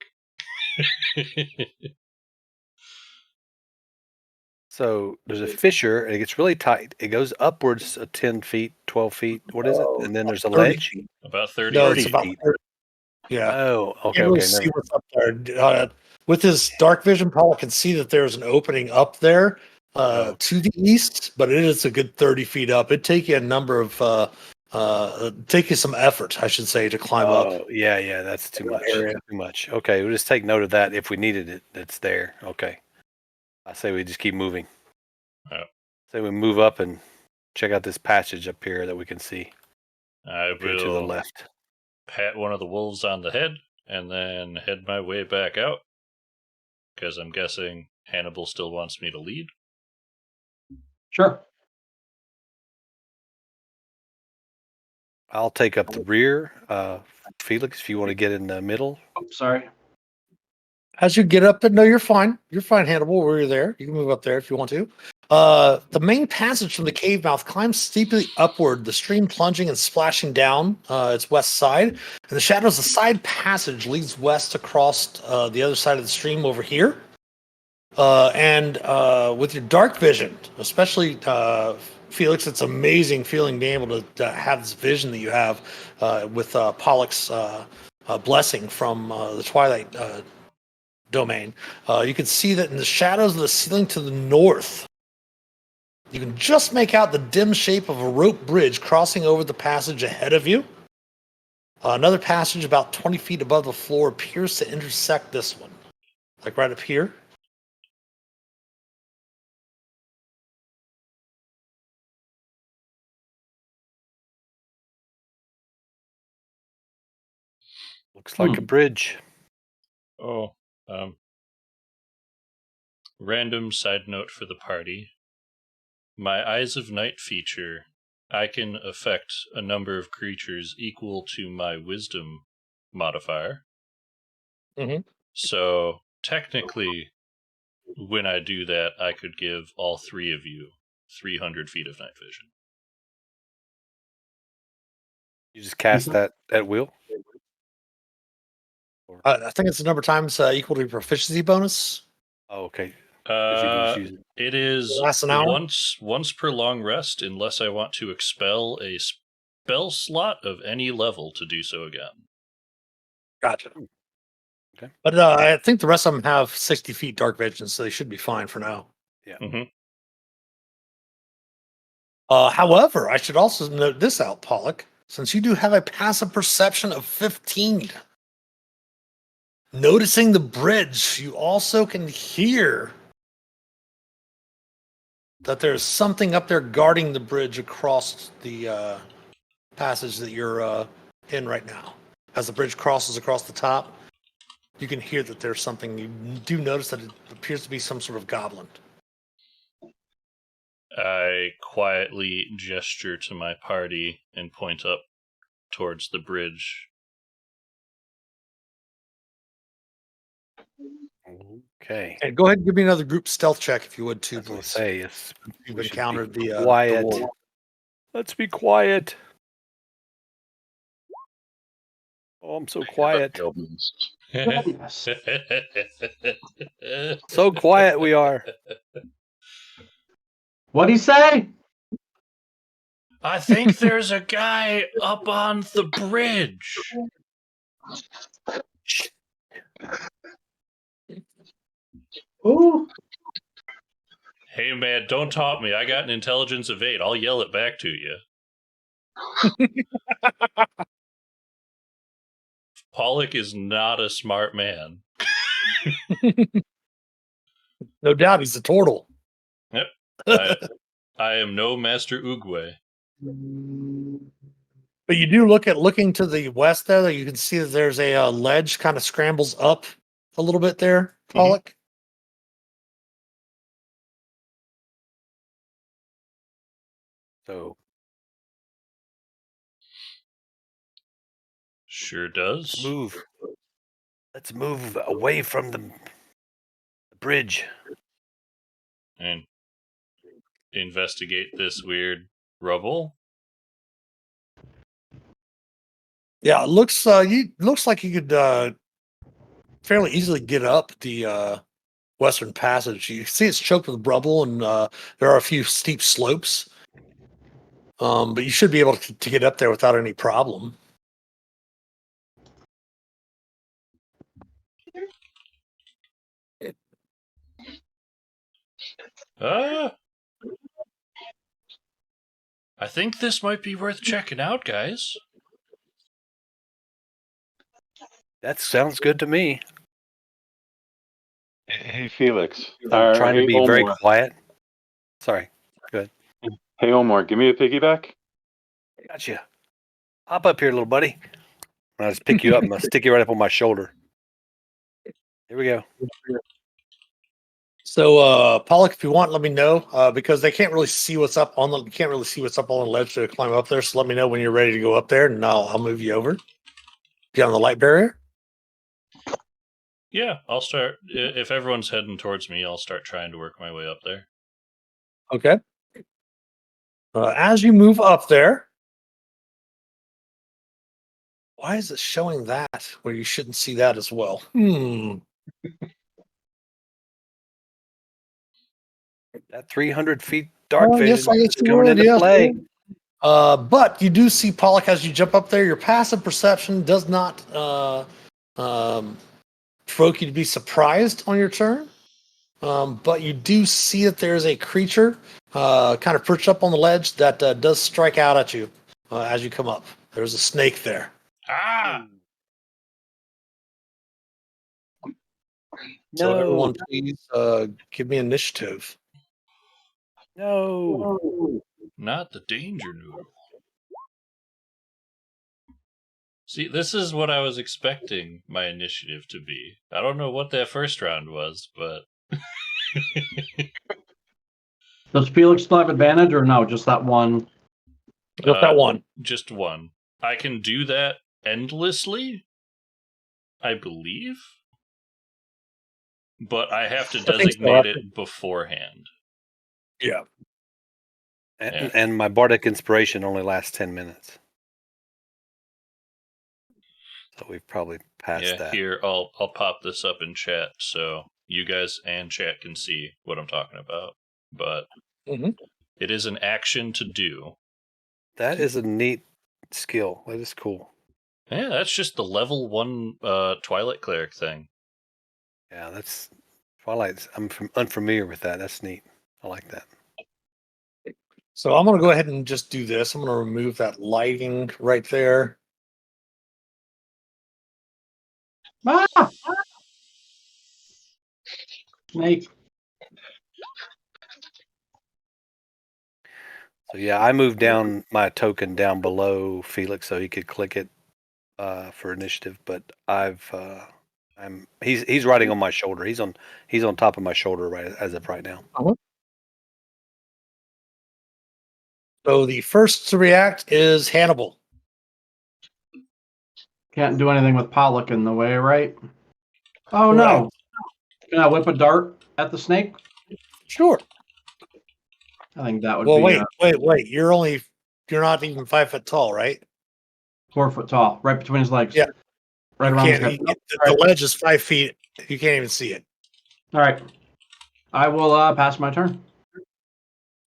So there's a fissure, and it gets really tight. It goes upwards of 10 feet, 12 feet. What is it? And then there's a 30 ledge. feet. About 30 No, feet. it's about 30. Yeah. Oh, okay, You can't really okay. see Never. what's up there. With his dark vision, Paul can see that there's an opening up there to the east, but it is a good 30 feet up. It'd take you a number of take you some effort, I should say, to climb up. Oh, yeah, that's too much. area. Too much. Okay, we'll just take note of that. If we needed it, it's there. Okay. I say we just keep moving. Say we move up and check out this passage up here that we can see. I will to the left. pat one of the wolves on the head and then head my way back out. Because I'm guessing Hannibal still wants me to lead. Sure. I'll take up the rear. Felix, if you want to get in the middle. Oh, sorry. As you get up, no, you're fine. You're fine, Hannibal. Where you're there, you can move up there if you want to. The main passage from the cave mouth climbs steeply upward, the stream plunging and splashing down its west side. In the shadows, the side passage leads west across the other side of the stream over here. And with your dark vision, especially Felix, it's amazing feeling being able to have this vision that you have with Pollux blessing from the Twilight domain. You can see that in the shadows of the ceiling to the north, you can just make out the dim shape of a rope bridge crossing over the passage ahead of you. Another passage about 20 feet above the floor appears to intersect this one, like right up here. Looks like a bridge. Oh, random side note for the party. My Eyes of Night feature, I can affect a number of creatures equal to my Wisdom modifier. Mm-hmm. So, technically, when I do that, I could give all three of you 300 feet of night vision. You just cast that at will? I think it's the number of times equal to your proficiency bonus. Oh, okay. It is Lasts an hour? once per long rest, unless I want to expel a spell slot of any level to do so again. Gotcha. Okay. But I think the rest of them have 60 feet dark vision, so they should be fine for now. Yeah. Mm-hmm. However, I should also note this out, Pollock, since you do have a passive perception of 15. Noticing the bridge, you also can hear that there's something up there guarding the bridge across the passage that you're in right now. As the bridge crosses across the top, you can hear that there's something. You do notice that it appears to be some sort of goblin. I quietly gesture to my party and point up towards the bridge. Okay. And go ahead and give me another group stealth check if you would, I too, was going to please. say, yes. You've we should be encountered the quiet. wolf. Let's be quiet. Oh, I'm so quiet. Goodness. So quiet we are. What'd he say? I think there's a guy up on the bridge. Who? Hey man, don't taunt me. I got an intelligence of 8. I'll yell it back to you. Pollock is not a smart man. No doubt, he's a turtle. Yep. I am no Master Oogway. But you do looking to the west there, that you can see that there's a ledge kind of scrambles up a little bit there, Pollock. So Sure does. let's move away from the bridge. And investigate this weird rubble. Yeah, it looks like you could fairly easily get up the western passage. You see it's choked with rubble, and there are a few steep slopes. But you should be able to get up there without any problem. I think this might be worth checking out, guys. That sounds good to me. Hey, Felix. I'm trying to hey, be very Omar. quiet. Sorry. Hey, Omar, give me a piggyback. Gotcha. Hop up here, little buddy. I'll just pick you up and I'll stick you right up on my shoulder. Here we go. So, Pollock, if you want, let me know because they can't really see what's up on the. You can't really see what's up on the ledge to climb up there. So let me know when you're ready to go up there, and I'll move you over. Get on the light barrier. Yeah, I'll start. If everyone's heading towards me, I'll start trying to work my way up there. Okay. As you move up there, why is it showing that where you shouldn't see that as well? That 300 feet dark vision yes, I guess is you coming would, into yes. play. But you do see, Pollock, as you jump up there, your passive perception does not provoke you to be surprised on your turn. But you do see that there's a creature kind of perched up on the ledge that does strike out at you as you come up. There's a snake there. Ah! So No. everyone, please give me initiative. No. Not the danger noodle. See, this is what I was expecting my initiative to be. I don't know what that first round was, but... Does Felix still have advantage or no? Just that one? Just that one. Just one. I can do that endlessly, I believe. But I have to designate it beforehand. Yeah. And my bardic inspiration only lasts 10 minutes. So we've probably passed that. Here, I'll pop this up in chat so you guys and chat can see what I'm talking about. But it is an action to do. That is a neat skill. That is cool. Yeah, that's just the level 1 Twilight Cleric thing. Yeah, that's Twilight. I'm unfamiliar with that. That's neat. I like that. So I'm going to go ahead and just do this. I'm going to remove that lighting right there. Ah! Snake. So yeah, I moved down my token down below Felix so he could click it for initiative. But I've He's riding on my shoulder. He's on top of my shoulder right as of right now. So the first to react is Hannibal. Can't do anything with Pollock in the way, right? Oh Correct. no! Can I whip a dart at the snake? Sure. I think that would Well, be wait. You're not even 5 foot tall, right? 4 foot tall, right between his legs. Yeah. Right You around his can't. head. The ledge is 5 feet. You can't even see it. All right. I will pass my turn.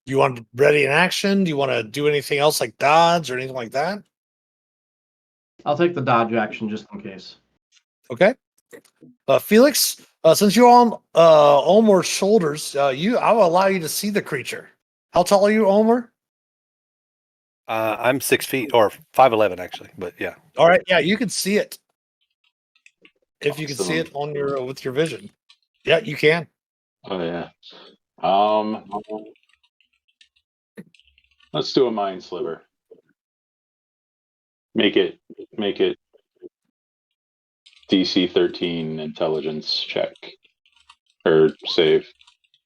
You want to ready in action? Do you want to do anything else like dodge or anything like that? I'll take the dodge action just in case. Okay. Felix, since you're on Olmer's shoulders, I will allow you to see the creature. How tall are you, Olmer? I'm 6 feet or 5'11" actually, but yeah. All right. Yeah, you can see it. If you can see Awesome. it on your with your vision. Yeah, you can. Oh yeah. Let's do a mind sliver. Make it DC 13 intelligence check or save.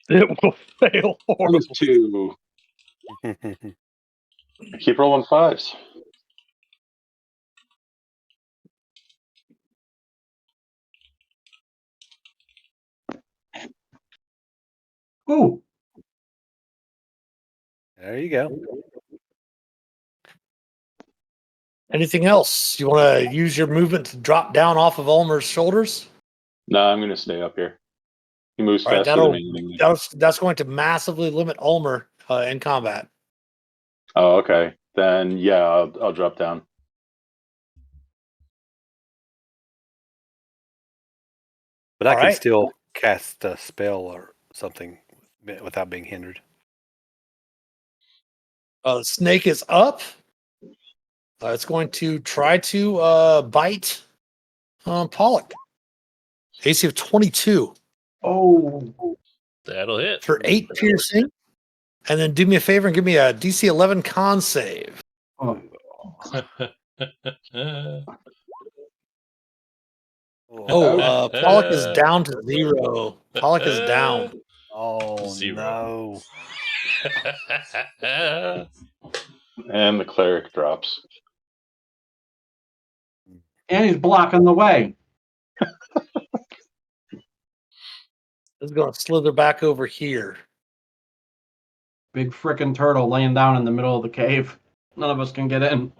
It will fail horribly. These two. Keep rolling fives. Ooh. There you go. Anything else? You want to use your movement to drop down off of Olmer's shoulders? No, I'm going to stay up here. He moves All right, faster than me. that's going to massively limit Olmer in combat. Oh, okay. Then yeah, I'll drop down. But I All can right. still cast a spell or something without being hindered. The snake is up. It's going to try to bite Pollock. AC of 22 Oh. That'll hit. for 8 piercing. And then do me a favor and give me a DC 11 con save. Oh. Pollock is down to 0. Pollock is down. Oh 0. no! And the cleric drops. And he's blocking the way. This is going to slither back over here. Big frickin' turtle laying down in the middle of the cave. None of us can get in.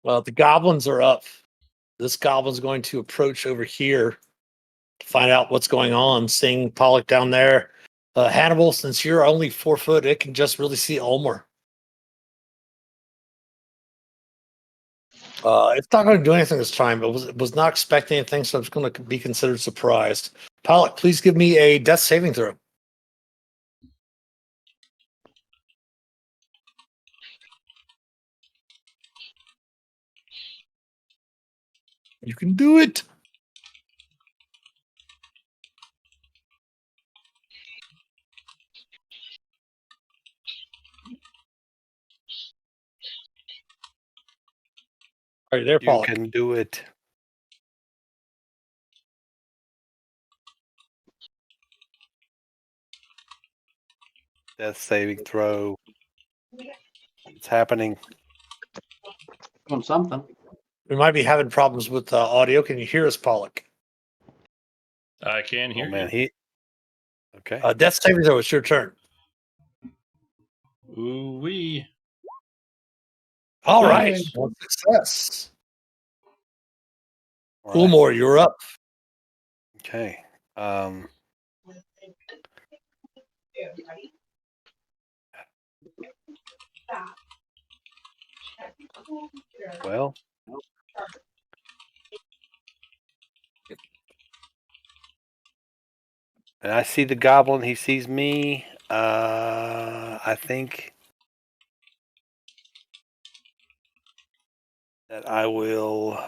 Well, the goblins are up. This goblin's going to approach over here to find out what's going on, seeing Pollock down there. Hannibal, since you're only 4 foot, it can just really see Ulmer. It's not going to do anything this time. It was not expecting anything, so it's going to be considered surprised. Pollock, please give me a death saving throw. You can do it. Are you there, You Pollock? can do it. Death saving throw. It's happening. Doing something. We might be having problems with audio. Can you hear us, Pollock? I can hear Oh man, you. Okay. Death saving throw, it's your turn. Ooh wee. All right. Nice. One success. All right. Ulmor, you're up. Okay. Well, and I see the goblin. He sees me. I think that I will.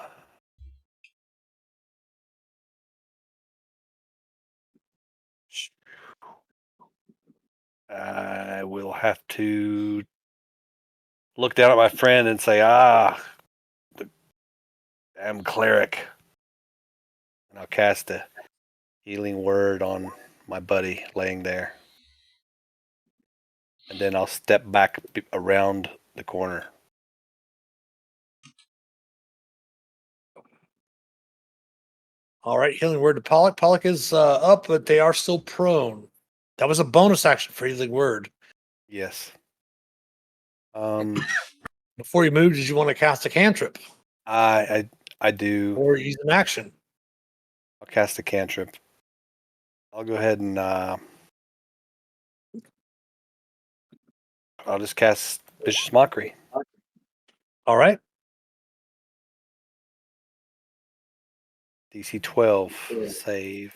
I will have to look down at my friend and say, the damn cleric. And I'll cast a healing word on my buddy laying there. And then I'll step back around the corner. All right, healing word to Pollock. Pollock is up, but they are still prone. That was a bonus action for healing word. Yes. Before you move, did you want to cast a cantrip I do. or use an action? I'll cast a cantrip. I'll go ahead and I'll just cast Vicious Mockery. All right. DC 12 save.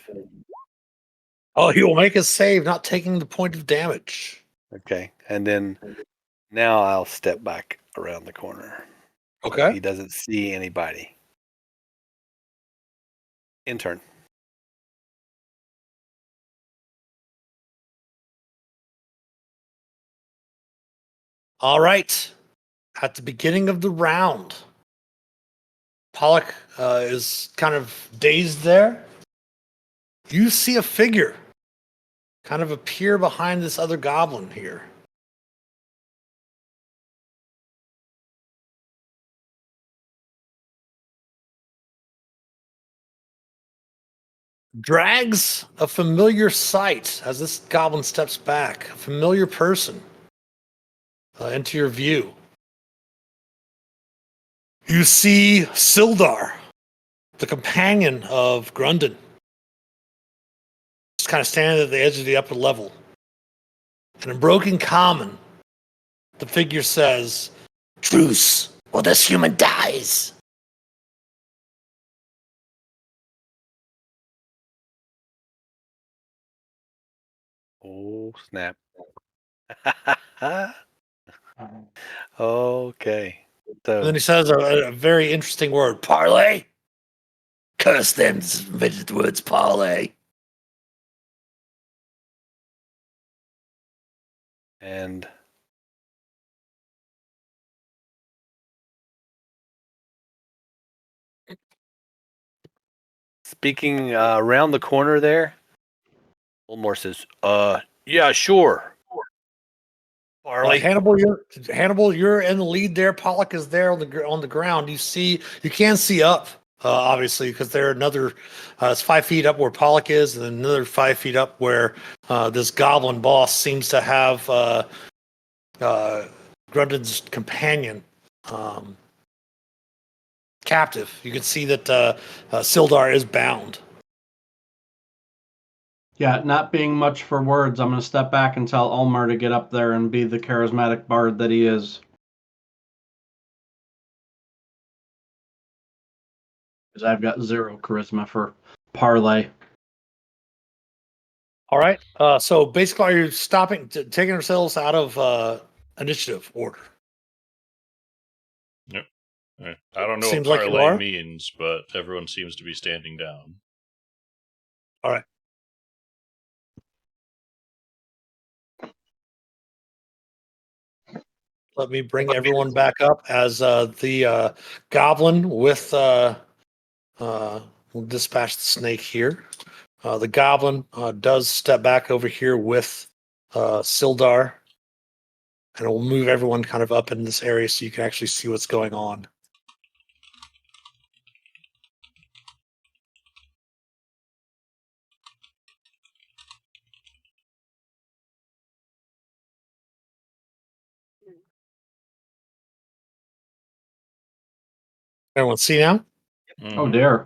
Oh, he will make a save, not taking the point of damage. Okay. And then now I'll step back around the corner. So Okay. he doesn't see anybody. Intern. All right. At the beginning of the round, Pollock is kind of dazed there. You see a figure kind of appear behind this other goblin here. Drags a familiar sight as this goblin steps back, a familiar person into your view. You see Sildar, the companion of Grundon, just kind of standing at the edge of the upper level. And in broken common, the figure says, "Truce, or this human dies." Oh, snap. Okay. So And then he says a very interesting word, "Parlay." Curse them, invented the words parlay. and speaking around the corner there, Oldmore says, yeah, sure. Farley. Hannibal, you're in the lead there. Pollock is there on the ground. You can see up, obviously, because they're another. It's 5 feet up where Pollock is, and another 5 feet up where this goblin boss seems to have Grundon's companion captive. You can see that Sildar is bound. Yeah, not being much for words, I'm going to step back and tell Ulmer to get up there and be the charismatic bard that he is. Because I've got 0 charisma for parlay. All right. So basically, are you taking ourselves out of initiative order? Yep. I don't know Seems what like you parlay are. means, but everyone seems to be standing down. All right. Let me bring everyone back up as the goblin with we'll dispatch the snake here. The goblin does step back over here with Sildar, and it will move everyone kind of up in this area so you can actually see what's going on. Everyone see now? Oh, dear.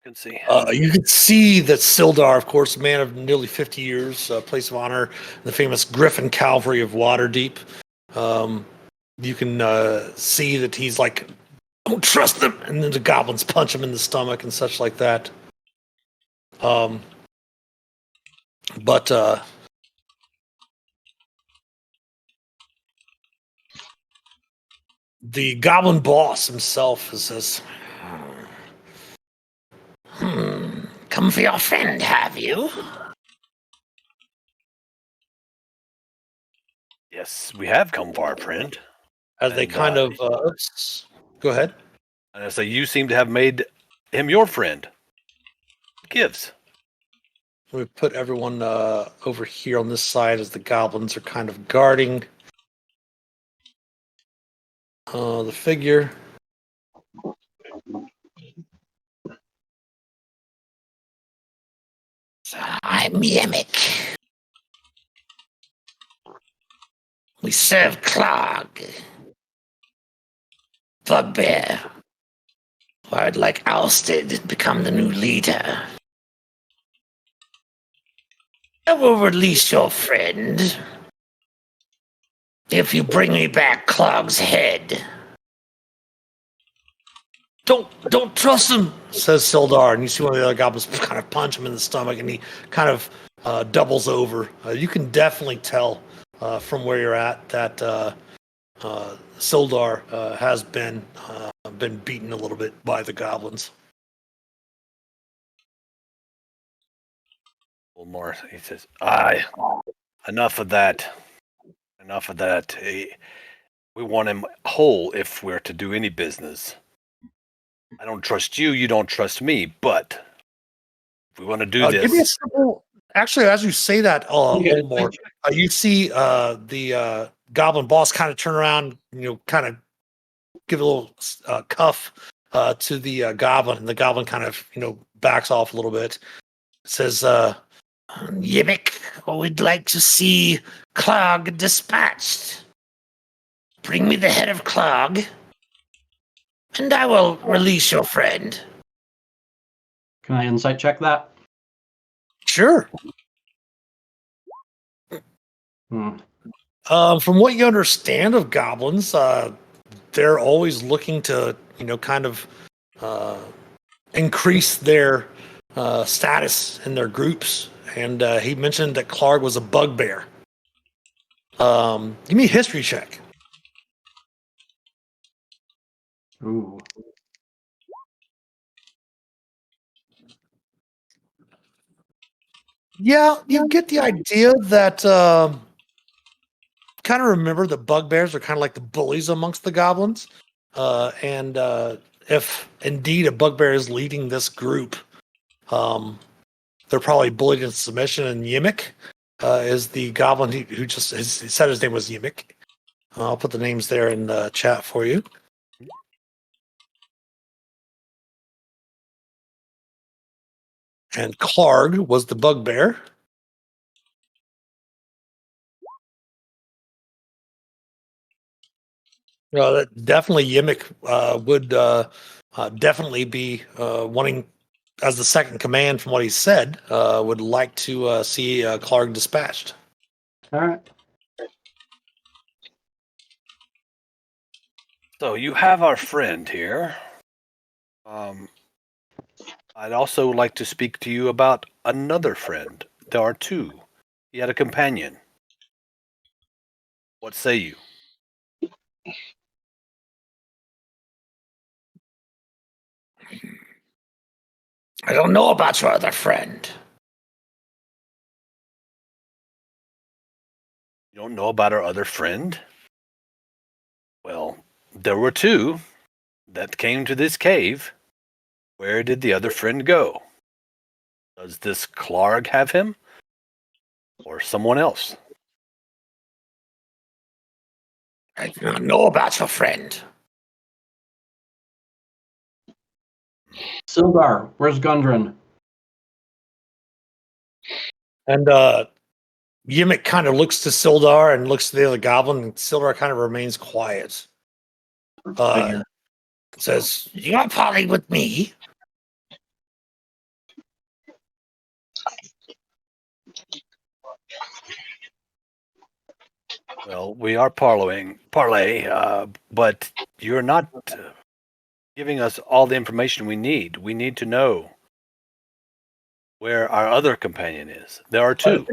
Can see. You can see that Sildar, of course, a man of nearly 50 years, place of honor, the famous Griffin Cavalry of Waterdeep. You can see that he's like, "Don't trust them," and then the goblins punch him in the stomach and such like that. But the goblin boss himself says, "Come for your friend, have you?" Yes, we have come for our friend. As they And, kind of, oops, go ahead. And I say, you seem to have made him your friend. Gives. We put everyone over here on this side as the goblins are kind of guarding the figure. I'm Yemic. We serve Clog. Bugbear. Who I'd like ousted and become the new leader. I will release your friend if you bring me back Clog's head. Don't trust him, says Sildar, and you see one of the other goblins kind of punch him in the stomach, and he kind of doubles over. You can definitely tell from where you're at that Sildar has been beaten a little bit by the goblins. Well, more, he says, aye, enough of that. Enough of that. We want him whole if we're to do any business. I don't trust you, you don't trust me, but if we want to do this... Give me a simple... Actually, as you say that, a little more, you see the goblin boss kind of turn around, kind of give a little cuff to the goblin, and the goblin kind of, backs off a little bit. It says, Yimmick, we'd like to see Clog dispatched. Bring me the head of Clog, and I will release your friend. Can I insight check that? Sure. From what you understand of goblins, they're always looking to, kind of increase their status in their groups. And he mentioned that Clark was a bugbear. Give me a history check. Ooh. Yeah, you get the idea that kind of remember that bugbears are kind of like the bullies amongst the goblins. And if indeed a bugbear is leading this group, they're probably bullied into submission. And Yimmick is the goblin who just he said his name was Yimmick. I'll put the names there in the chat for you. And Clarg was the bugbear. That definitely Yimmick would definitely be wanting, as the second command from what he said, would like to see Clarg dispatched. All right. So you have our friend here. I'd also like to speak to you about another friend. There are two. He had a companion. What say you? I don't know about your other friend. You don't know about our other friend? Well, there were two that came to this cave. Where did the other friend go? Does this Clarg have him? Or someone else? I do not know about your friend. Sildar, where's Gundren? And Yimmick kind of looks to Sildar and looks to the other goblin, and Sildar kind of remains quiet. Says, "You're parting with me." Well, we are parlay, but you're not giving us all the information we need. We need to know where our other companion is. There are two.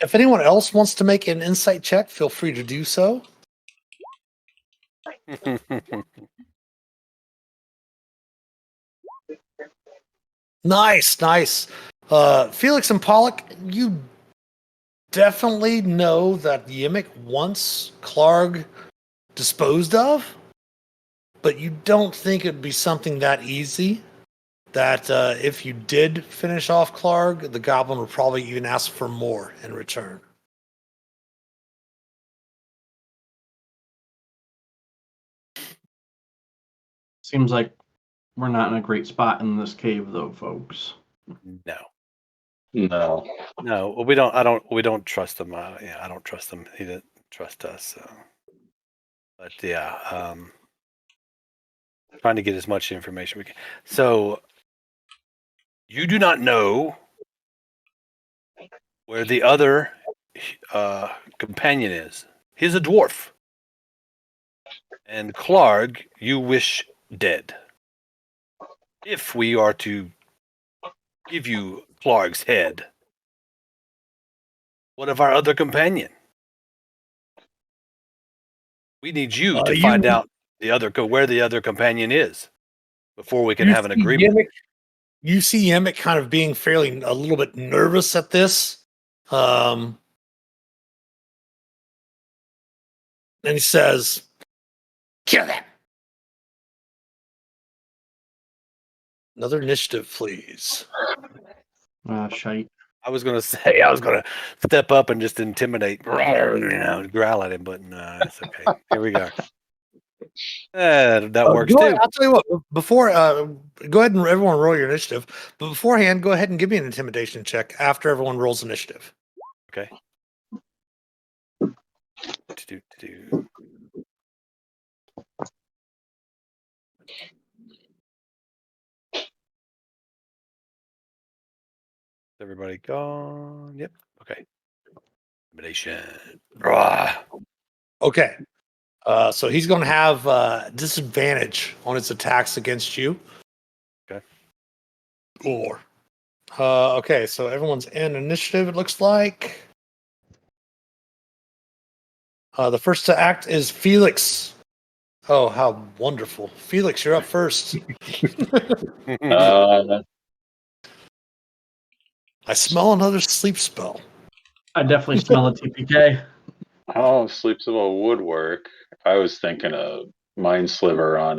If anyone else wants to make an insight check, feel free to do so. Nice. Felix and Pollock, you definitely know that Yimmick wants Clarg disposed of, but you don't think it'd be something that easy. That if you did finish off Clark, the goblin would probably even ask for more in return. Seems like we're not in a great spot in this cave, though, folks. No. No. No, well, we don't. We don't trust him. Yeah, I don't trust him. He didn't trust us. So. But yeah, trying to get as much information we can. So you do not know where the other companion is. He's a dwarf, and Clark, you wish dead. If we are to give you Clark's head, what of our other companion? We need you to find out where the other companion is before we can have an agreement. You see Yemek kind of being a little bit nervous at this. And he says, "Kill them." Another initiative, please. Shite. I was going to say, I was going to step up and just intimidate, growl at him, but no, it's okay. Here we go. That works too. I'll tell you what, before, go ahead and everyone roll your initiative. But beforehand, go ahead and give me an intimidation check after everyone rolls initiative. Okay. Everybody gone? Yep. Okay. Intimidation. Okay. So he's going to have disadvantage on his attacks against you. Okay. Or. Okay, so everyone's in initiative, it looks like. The first to act is Felix. Oh, how wonderful. Felix, you're up first. I smell another sleep spell. I definitely smell a TPK. Oh, sleep spell would work. I was thinking of Mind Sliver on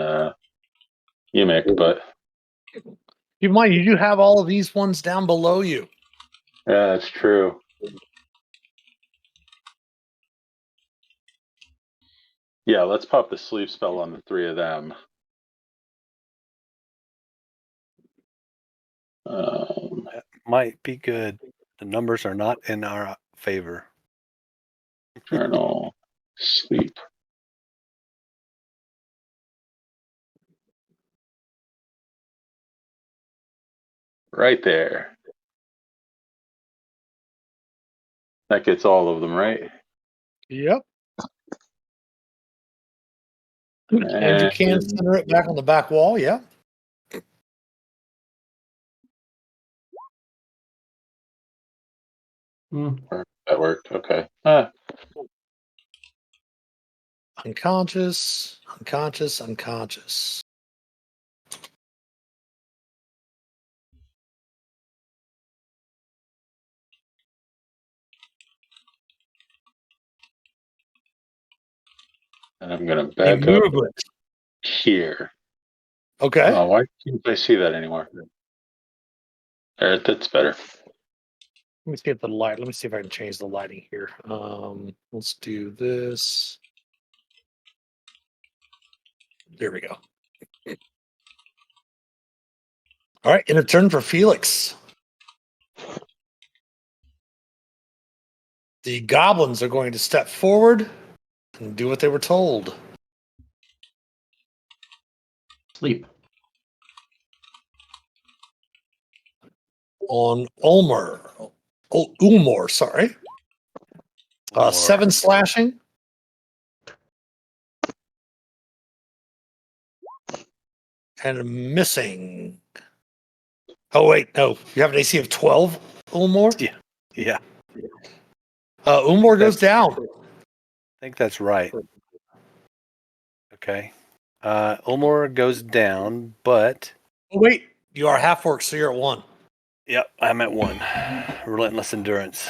Yimic, but Keep in mind, you do have all of these ones down below you. yeah, that's true. Yeah, let's pop the sleep spell on the three of them. That might be good. The numbers are not in our favor. Journal sleep. Right there. That gets all of them, right? Yep. And you can center it back on the back wall, yeah. That worked. Okay. Unconscious, unconscious, unconscious. And I'm going to back up here. Okay. Oh, why can't I see that anymore? There, that's better. Let me see if let me see if I can change the lighting here. Let's do this. There we go. All right, in a turn for Felix. The goblins are going to step forward and do what they were told. Sleep. On Ulmor, sorry. 7 slashing. And missing. Oh, wait, no. You have an AC of 12, Ulmor? Yeah. Ulmor goes down. I think that's right. Okay. Ulmor goes down, but... Oh, wait. You are half orc, so you're at 1. Yep, I'm at 1. Relentless endurance.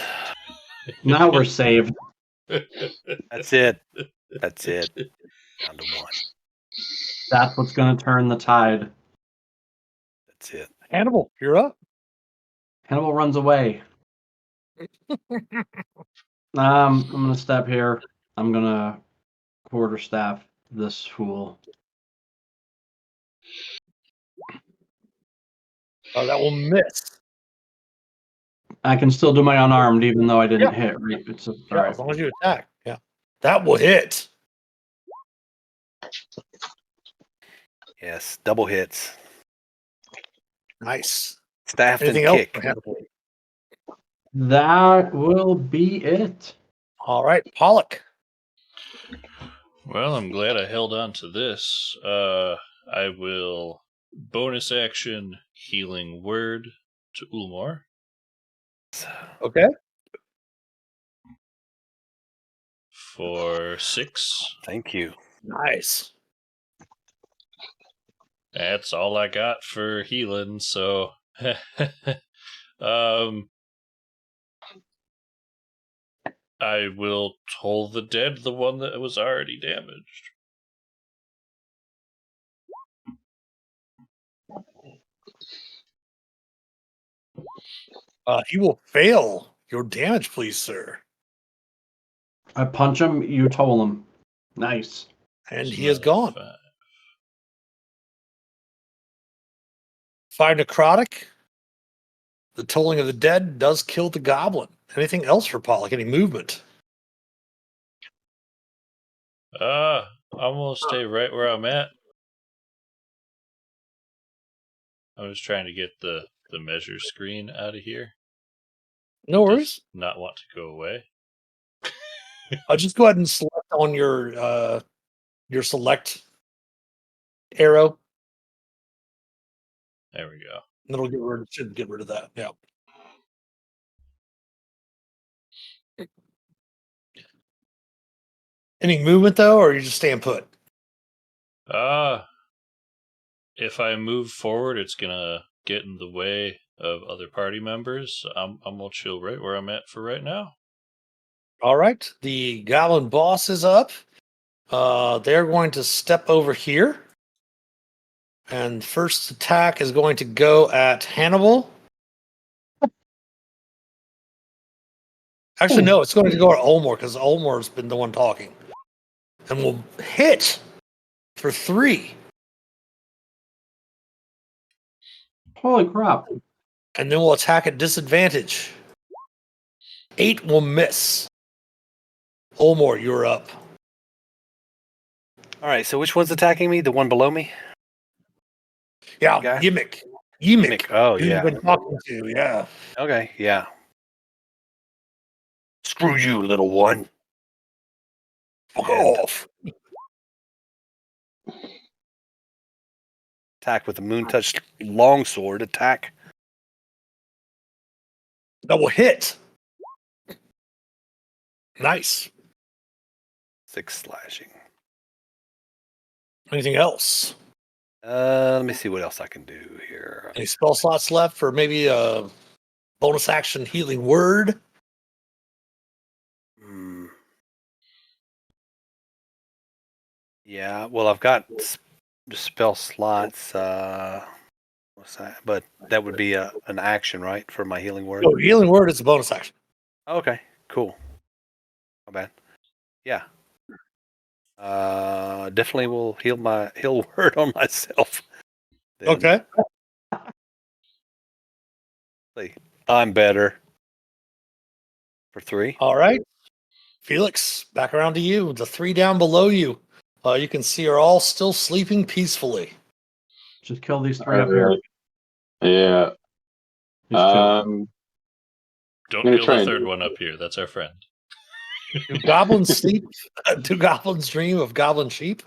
Now we're saved. That's it. That's it. Down to 1. That's what's going to turn the tide. That's it. Hannibal, you're up. Hannibal runs away. I'm going to step here. I'm going to quarterstaff this fool. Oh, that will miss. I can still do my unarmed even though I didn't hit. Right? It's all Yeah, right. as long as you attack. Yeah. That will hit. Yes, double hits. Nice. Staffed Anything and else kick. for Hannibal? That will be it. All right, Pollock. Well, I'm glad I held on to this. I will bonus action healing word to Ulmor. Okay. For 6. Thank you. Nice. That's all I got for healing, so I will toll the dead, the one that was already damaged. He will fail your damage, please, sir. I punch him, you toll him. Nice. And It's he is another gone. 5. 5 necrotic. The tolling of the dead does kill the goblin. Anything else for Pollock? Any movement? I'm gonna stay right where I'm at. I was trying to get the measure screen out of here. No It does worries. not want to go away. I'll just go ahead and select on your select arrow. There we go. And it'll should get rid of that. Yeah. Any movement though, or are you just staying put? If I move forward, it's gonna get in the way of other party members. I'm gonna chill right where I'm at for right now. All right. The goblin boss is up. They're going to step over here. And first attack is going to go at Hannibal. Actually, no, it's going to go at Olmor because Olmor's been the one talking. And we'll hit for 3. Holy crap. And then we'll attack at disadvantage. 8 will miss. Olmor, you're up. All right, so which one's attacking me? The one below me? Yeah, Okay. Yimmick. Oh, who yeah. you've been talking to, yeah. Okay, yeah. Screw you, little one. Fuck And- off. Attack with the moon touch longsword attack. That will hit. Nice. 6 slashing. Anything else? Let me see what else I can do here. Any spell slots left for maybe a bonus action healing word? Yeah, well, I've got spell slots. What's that? But that would be an action, right, for my healing word? No, healing word is a bonus action. Okay, cool. Not bad. Yeah. Definitely will heal word on myself. Then. Okay. I'm better. For 3. All right. Felix, back around to you. The 3 down below you. You can see are all still sleeping peacefully. Just kill these 3 up here. Yeah. Just chill. Don't gonna kill try the and- third one up here. That's our friend. Do goblins sleep? Do goblins dream of goblin sheep?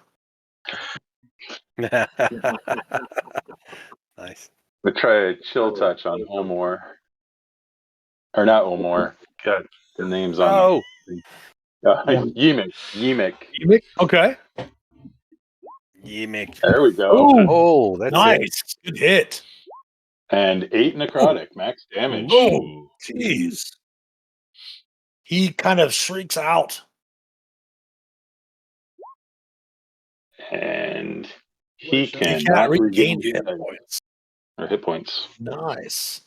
Nice. We'll try a chill touch on Olmor. Or not Olmor. God, the name's on Oh, Yimmick. Okay. Yimmick. There we go. Ooh, Oh, that's it. nice. Good hit. And 8 necrotic, max damage. Oh, jeez. He kind of shrieks out. And He He cannot cannot regain regain hit points. or hit points. Nice.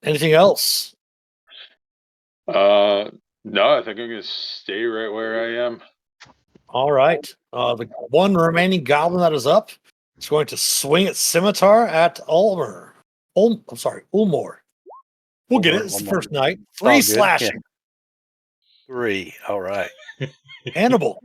Anything else? No, I think I'm gonna stay right where I am. All right. The one remaining goblin that is up is going to swing its scimitar at Ulmer. I'm sorry, Ulmor. We'll get it. It's the Ulmor. first night. It's all 3 good, slashing. yeah. 3. All right. Hannibal.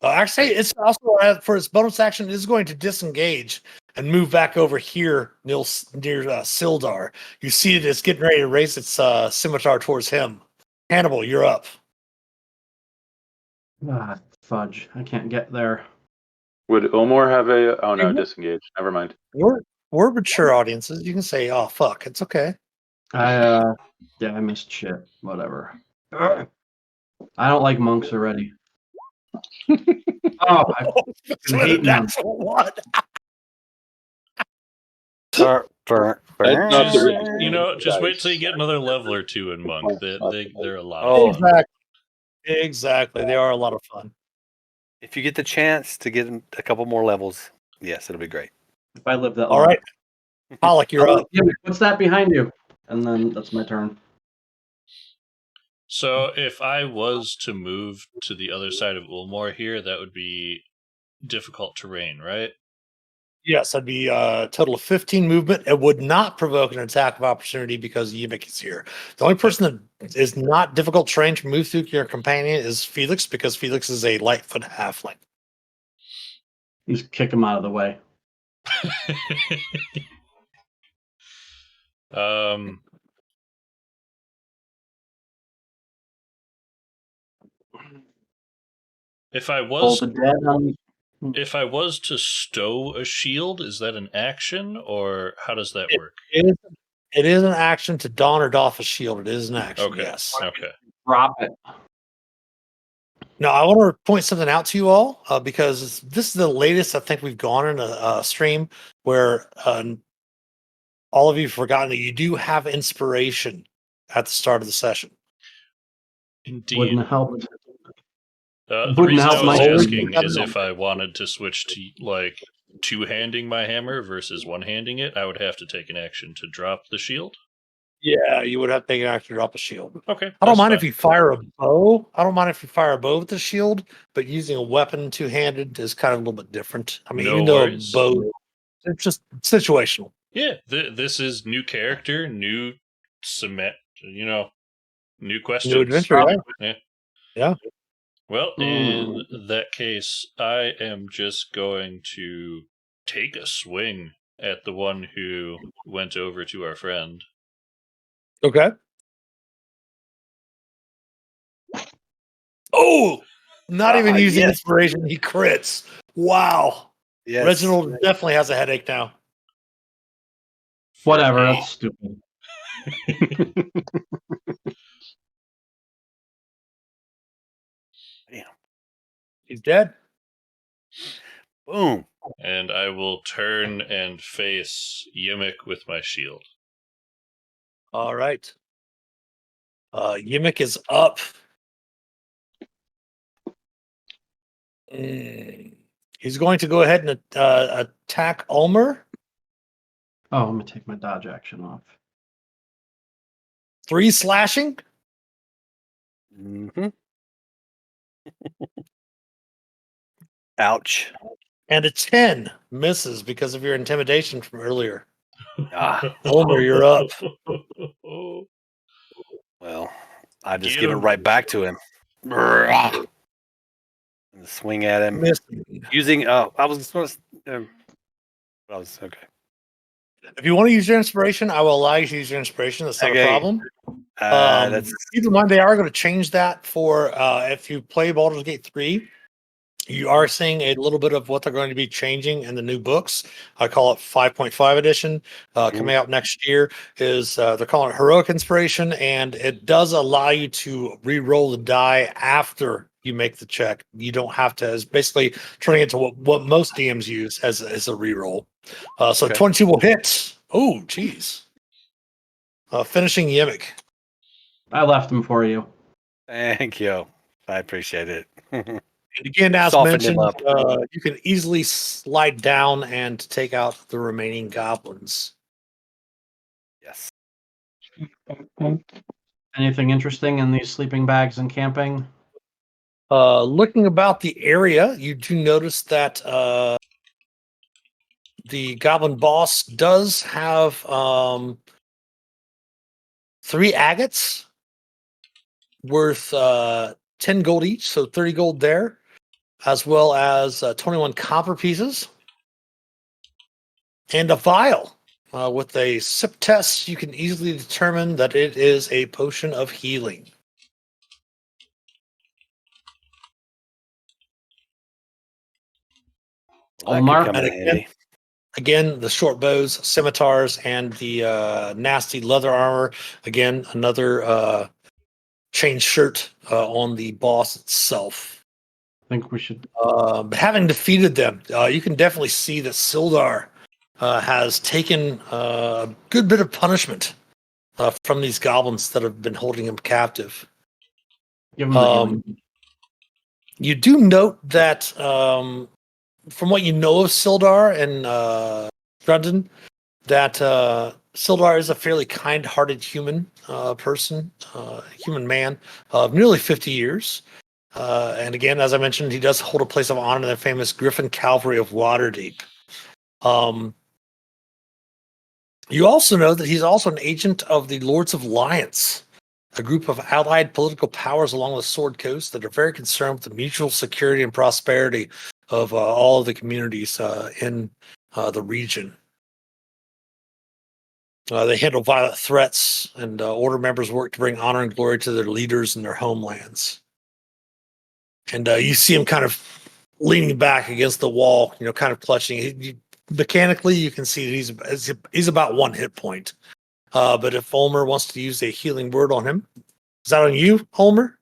Actually, it's also for its bonus action, it is going to disengage and move back over here near Sildar. You see it is getting ready to raise its scimitar towards him. Hannibal, you're up. Ah, fudge. I can't get there. Would Omar have a? Oh no, disengage. Never mind. We're mature audiences. You can say, "Oh fuck, it's okay." I missed shit. Whatever. Ugh. I don't like monks already. Oh, I've been hating them. That's what. That's not Just, the just wait till you get another level or two in Monk. They're a lot Oh. of fun. Exactly. They are a lot of fun. If you get the chance to get a couple more levels, yes, it'll be great. If I live that All long. right, Pollock, you're up. Yeah, what's that behind you? And then that's my turn. So if I was to move to the other side of Ulmor here, that would be difficult terrain, right? Yes, that'd be a total of 15 movement. It would not provoke an attack of opportunity because Yimik is here. The only person that is not difficult terrain to move through your companion is Felix, because Felix is a Lightfoot halfling. Just kick him out of the way. If I Hold was the dead on. if I was to stow a shield, is that an action or how does that work? It is an action to don or doff a shield. It is an action, Okay. yes. Okay. Drop it. Now, I want to point something out to you all because this is the latest I think we've gone in a stream where all of you have forgotten that you do have inspiration at the start of the session. Indeed. Wouldn't help. The Wouldn't reason I help was my- asking is if I wanted to switch to like two-handing my hammer versus one-handing it, I would have to take an action to drop the shield. Yeah, you would have to take an action to drop a shield. Okay. I don't mind fine. if you fire a bow. I don't mind if you fire a bow with the shield, but using a weapon two-handed is kind of a little bit different. I mean, No even though worries. a bow, it's just situational. Yeah, this is new character, new cement, new questions. New adventure, yeah. Yeah. Well, in that case, I am just going to take a swing at the one who went over to our friend. Okay. Oh, not even using Yes. inspiration, he crits. Wow. Yes. Reginald definitely has a headache now. for Whatever. a- That's stupid. Damn. He's dead. Boom. And I will turn and face Yimik with my shield. All right. Yimik is up. He's going to go ahead and attack Ulmer. Oh, I'm gonna take my dodge action off. 3 slashing Mm-hmm. Ouch. and a 10 misses because of your intimidation from earlier. Ah, Ulmer, you're up. well, I just Get give it him. right back to him. And swing at him. Missing. Using, I was supposed to, okay. If you want to use your inspiration, I will allow you to use your inspiration. That's not Okay. a problem. That's Keep in mind, they are going to change that for if you play Baldur's Gate 3. You are seeing a little bit of what they're going to be changing in the new books. I call it 5.5 edition. Coming out next year is they're calling it Heroic Inspiration, and it does allow you to re-roll the die after you make the check. You don't have to. It's basically turning into what most DMs use as a re-roll. So Okay. 22 will hit. Oh, geez. Finishing Yimik. I left him for you. Thank you. I appreciate it. And again, as Soften him mentioned, up. you can easily slide down and take out the remaining goblins. Yes. Anything interesting in these sleeping bags and camping? Looking about the area, you do notice that the goblin boss does have 3 agates worth 10 gold each, so 30 gold there, as well as 21 copper pieces, and a vial. With a sip test, you can easily determine that it is a potion of healing. Well, that Omar? could come in handy. Again, the short bows, scimitars, and the nasty leather armor. Again, another chain shirt on the boss itself. I think we should. Having defeated them, you can definitely see that Sildar has taken a good bit of punishment from these goblins that have been holding him captive. Give him the healing. You do note that from what you know of Sildar and Grundon, that Sildar is a fairly kind-hearted human person, human man of nearly 50 years. And again, as I mentioned, he does hold a place of honor in the famous Griffin Cavalry of Waterdeep. You also know that he's also an agent of the Lords of Alliance, a group of allied political powers along the Sword Coast that are very concerned with the mutual security and prosperity of all of the communities in the region. They handle violent threats, and Order members work to bring honor and glory to their leaders and their homelands. And you see him kind of leaning back against the wall, kind of clutching. Mechanically, you can see that he's about 1 hit point. But if Ulmer wants to use a healing word on him, is that on you, Ulmer?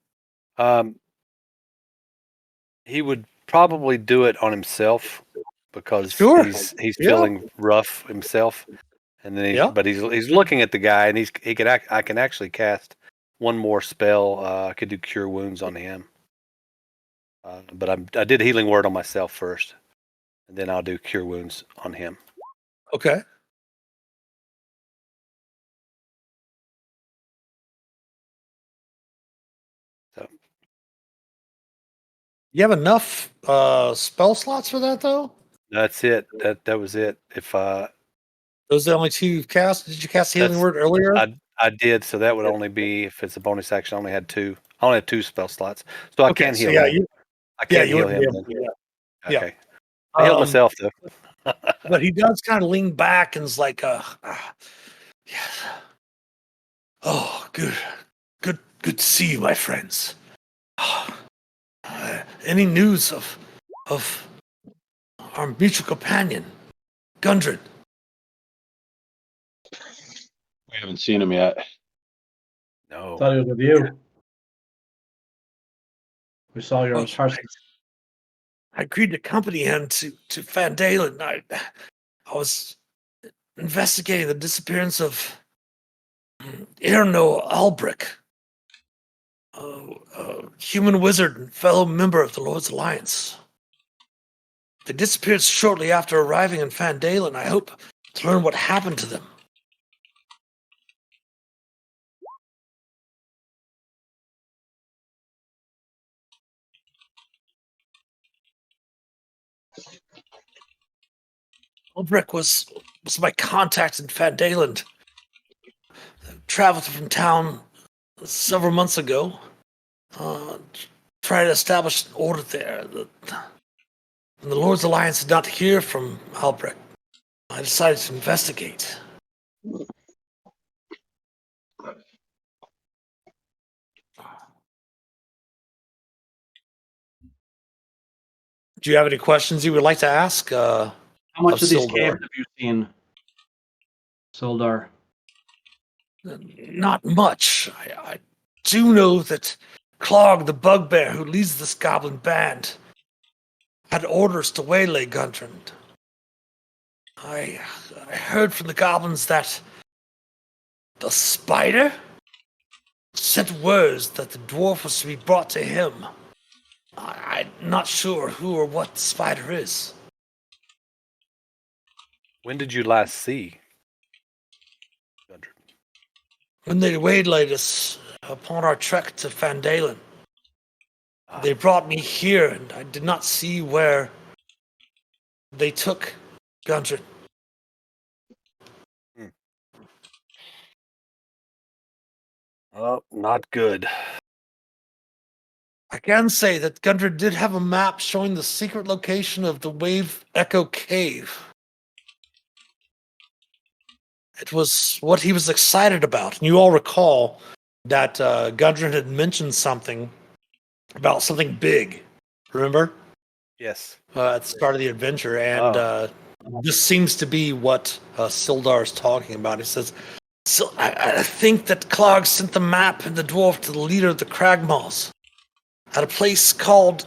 He would probably do it on himself because Sure. he's Yeah. feeling rough himself, and then but he's looking at the guy, and I can actually cast one more spell. I could do Cure Wounds on him, but I did healing word on myself first, and then I'll do Cure Wounds on him. Okay. So You have enough spell slots for that, though? that's it. That was it. If Those are the only 2 you've cast? Did you cast healing word earlier? I did, so that would only be if it's a bonus action. I only had 2. I only had 2 spell slots, so I can heal him. I can't heal him. Yeah. Okay. I healed myself though. But he does kind of lean back and is like, yes. Oh, good to see you, my friends. Any news of our mutual companion, Gundren? We haven't seen him yet. No. Thought he was with you. We saw yours. I agreed to accompany him to Fandalen. I was investigating the disappearance of Erno Albrick, a human wizard and fellow member of the Lord's Alliance. They disappeared shortly after arriving in Fandalen. I hope to learn what happened to them. Albrick was my contact in Fandalen. Traveled from town several months ago. Tried to establish an order there. When the Lord's Alliance did not hear from Albrecht, I decided to investigate. Do you have any questions you would like to ask? How much of these Sildar? caves have you seen, Sildar? Not much. I do know that Clog, the bugbear who leads this goblin band, had orders to waylay Gundren. I heard from the goblins that the spider sent words that the dwarf was to be brought to him. I'm not sure who or what the spider is. When did you last see Gundren? When they waylaid us upon our trek to Fandalen, Ah, they brought me here, and I did not see where they took Gundren. oh, not good. I can say that Gundren did have a map showing the secret location of the Wave Echo Cave. It was what he was excited about. And you all recall that Gundren had mentioned something about something big. Remember? Yes. At the start of the adventure. And this seems to be what Sildar is talking about. He says, so I think that Clark sent the map and the dwarf to the leader of the Cragmaws at a place called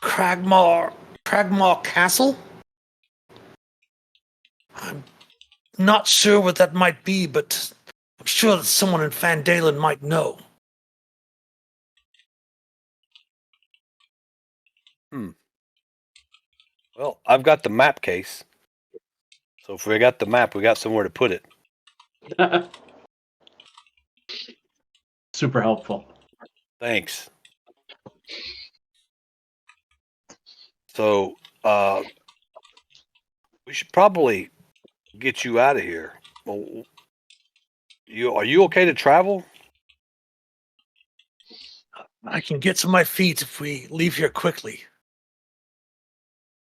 Cragmaw Castle? I'm not sure what that might be, but I'm sure that someone in Fandalen might know. Well, I've got the map case. So if we got the map, we got somewhere to put it. Super helpful. Thanks. So, we should probably get you out of here. Well, are you okay to travel? I can get to my feet if we leave here quickly.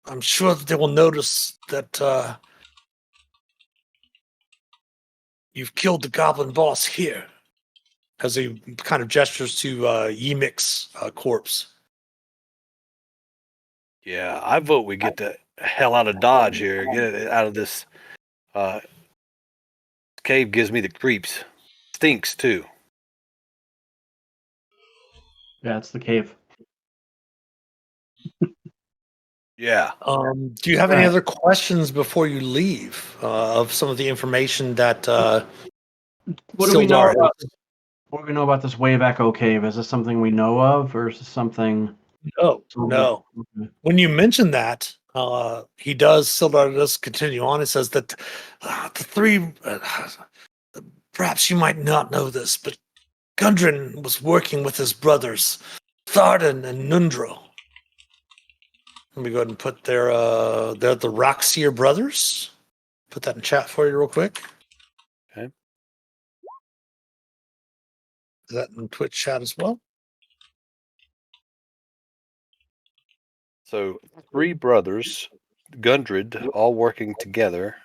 I'm sure that they will notice that you've killed the goblin boss here. As he kind of gestures to Ymic's corpse. Yeah, I vote we get the hell out of Dodge here. Get it out of this cave. Gives me the creeps. Stinks too. Yeah, it's the cave. Yeah. Do you have any other questions before you leave of some of the information that What do we know Sildar about? What do we know about this Wave Echo Cave? Is this something we know of, or is this something? No. Okay. When you mention that, Sildar does continue on. It says that the three, perhaps you might not know this, but Gundren was working with his brothers, Thardan and Nundro. Let me go ahead and put they're the Rockseer brothers. Put that in chat for you real quick. Okay. Is that in Twitch chat as well? So 3 brothers, Gundred, all working together.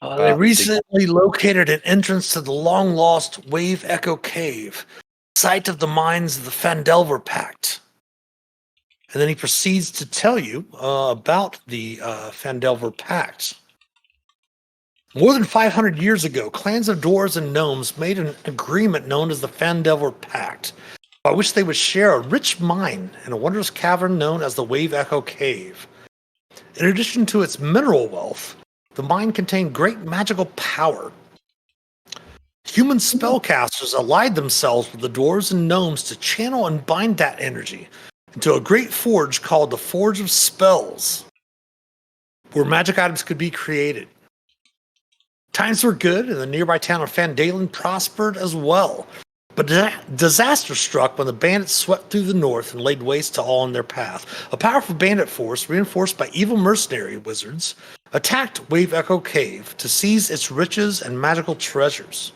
They recently located an entrance to the long-lost Wave Echo Cave, site of the mines of the Fandelver Pact. And then he proceeds to tell you about the Fandelver Pact. More than 500 years ago, clans of dwarves and gnomes made an agreement known as the Fandelver Pact, by which they would share a rich mine in a wondrous cavern known as the Wave Echo Cave. In addition to its mineral wealth, the mine contained great magical power. Human spellcasters allied themselves with the dwarves and gnomes to channel and bind that energy into a great forge called the Forge of Spells, where magic items could be created. Times were good, and the nearby town of Fandalen prospered as well. But disaster struck when the bandits swept through the north and laid waste to all in their path. A powerful bandit force, reinforced by evil mercenary wizards, attacked Wave Echo Cave to seize its riches and magical treasures.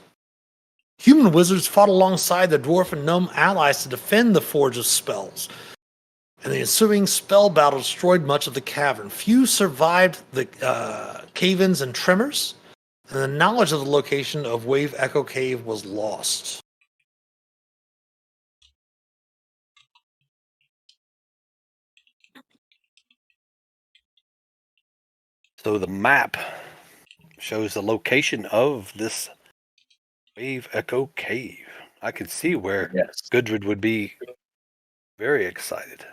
Human wizards fought alongside the dwarf and gnome allies to defend the Forge of Spells, and the ensuing spell battle destroyed much of the cavern. Few survived the cave-ins and tremors, and the knowledge of the location of Wave Echo Cave was lost. So the map shows the location of this Wave Echo Cave. I can see where Gudrid would be very excited.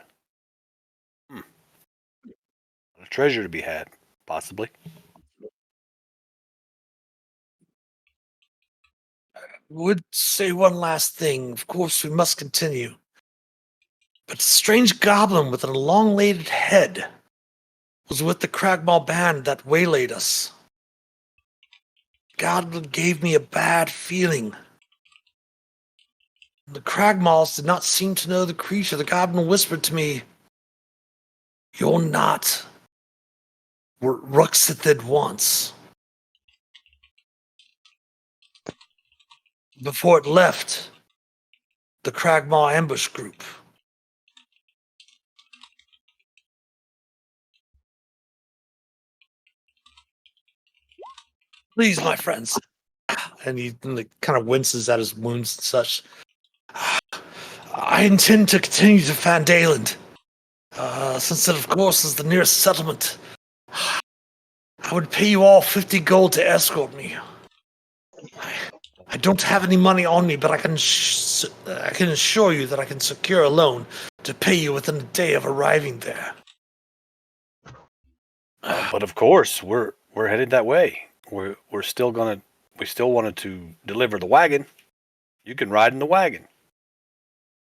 A treasure to be had, possibly. Would say one last thing. Of course, we must continue. a strange goblin with an elongated head was with the Cragmaw band that waylaid us. Goblin gave me a bad feeling. The Cragmaws did not seem to know the creature. The goblin whispered to me, "You're not what Ruxithid wants." Before it left the Cragmaw ambush group. Please, my friends. And he kind of winces at his wounds and such. I intend to continue to Fandalen, since it, of course, is the nearest settlement. I would pay you all 50 gold to escort me. I don't have any money on me, but I can assure you that I can secure a loan to pay you within a day of arriving there. But of course, we're headed that way. We still wanted to deliver the wagon. You can ride in the wagon.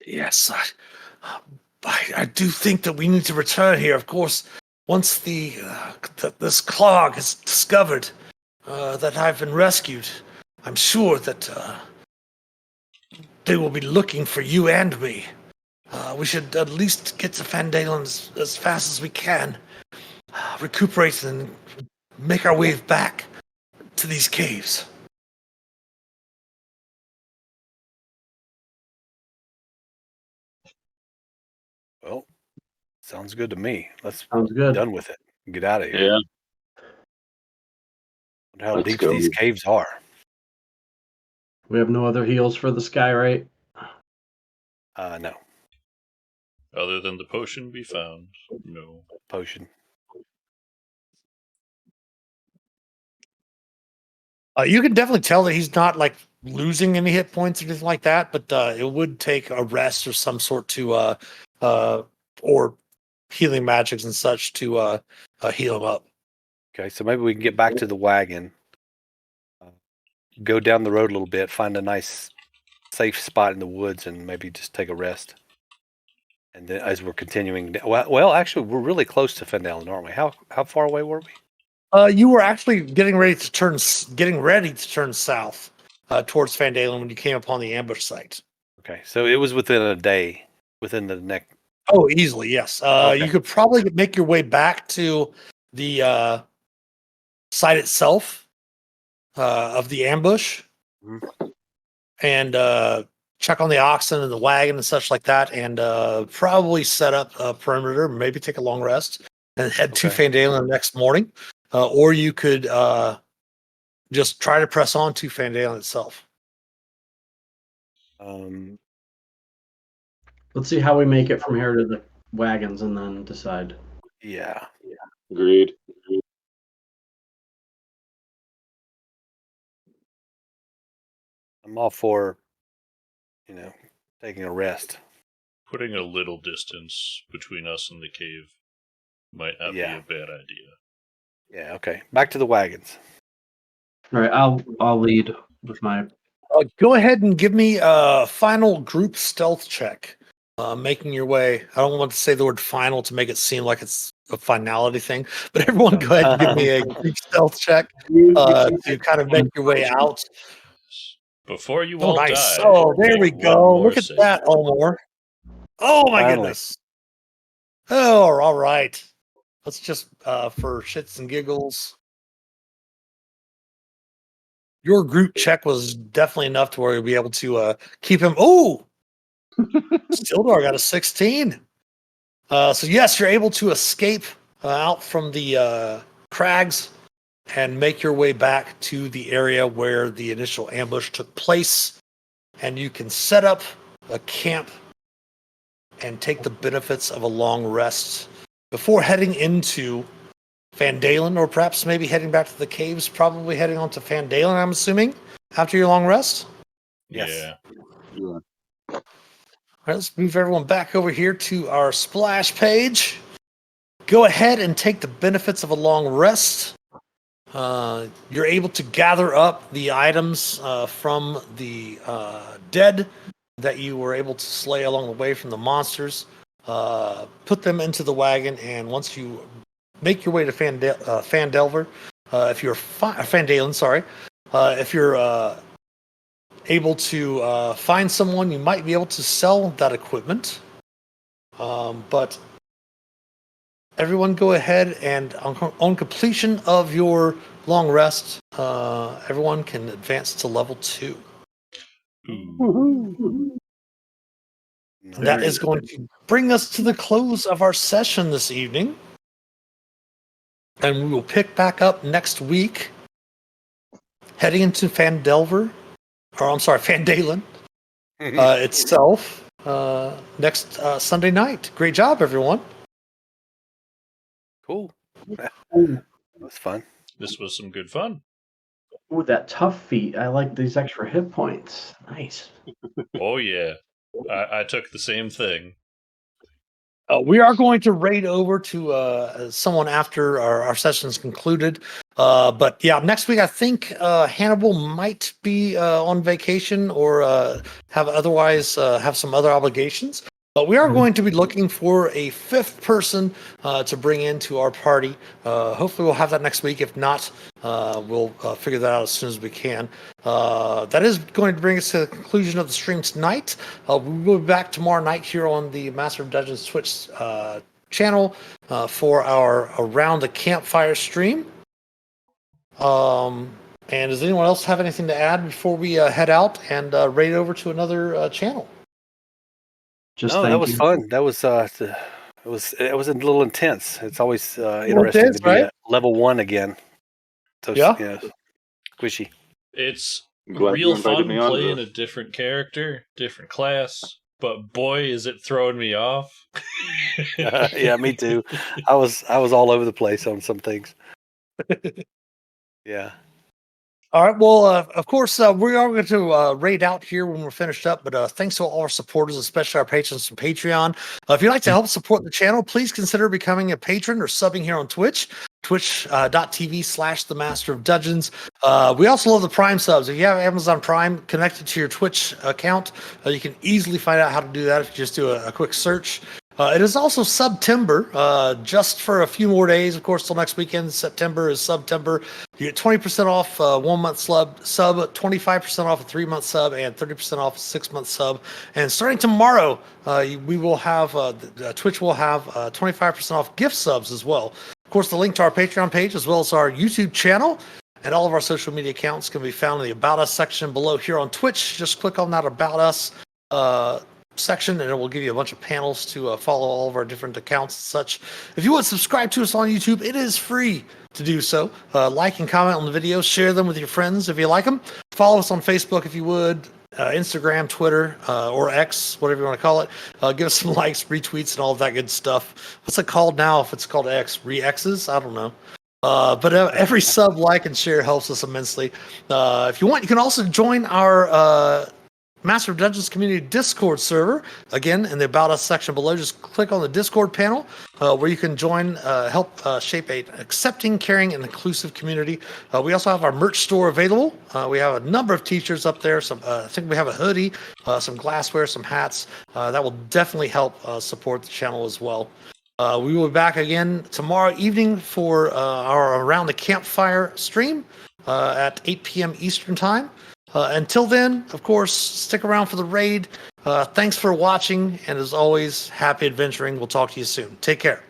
Yes, I do think that we need to return here. Of course, once this clog is discovered that I've been rescued, I'm sure that they will be looking for you and me. We should at least get to Fandalen as fast as we can, recuperate and make our way back to these caves. Well, sounds good to me. Let's Sounds be good. done with it. Get out of here. Yeah. Wonder how Let's deep go. these caves are. We have no other heals for this guy, right? No. Other than the potion we found, no. Potion. You can definitely tell that he's not like losing any hit points or anything like that, but it would take a rest or some sort to or healing magics and such to heal him up. Okay, so maybe we can get back to the wagon. Go down the road a little bit, find a nice safe spot in the woods, and maybe just take a rest. And then as we're continuing, well, actually, we're really close to Fandalen, aren't we? How far away were we? You were actually getting ready to turn south towards Fandalen when you came upon the ambush site. Okay, so it was within a day, within the next. Oh, easily, yes. Okay. You could probably make your way back to the site itself of the ambush, and check on the oxen and the wagon and such like that, and probably set up a perimeter, maybe take a long rest, and head to Okay. Fandalen the next morning. Or you could just try to press on to Fandalen itself. Let's see how we make it from here to the wagons and then decide. Yeah. Agreed. I'm all for, taking a rest. Putting a little distance between us and the cave might not Yeah. be a bad idea. Yeah. Okay. Back to the wagons. All right, I'll lead with my. Go ahead and give me a final group stealth check. Making your way. I don't want to say the word final to make it seem like it's a finality thing, but everyone go ahead and give me a group stealth check to kind of make your way out. Before you Oh, all nice. die. Oh, there make we one go. more Look at save. that, Omar. Oh, my Finally. goodness. Oh, all right. Let's just, for shits and giggles. Your group check was definitely enough to where you'll be able to keep him. Oh, Stildar got a 16. So yes, you're able to escape out from the crags and make your way back to the area where the initial ambush took place. And you can set up a camp and take the benefits of a long rest before heading into Fandalen, or perhaps maybe heading back to the caves, probably heading on to Fandalen, I'm assuming, after your long rest. Yes. Yeah. All right, let's move everyone back over here to our splash page. Go ahead and take the benefits of a long rest. You're able to gather up the items from the dead that you were able to slay along the way from the monsters. put them into the wagon, and once you make your way to Fandelver, if you're Fandalen, sorry, if you're able to find someone, you might be able to sell that equipment. But everyone go ahead and on completion of your long rest, everyone can advance to level 2. Ooh. And that is going to bring us to the close of our session this evening. And we will pick back up next week, heading into Fandalen itself next Sunday night. Great job, everyone. Cool. Ooh, That was fun. This was some good fun. ooh, that tough feat. I like these extra hit points. Nice. Oh, yeah. I took the same thing. We are going to raid over to someone after our session's concluded. But yeah, next week I think Hannibal might be on vacation or have some other obligations. But we are going to be looking for a 5th person to bring into our party. Hopefully we'll have that next week. If not, we'll figure that out as soon as we can. That is going to bring us to the conclusion of the stream tonight. We will be back tomorrow night here on the Master of Dungeons Twitch channel for our Around the Campfire stream. And does anyone else have anything to add before we head out and raid over to another channel? That was fun. That was it was a little intense. It's always interesting intense, to be right? at level 1 again. So Yeah. Squishy. It's I'm glad you real invited fun me on playing this. a different character, different class, but boy, is it throwing me off. Yeah, me too. I was all over the place on some things. Yeah. All right. Well, of course, we are going to raid out here when we're finished up. But thanks to all our supporters, especially our patrons from Patreon. If you'd like to help support the channel, please consider becoming a patron or subbing here on Twitch. Twitch.tv/The Master of Dungeons. We also love the Prime subs. If you have Amazon Prime connected to your Twitch account, you can easily find out how to do that if you just do a quick search. It is also September, just for a few more days. Of course, till next weekend. September is September. You get 20% off 1 month sub, 25% off a 3-month sub, and 30% off a 6-month sub. And starting tomorrow, we will have Twitch will have 25% off gift subs as well. Of course, the link to our Patreon page as well as our YouTube channel and all of our social media accounts can be found in the About Us section below here on Twitch. Just click on that About Us section and it will give you a bunch of panels to follow all of our different accounts and such. If you would subscribe to us on YouTube, it is free to do so. Like and comment on the videos, share them with your friends if you like them. Follow us on Facebook if you would, Instagram, Twitter, or X, whatever you want to call it. Give us some likes, retweets, and all of that good stuff. What's it called now if it's called X? Re-X's? I don't know. But every sub, like, and share helps us immensely. If you want, you can also join our Master of Dungeons community Discord server. Again, in the About Us section below, just click on the Discord panel where you can join, help shape a accepting, caring, and inclusive community. We also have our merch store available. We have a number of t-shirts up there. I think we have a hoodie, some glassware, some hats. That will definitely help support the channel as well. We will be back again tomorrow evening for our Around the Campfire stream at 8 p.m. Eastern Time. Until then, of course, stick around for the raid. Thanks for watching, and as always, happy adventuring. We'll talk to you soon. Take care.